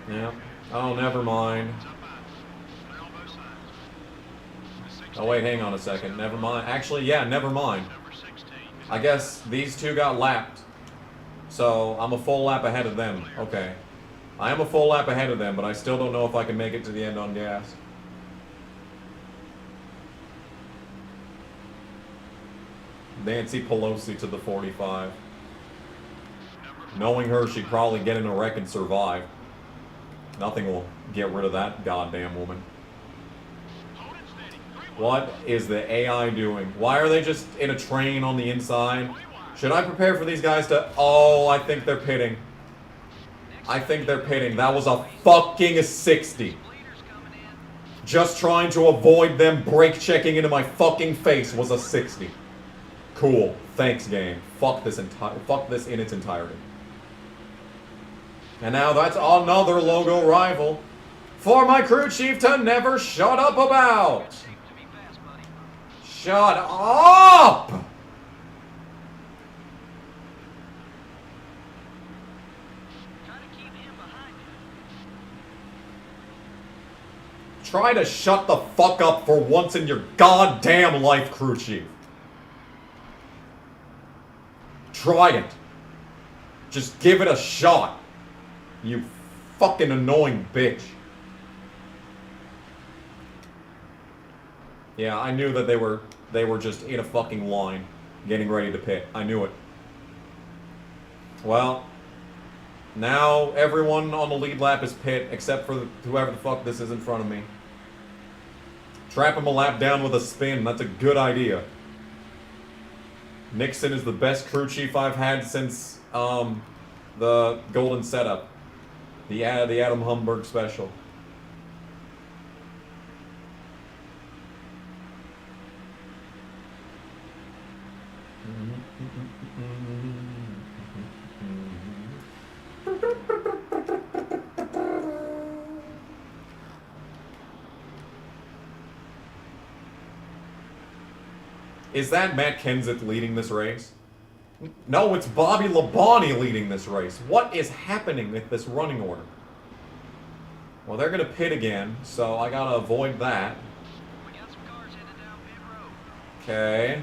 Yeah. Oh, never mind. Oh, wait, hang on a second. Never mind. Actually, yeah, never mind. I guess these two got lapped. So, I'm a full lap ahead of them. Okay. I am a full lap ahead of them, but I still don't know if I can make it to the end on gas. Nancy Pelosi to the 45. Knowing her, she'd probably get in a wreck and survive. Nothing will get rid of that goddamn woman. What is the AI doing? Why are they just in a train on the inside? Should I prepare for these guys to... Oh, I think they're pitting. I think they're pitting. That was a fucking 60. Just trying to avoid them brake checking into my fucking face was a 60. Cool. Thanks, game. Fuck this in its entirety. And now that's another logo rival for my crew chief to never shut up about. Shut up! Try to shut the fuck up for once in your goddamn life, crew chief. Try it. Just give it a shot. You fucking annoying bitch. Yeah, I knew that they were just in a fucking line, getting ready to pit. I knew it. Well, Now everyone on the lead lap is pit, except for whoever the fuck this is in front of me. Trap him a lap down with a spin. That's a good idea. Nixon is the best crew chief I've had since the Golden Setup. The Adam Humberg special. Is that Matt Kenseth leading this race? No, it's Bobby Labonte leading this race. What is happening with this running order? Well, they're going to pit again, so I got to avoid that. We got some cars headed down pit road. Okay.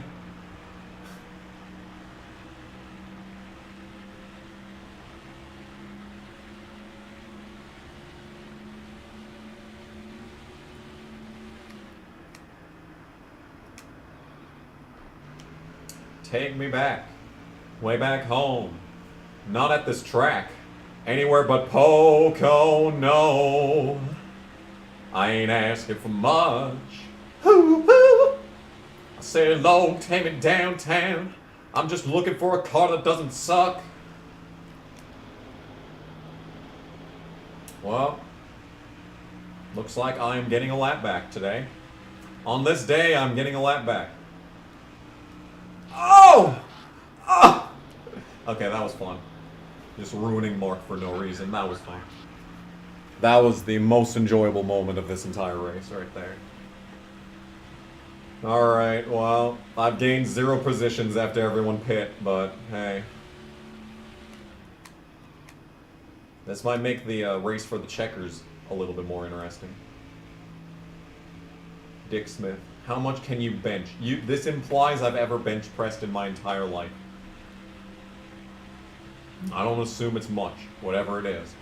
Take me back. Way back home. Not at this track. Anywhere but Pocono. I ain't asking for much. I said, Lord, take me downtown. I'm just looking for a car that doesn't suck. Well, looks like I am getting a lap back today. On this day, I'm getting a lap back. Oh! Oh! Okay, that was fun. Just ruining Mark for no reason. That was fun. That was the most enjoyable moment of this entire race right there. Alright, well, I've gained 0 positions after everyone pit, but hey. This might make the race for the checkers a little bit more interesting. Dick Smith. How much can you bench? This implies I've ever bench pressed in my entire life. I don't assume it's much, whatever it is.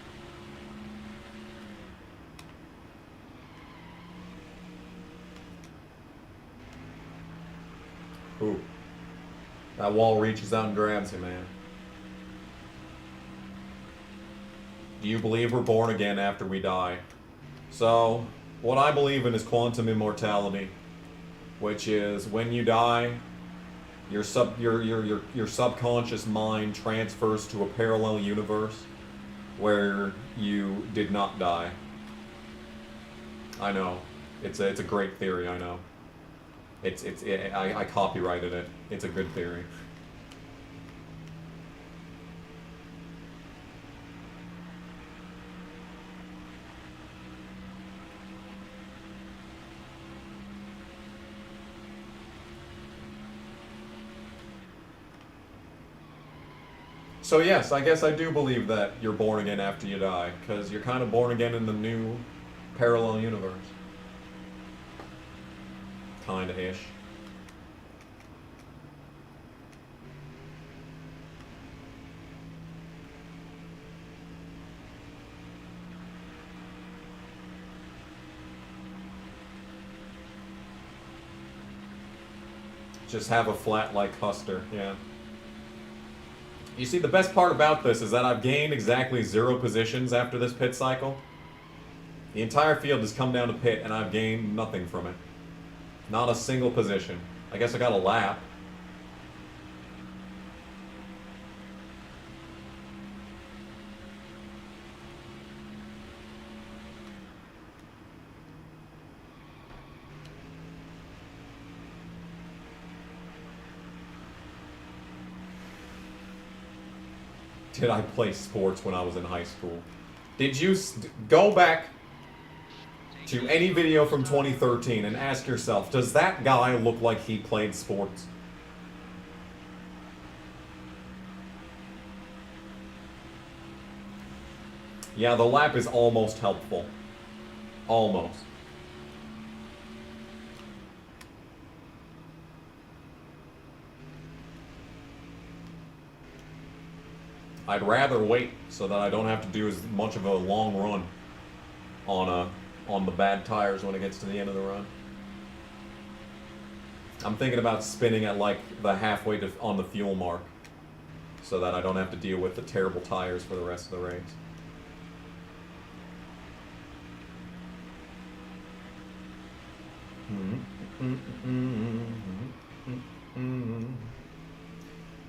Ooh. That wall reaches out and grabs you, man. Do you believe we're born again after we die? So, what I believe in is quantum immortality. Which is when you die, your subconscious mind transfers to a parallel universe where you did not die. I know. It's a great theory, I know. I copyrighted it. It's a good theory. So yes, I guess I do believe that you're born again after you die, because you're kind of born again in the new parallel universe. Kinda-ish. Just have a flat like Custer, yeah. You see, the best part about this is that I've gained exactly 0 positions after this pit cycle. The entire field has come down to pit, and I've gained nothing from it. Not a single position. I guess I got a lap. Did I play sports when I was in high school? Did you go back to any video from 2013 and ask yourself, does that guy look like he played sports? Yeah, the lap is almost helpful. Almost. I'd rather wait so that I don't have to do as much of a long run on the bad tires when it gets to the end of the run. I'm thinking about spinning at like the halfway on the fuel mark. so that I don't have to deal with the terrible tires for the rest of the race.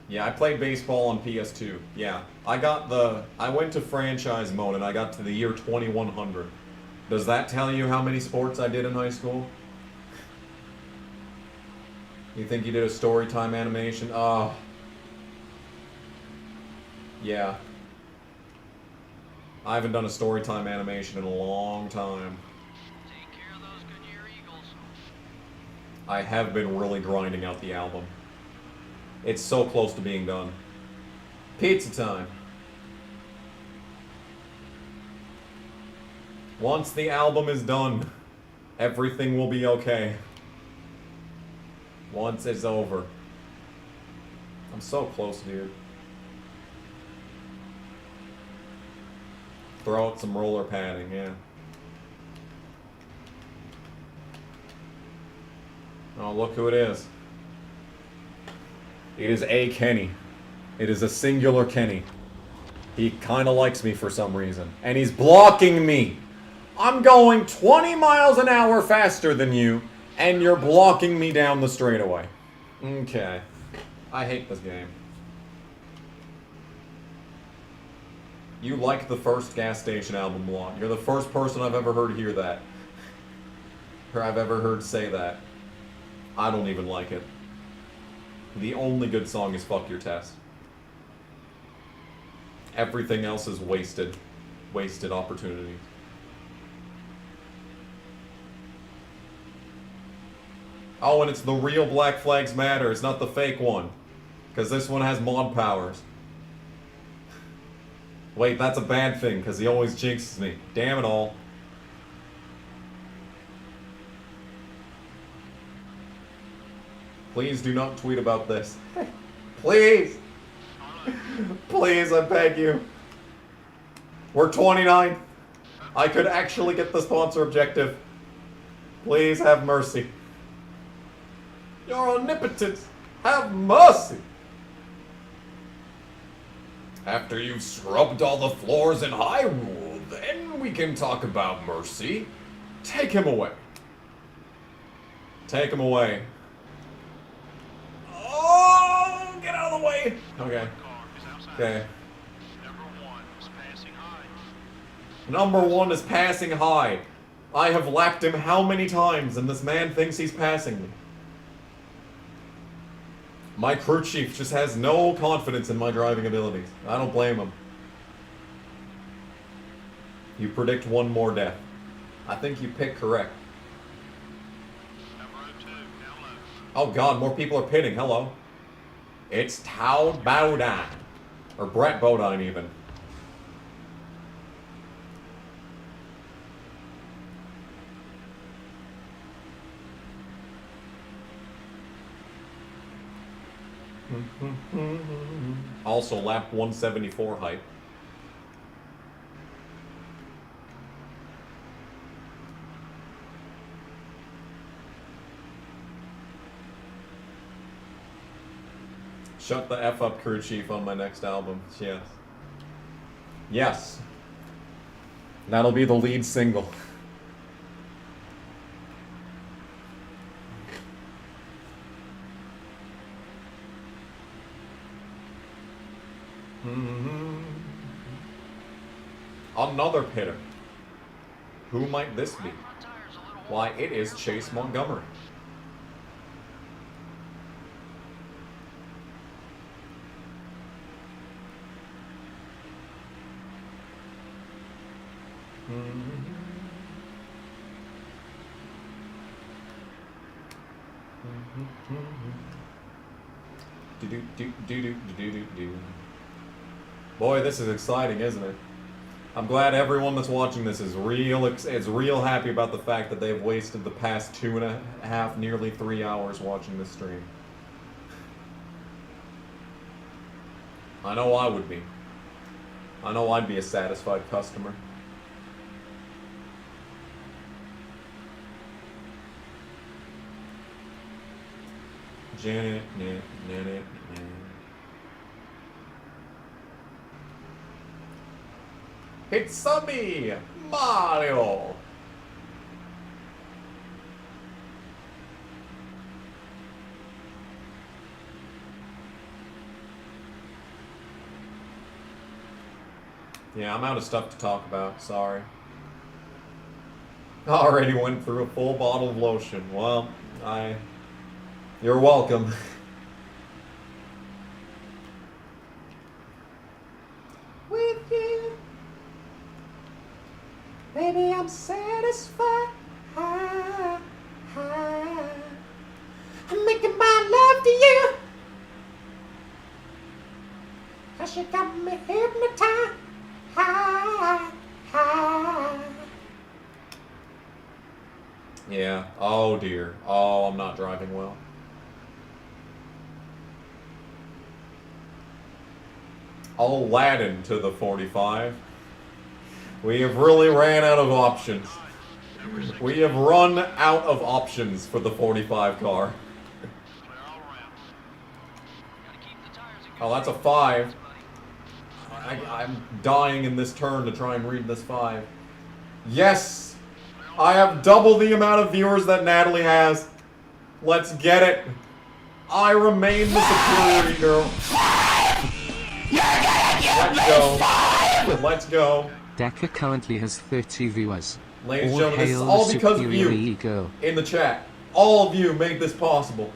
Yeah, I played baseball on PS2. Yeah, I went to franchise mode and I got to the year 2100. Does that tell you how many sports I did in high school? You think you did a story time animation? Oh. Yeah. I haven't done a story time animation in a long time. Take care of those Goodyear Eagles. I have been really grinding out the album. It's so close to being done. Pizza time. Once the album is done, everything will be okay. Once it's over. I'm so close, dude. Throw out some roller padding, yeah. Oh, look who it is. It is a Kenny. It is a singular Kenny. He kind of likes me for some reason. And he's blocking me. I'm going 20 miles an hour faster than you, and you're blocking me down the straightaway. Okay. I hate this game. You like the first gas station album a lot. You're the first person I've ever heard hear that. Or I've ever heard say that. I don't even like it. The only good song is Fuck Your Test. Everything else is wasted. Wasted opportunities. Oh, and it's the real Black Flags Matter. It's not the fake one. Because this one has mod powers. Wait, that's a bad thing, because he always jinxes me. Damn it all. Please do not tweet about this. Please! Please, I beg you. We're 29. I could actually get the sponsor objective. Please have mercy. Your omnipotence, have mercy. After you've scrubbed all the floors in Hyrule, then we can talk about mercy. Take him away. Take him away. Oh, get out of the way. Okay. Okay. Number one is passing high. I have lapped him how many times, and this man thinks he's passing me. My crew chief just has no confidence in my driving abilities. I don't blame him. You predict one more death. I think you picked correct. Oh god, more people are pitting. Hello. It's Tao Bowdine. Or Brett Bodine, even. Also, lap 174 hype. Shut the F up, crew chief, on my next album. Yes. Yes. That'll be the lead single. Another pitter. Who might this be? Why, it is Chase Montgomery. Boy, this is exciting, isn't it? I'm glad everyone that's watching this is real happy about the fact that they've wasted the past 2.5, nearly 3 hours watching this stream. I know I would be. I know I'd be a satisfied customer. Janet, It's me, Mario. Yeah, I'm out of stuff to talk about. Sorry. I already went through a full bottle of lotion. Well, You're welcome. With you, baby, I'm satisfied. I'm making my love to you. 'Cause you got me hypnotized. Yeah. Oh dear. Oh, I'm not driving well. Aladdin to the 45. We have really ran out of options. We have run out of options for the 45 car. Oh, that's a 5. I'm dying in this turn to try and read this 5. Yes! I have double the amount of viewers that Natalie has. Let's get it. I remain the superiority girl. Let's go. Let's go. Decker currently has 30 viewers. Ladies and All gentlemen, this is hail all the because of superior you ego. in the chat. All of you made this possible.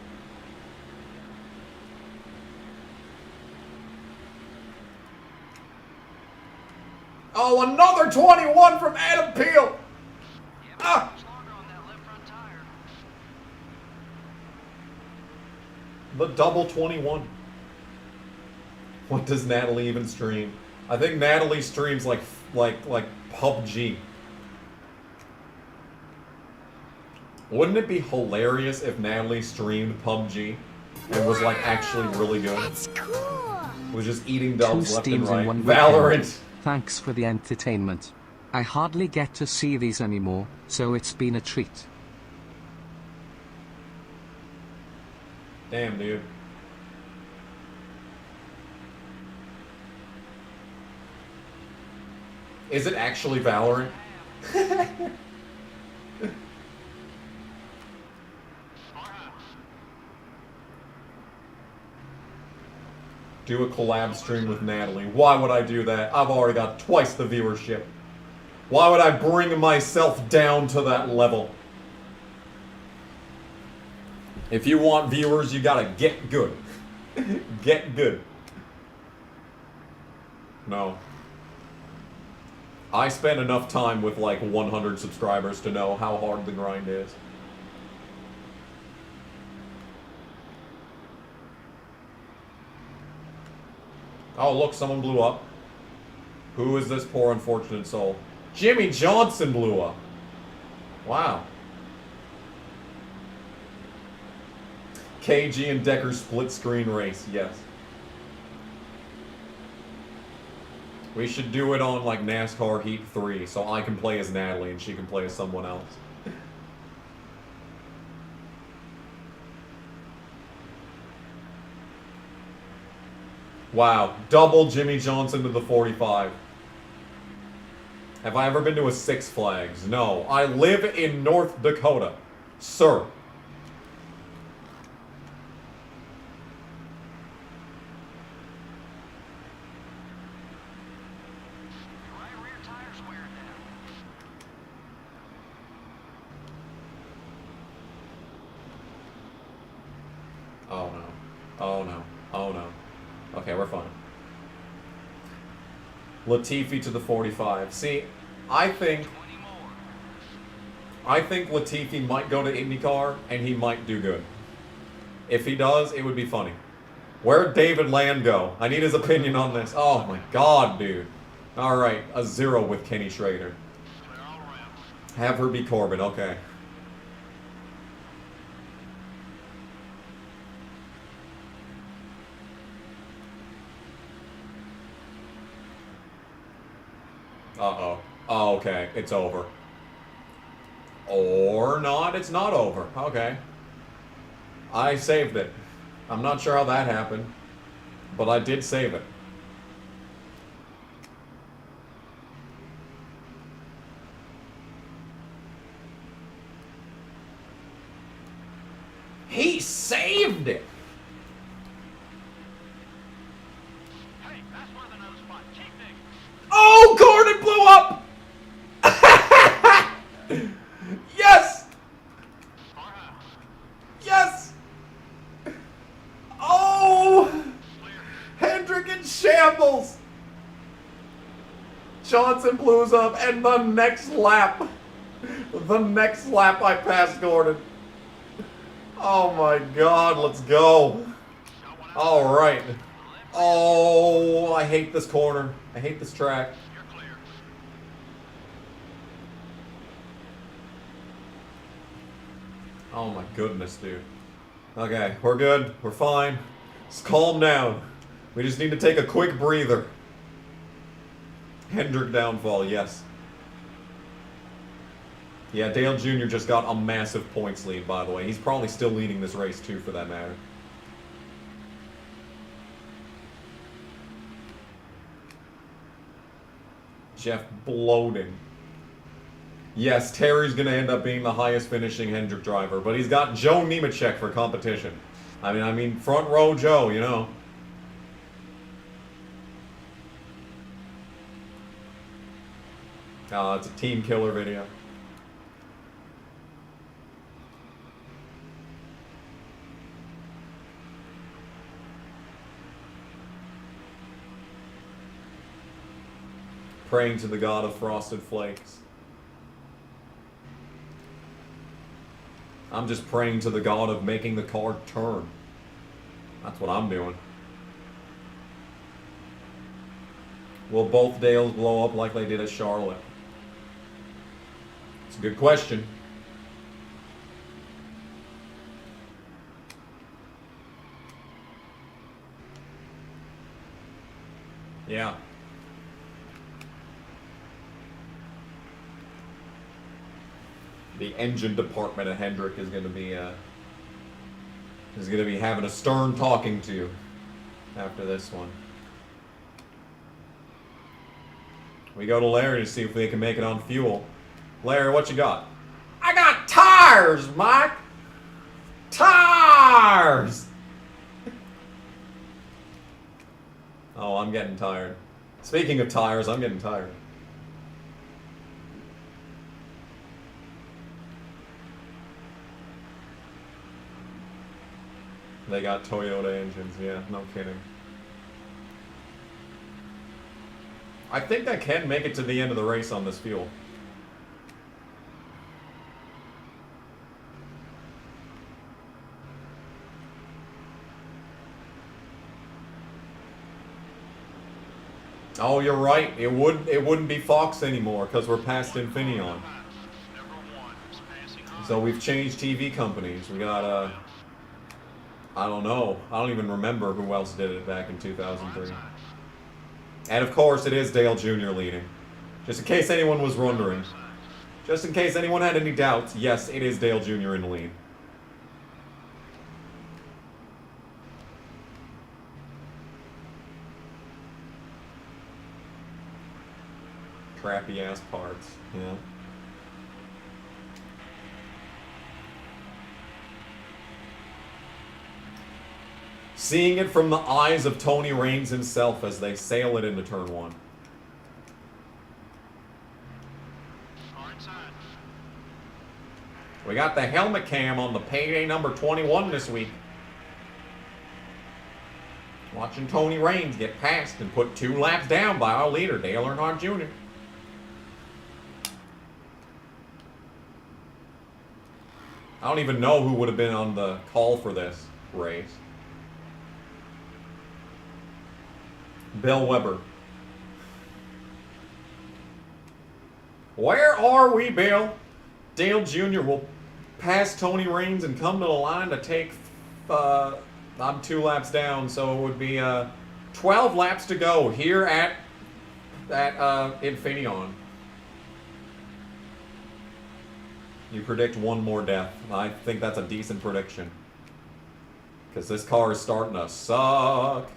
Oh, another 21 from Adam Peel. Ah. The double 21. What does Natalie even stream? I think Natalie streams like PUBG. Wouldn't it be hilarious if Natalie streamed PUBG and was like actually really good? That's cool. Was just eating 2 dubs left and steams in right. one Valorant. weekend. Thanks for the entertainment. I hardly get to see these anymore, so it's been a treat. Damn, dude. Is it actually Valorant? Do a collab stream with Natalie. Why would I do that? I've already got twice the viewership. Why would I bring myself down to that level? If you want viewers, you gotta get good. Get good. No. I spend enough time with like 100 subscribers to know how hard the grind is. Oh, look, someone blew up. Who is this poor unfortunate soul? Jimmy Johnson blew up. Wow. KG and Decker split screen race, yes. We should do it on like NASCAR Heat 3 so I can play as Natalie and she can play as someone else. Wow, double Jimmy Johnson to the 45. Have I ever been to a Six Flags? No. I live in North Dakota, sir. Oh no. Oh no. Oh no. Okay, we're fine. Latifi to the 45. See, I think Latifi might go to IndyCar and he might do good. If he does, it would be funny. Where'd David Land go? I need his opinion on this. Oh my god, dude. Alright, a 0 with Kenny Schrader. Have her be Corbin, okay. Uh-oh. Oh, okay, it's over. Or not, it's not over. Okay. I saved it. I'm not sure how that happened, but I did save it. That's where the nose spot. Keep digging. Oh, Gordon blew up! Yes! Far high. Yes! Oh! Clear. Hendrick in shambles! Johnson blues up, and the next lap I passed Gordon. Oh my god, let's go. Alright. Oh, I hate this corner. I hate this track. You're clear. Oh my goodness, dude. Okay, we're good. We're fine. Just calm down. We just need to take a quick breather. Hendrick downfall, yes. Yeah, Dale Jr. just got a massive points lead, by the way. He's probably still leading this race, too, for that matter. Jeff bloating. Yes, Terry's going to end up being the highest finishing Hendrick driver, but he's got Joe Nemechek for competition. I mean, front row Joe, you know. Oh, it's a team killer video. Praying to the god of frosted flakes. I'm just praying to the god of making the car turn. That's what I'm doing. Will both Dales blow up like they did at Charlotte? It's a good question. Yeah. The engine department at Hendrick is going to be having a stern talking to after this one. We go to Larry to see if they can make it on fuel. Larry, what you got? I got tires, Mike. Tires. Oh, I'm getting tired. Speaking of tires, I'm getting tired. They got Toyota engines, yeah, no kidding. I think I can make it to the end of the race on this fuel. Oh, you're right. It wouldn't be Fox anymore because we're past Infineon. Number 1 is passing high. So we've changed TV companies. We got I don't know. I don't even remember who else did it back in 2003. And of course, it is Dale Jr. leading. Just in case anyone was wondering. Just in case anyone had any doubts, yes, it is Dale Jr. in the lead. Crappy ass parts, yeah. Seeing it from the eyes of Tony Raines himself as they sail it into turn 1. Car inside. We got the helmet cam on the payday number 21 this week. Watching Tony Raines get passed and put 2 laps down by our leader, Dale Earnhardt Jr. I don't even know who would have been on the call for this race. Bill Weber. Where are we, Bill? Dale Jr. will pass Tony Raines and come to the line to take, I'm 2 laps down, so it would be 12 laps to go here at Infineon. You predict 1 more death. I think that's a decent prediction. Because this car is starting to suck.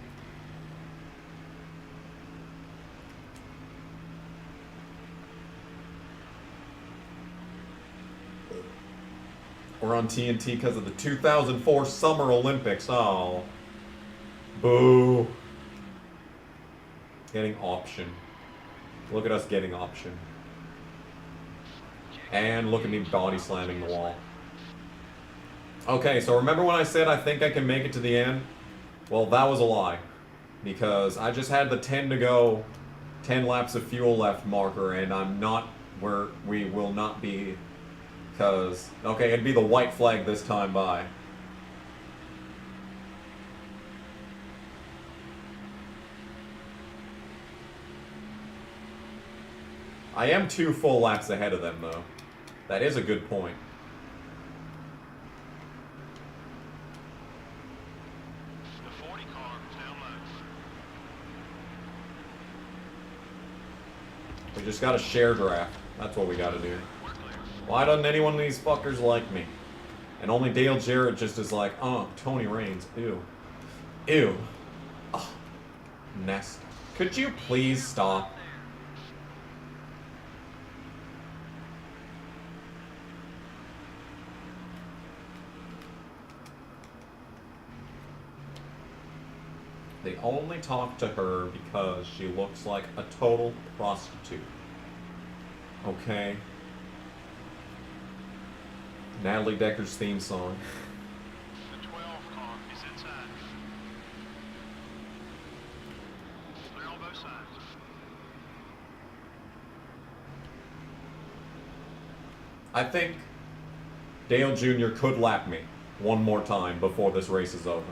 We're on TNT because of the 2004 Summer Olympics. Oh. Boo. Getting option. Look at us getting option. And look at me body slamming the wall. Okay, so remember when I said I think I can make it to the end? Well, that was a lie. Because I just had the 10 to go, 10 laps of fuel left marker, and I'm not where we will not be. Because, okay, it'd be the white flag this time by. I am 2 full laps ahead of them, though. That is a good point. The 40 car is down low. We just gotta share draft. That's what we gotta do. Why doesn't any one of these fuckers like me? And only Dale Jarrett just is like, oh, Tony Raines, ew. Ew. Oh, Nest. Could you please stop? They only talk to her because she looks like a total prostitute. Okay? Natalie Decker's theme song. The 12 car is inside. Clear on both sides. I think Dale Jr. could lap me one more time before this race is over.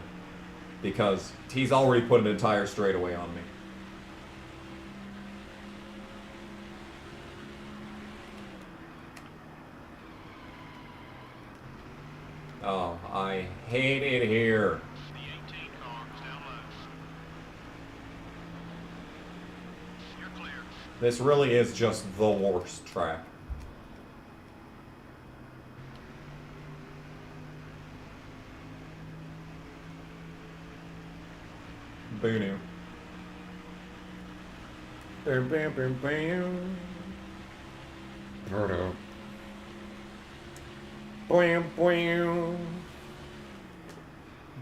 Because he's already put an entire straightaway on me. Oh, I hate it here. The 18 car is down low. You're clear. This really is just the worst track. Boonu. Bam, bam, bam, bam. Photo. Bam, bam.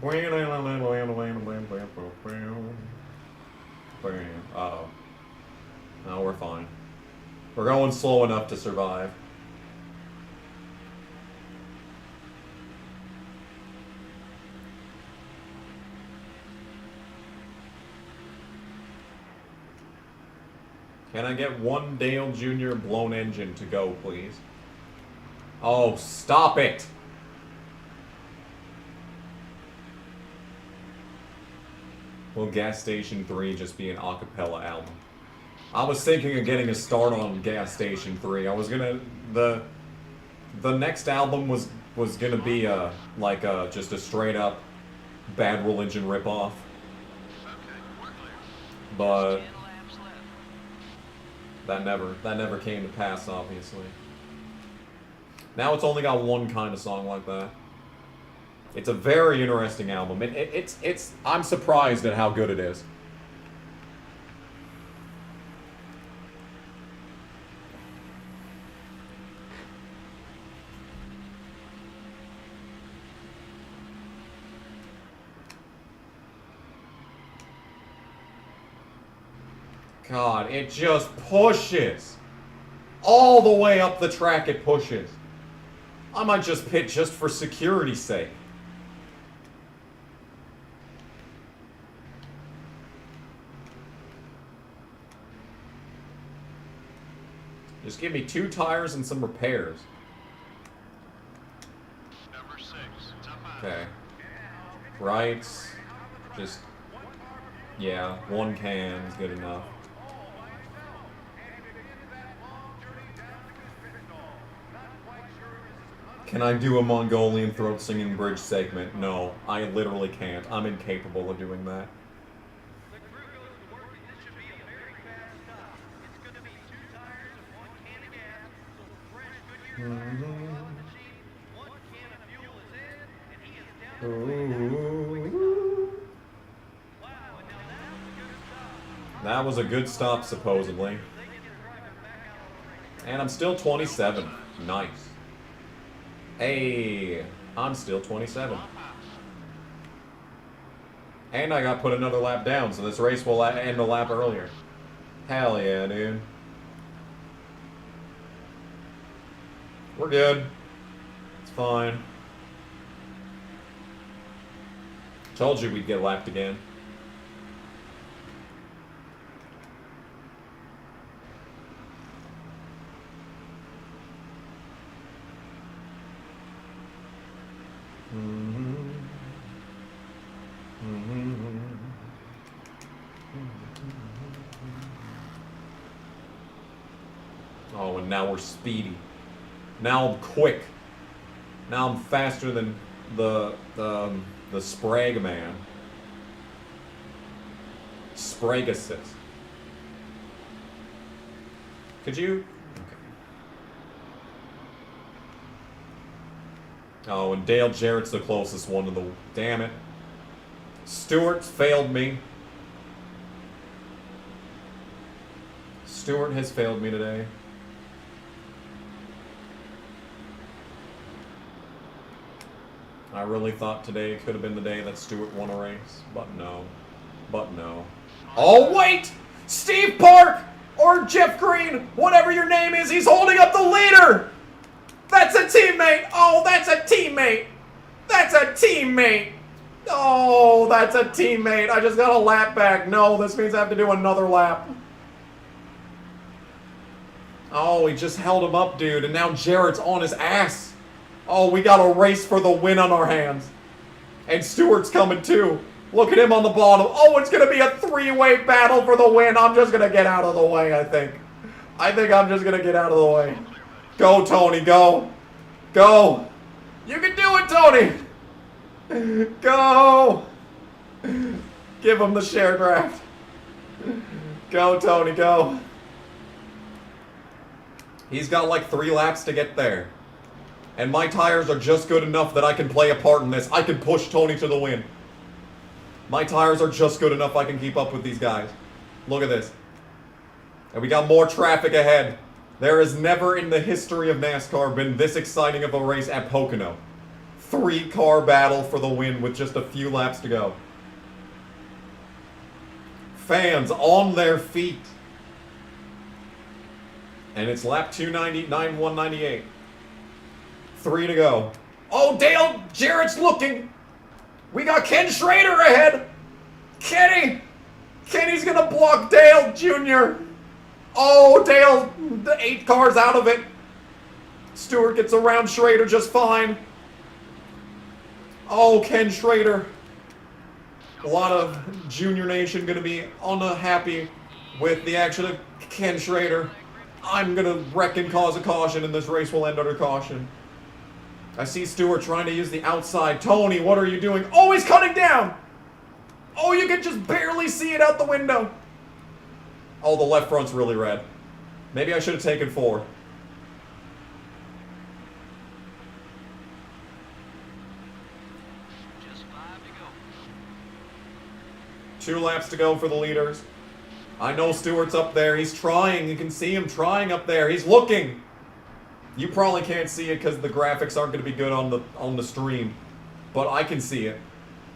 Bam, bam, bam, bam, bam, bam, bam. Bam. Uh-oh. No, we're fine. We're going slow enough to survive. Can I get one Dale Jr. blown engine to go, please? Oh, stop it! Will Gas Station 3 just be an a cappella album? I was thinking of getting a start on Gas Station 3. I was gonna... The next album was gonna be just a straight up Bad Religion ripoff. But that never came to pass, obviously. Now it's only got one kind of song like that. It's a very interesting album. It's I'm surprised at how good it is. God, it just pushes. All the way up the track it pushes. I might just pit just for security's sake. Just give me 2 tires and some repairs. Number 6, top 5. Okay. Right. Just... yeah, 1 can is good enough. Can I do a Mongolian throat singing bridge segment? No, I literally can't. I'm incapable of doing that. That was a good stop, supposedly. And I'm still 27. Nice. Hey, I'm still 27. And I got put another lap down, so this race will end a lap earlier. Hell yeah, dude. We're good. It's fine. Told you we'd get lapped again. Oh, and now we're speedy. Now I'm quick. Now I'm faster than the Sprague man. Sprague assist. Could you? Okay. Oh, and Dale Jarrett's the closest one to the. Damn it. Stewart's failed me. Stewart has failed me today. I really thought today could have been the day that Stewart won a race, but no. But no. Oh, wait! Steve Park! Or Jeff Green! Whatever your name is, he's holding up the leader! That's a teammate! Oh, that's a teammate! That's a teammate! Oh, that's a teammate! I just got a lap back. No, this means I have to do another lap. Oh, he just held him up, dude, and now Jarrett's on his ass. Oh, we got a race for the win on our hands. And Stewart's coming too. Look at him on the bottom. Oh, it's going to be a three-way battle for the win. I'm just going to get out of the way, I think. I think I'm just going to get out of the way. Go, Tony, go. Go. You can do it, Tony. Go. Give him the share draft. Go, Tony, go. He's got like 3 laps to get there. And my tires are just good enough that I can play a part in this. I can push Tony to the win. My tires are just good enough I can keep up with these guys. Look at this. And we got more traffic ahead. There has never in the history of NASCAR been this exciting of a race at Pocono. 3-car battle for the win with just a few laps to go. Fans on their feet. And it's lap 299, 198. 3 to go. Oh, Dale Jarrett's looking. We got Ken Schrader ahead. Kenny's gonna block Dale Jr. Oh, Dale, the 8 cars out of it. Stewart gets around Schrader just fine. Oh, Ken Schrader. A lot of Junior Nation gonna be unhappy with the action of Ken Schrader. I'm gonna wreck and cause a caution, and this race will end under caution. I see Stewart trying to use the outside. Tony, what are you doing? Oh, he's cutting down! Oh, you can just barely see it out the window. Oh, the left front's really red. Maybe I should have taken 4. Just 5 to go. 2 laps to go for the leaders. I know Stewart's up there. He's trying. You can see him trying up there. He's looking. You probably can't see it because the graphics aren't going to be good on the stream. But I can see it.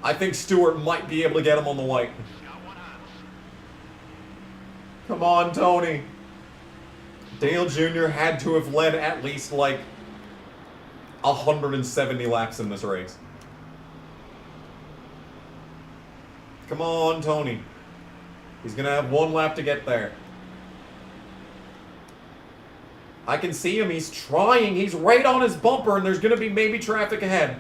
I think Stewart might be able to get him on the white. Come on, Tony. Dale Jr. had to have led at least like 170 laps in this race. Come on, Tony. He's going to have 1 lap to get there. I can see him. He's trying. He's right on his bumper, and there's going to be maybe traffic ahead.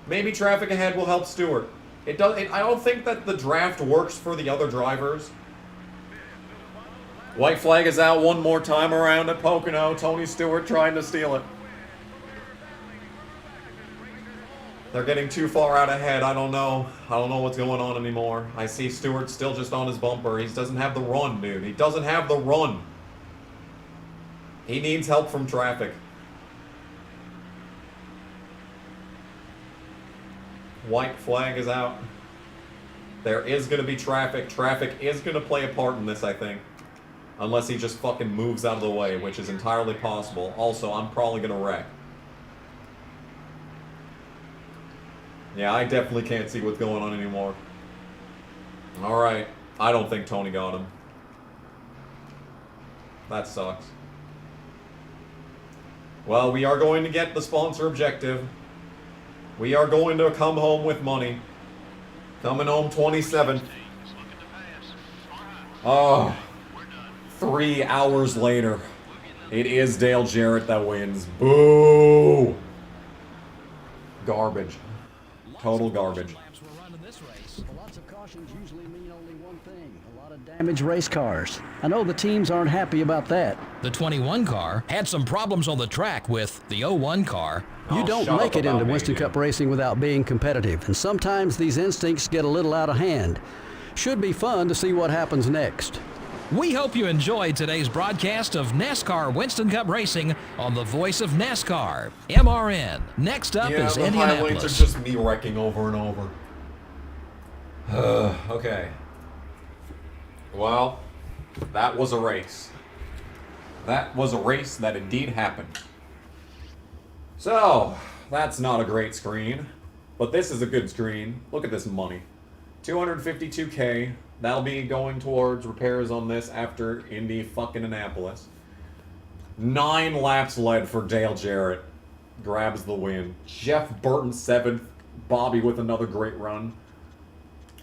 Maybe traffic ahead will help Stewart. I don't think that the draft works for the other drivers. White flag is out one more time around at Pocono. Tony Stewart trying to steal it. They're getting too far out ahead. I don't know. I don't know what's going on anymore. I see Stewart still just on his bumper. He doesn't have the run, dude. He doesn't have the run. He needs help from traffic. White flag is out. There is going to be traffic. Traffic is going to play a part in this, I think. Unless he just fucking moves out of the way, which is entirely possible. Also, I'm probably going to wreck. Yeah, I definitely can't see what's going on anymore. Alright. I don't think Tony got him. that sucks. Well, we are going to get the sponsor objective. We are going to come home with money. Coming home 27th. Oh, 3 hours later. It is Dale Jarrett that wins. Boo! Garbage. Total garbage. Lots of cautions usually mean only one thing, a lot of damaged race cars. I know the teams aren't happy about that. The 21 car had some problems on the track with the 01 car. You don't shut make up it into about Winston me, Cup racing without being competitive, and sometimes these instincts get a little out of hand. Should be fun to see what happens next. We hope you enjoyed today's broadcast of NASCAR Winston Cup Racing on the voice of NASCAR, MRN. Next up Yeah, is the highlights are Indianapolis. just me wrecking over and over. Okay. Well, that was a race. That was a race that indeed happened. So, that's not a great screen, but this is a good screen. Look at this money. 252K. That'll be going towards repairs on this after Indy fucking Annapolis. 9 laps led for Dale Jarrett. Grabs the win. Jeff Burton 7th. Bobby with another great run.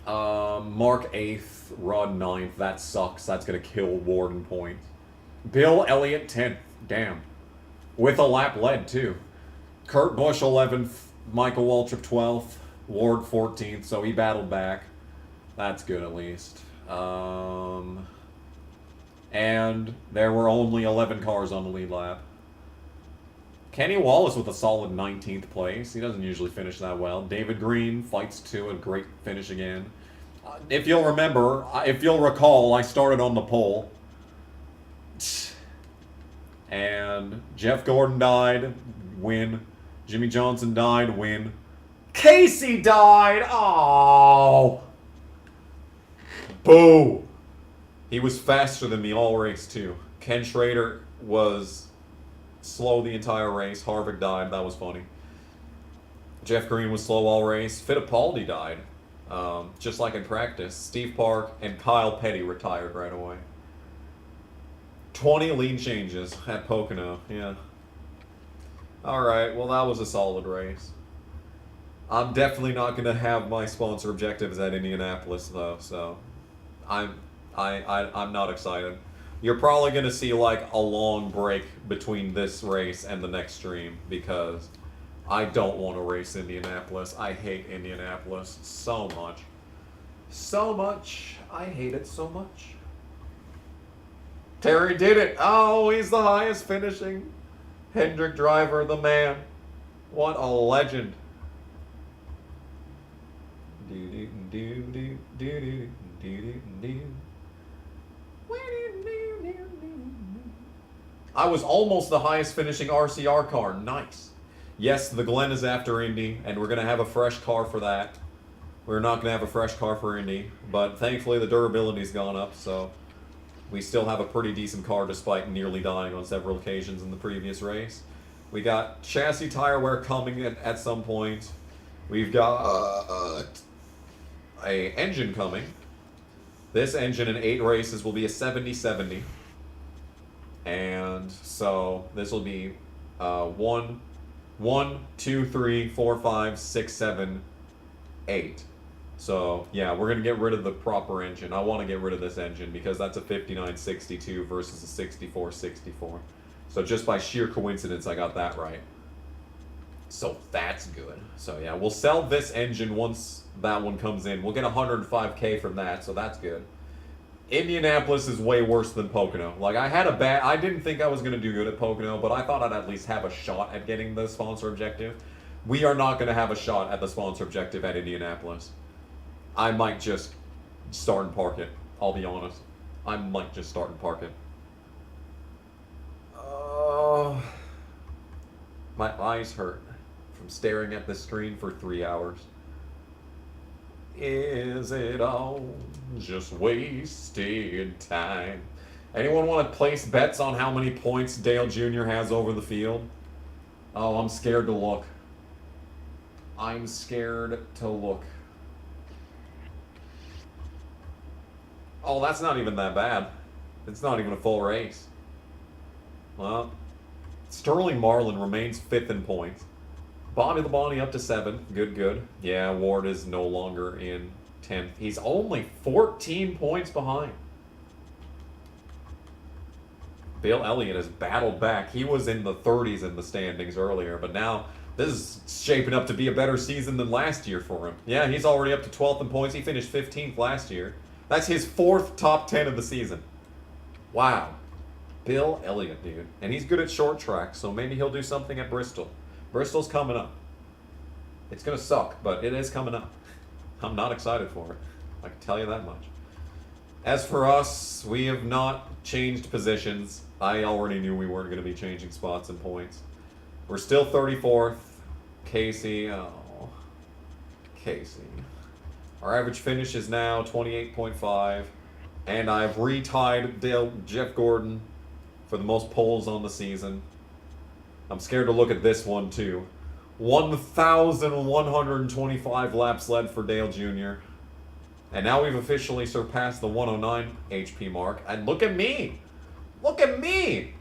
Mark 8th. Rod 9th. That sucks. That's going to kill Warden points. Bill Elliott 10th. Damn. With a lap led, too. Kurt Busch 11th. Michael Waltrip 12th. Ward 14th. So he battled back. That's good, at least. And there were only 11 cars on the lead lap. Kenny Wallace with a solid 19th place. He doesn't usually finish that well. David Green fights to a great finish again. If you'll remember, if you'll recall, I started on the pole. And Jeff Gordon died, win. Jimmy Johnson died, win. Casey died! Oh. Boo! He was faster than me all race, too. Ken Schrader was slow the entire race. Harvick died. That was funny. Jeff Green was slow all race. Fittipaldi died. Just like in practice. Steve Park and Kyle Petty retired right away. 20 lead changes at Pocono. Yeah. Alright, well that was a solid race. I'm definitely not going to have my sponsor objectives at Indianapolis, though, so I'm not excited. You're probably going to see like a long break between this race and the next stream because I don't want to race Indianapolis. I hate Indianapolis so much. So much. I hate it so much. Terry did it. Oh, he's the highest finishing Hendrick driver, the man. What a legend. I was almost the highest finishing RCR car. Nice. Yes, the Glen is after Indy, and we're going to have a fresh car for that. We're not going to have a fresh car for Indy, but thankfully the durability's gone up, so we still have a pretty decent car despite nearly dying on several occasions in the previous race. We got chassis tire wear coming at some point. We've got a engine coming. This engine in 8 races will be a 70-70. And so this will be 1, 2, 3, 4, 5, 6, 7, 8. So yeah, we're gonna get rid of the proper engine. I want to get rid of this engine because that's a 59-62 versus a 64-64. So just by sheer coincidence, I got that right. So that's good. So yeah, we'll sell this engine once that one comes in. We'll get 105K from that, so that's good. Indianapolis is way worse than Pocono. Like, I didn't think I was going to do good at Pocono, but I thought I'd at least have a shot at getting the sponsor objective. We are not going to have a shot at the sponsor objective at Indianapolis. I might just start and park it. I'll be honest. I might just start and park it. My eyes hurt from staring at the screen for 3 hours. Is it all just wasted time? Anyone want to place bets on how many points Dale Jr. has over the field? Oh, I'm scared to look. I'm scared to look. Oh, that's not even that bad. It's not even a full race. Well, Sterling Marlin remains 5th in points. Bobby Labonte up to 7. Good, good. Yeah, Ward is no longer in 10th. He's only 14 points behind. Bill Elliott has battled back. He was in the 30s in the standings earlier, but now this is shaping up to be a better season than last year for him. Yeah, he's already up to 12th in points. He finished 15th last year. That's his 4th top 10 of the season. Wow. Bill Elliott, dude. And he's good at short track, so maybe he'll do something at Bristol. Bristol's coming up. It's going to suck, but it is coming up. I'm not excited for it. I can tell you that much. As for us, we have not changed positions. I already knew we weren't going to be changing spots and points. We're still 34th. Casey, oh. Casey. Our average finish is now 28.5. And I've retied Jeff Gordon for the most poles on the season. I'm scared to look at this one, too. 1,125 laps led for Dale Jr. And now we've officially surpassed the 109 HP mark. And look at me! Look at me!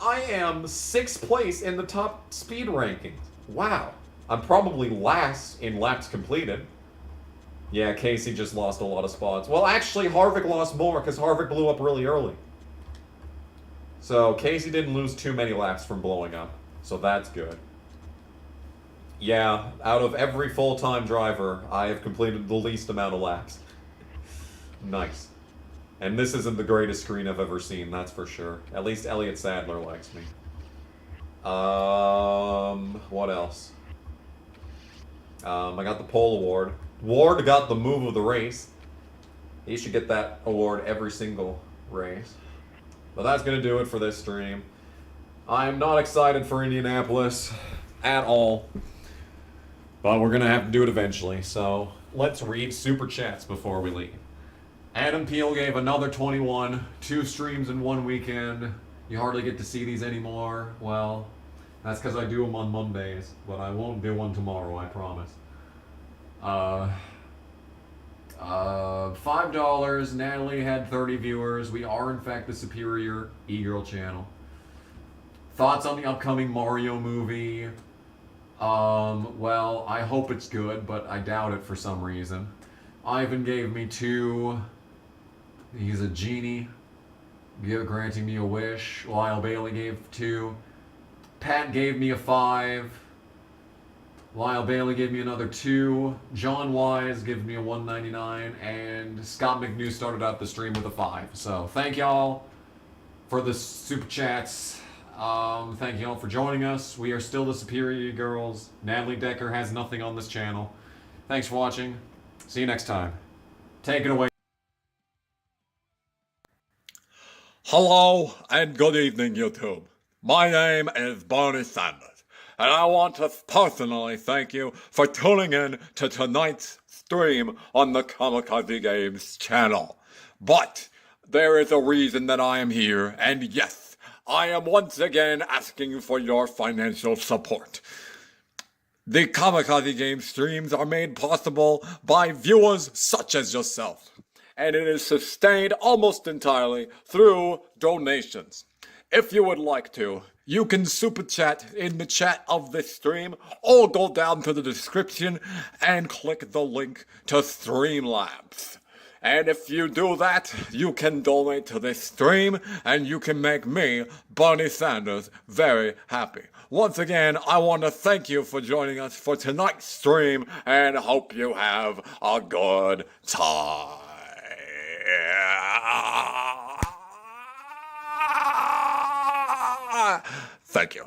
I am 6th place in the top speed rankings. Wow. I'm probably last in laps completed. Yeah, Casey just lost a lot of spots. Well, actually, Harvick lost more because Harvick blew up really early. So, Casey didn't lose too many laps from blowing up. So that's good. Yeah, out of every full-time driver, I have completed the least amount of laps. Nice. And this isn't the greatest screen I've ever seen, that's for sure. At least Elliott Sadler likes me. What else? I got the pole award. Ward got the move of the race. He should get that award every single race. But that's going to do it for this stream. I'm not excited for Indianapolis at all. But we're going to have to do it eventually. So let's read Super Chats before we leave. Adam Peel gave another 21. 2 streams in 1 weekend. You hardly get to see these anymore. Well, that's because I do them on Mondays. But I won't do one tomorrow, I promise. $5. Natalie had 30 viewers. We are, in fact, the superior e-girl channel. Thoughts on the upcoming Mario movie? Well, I hope it's good, but I doubt it for some reason. Ivan gave me 2. He's a genie. Granting me a wish. Lyle Bailey gave 2. Pat gave me a 5. Lyle Bailey gave me another 2. John Wise gave me a 199. And Scott McNew started out the stream with a 5. So thank y'all for the super chats. Thank y'all for joining us. We are still the Superior Girls. Natalie Decker has nothing on this channel. Thanks for watching. See you next time. Take it away. Hello and good evening, YouTube. My name is Bernie Sanders. And I want to personally thank you for tuning in to tonight's stream on the Kamikaze Games channel. But there is a reason that I am here, and yes, I am once again asking for your financial support. The Kamikaze Games streams are made possible by viewers such as yourself, and it is sustained almost entirely through donations. If you would like to, you can super chat in the chat of this stream, or go down to the description and click the link to Streamlabs. And if you do that, you can donate to this stream, and you can make me, Bernie Sanders, very happy. Once again, I want to thank you for joining us for tonight's stream, and hope you have a good time. Thank you.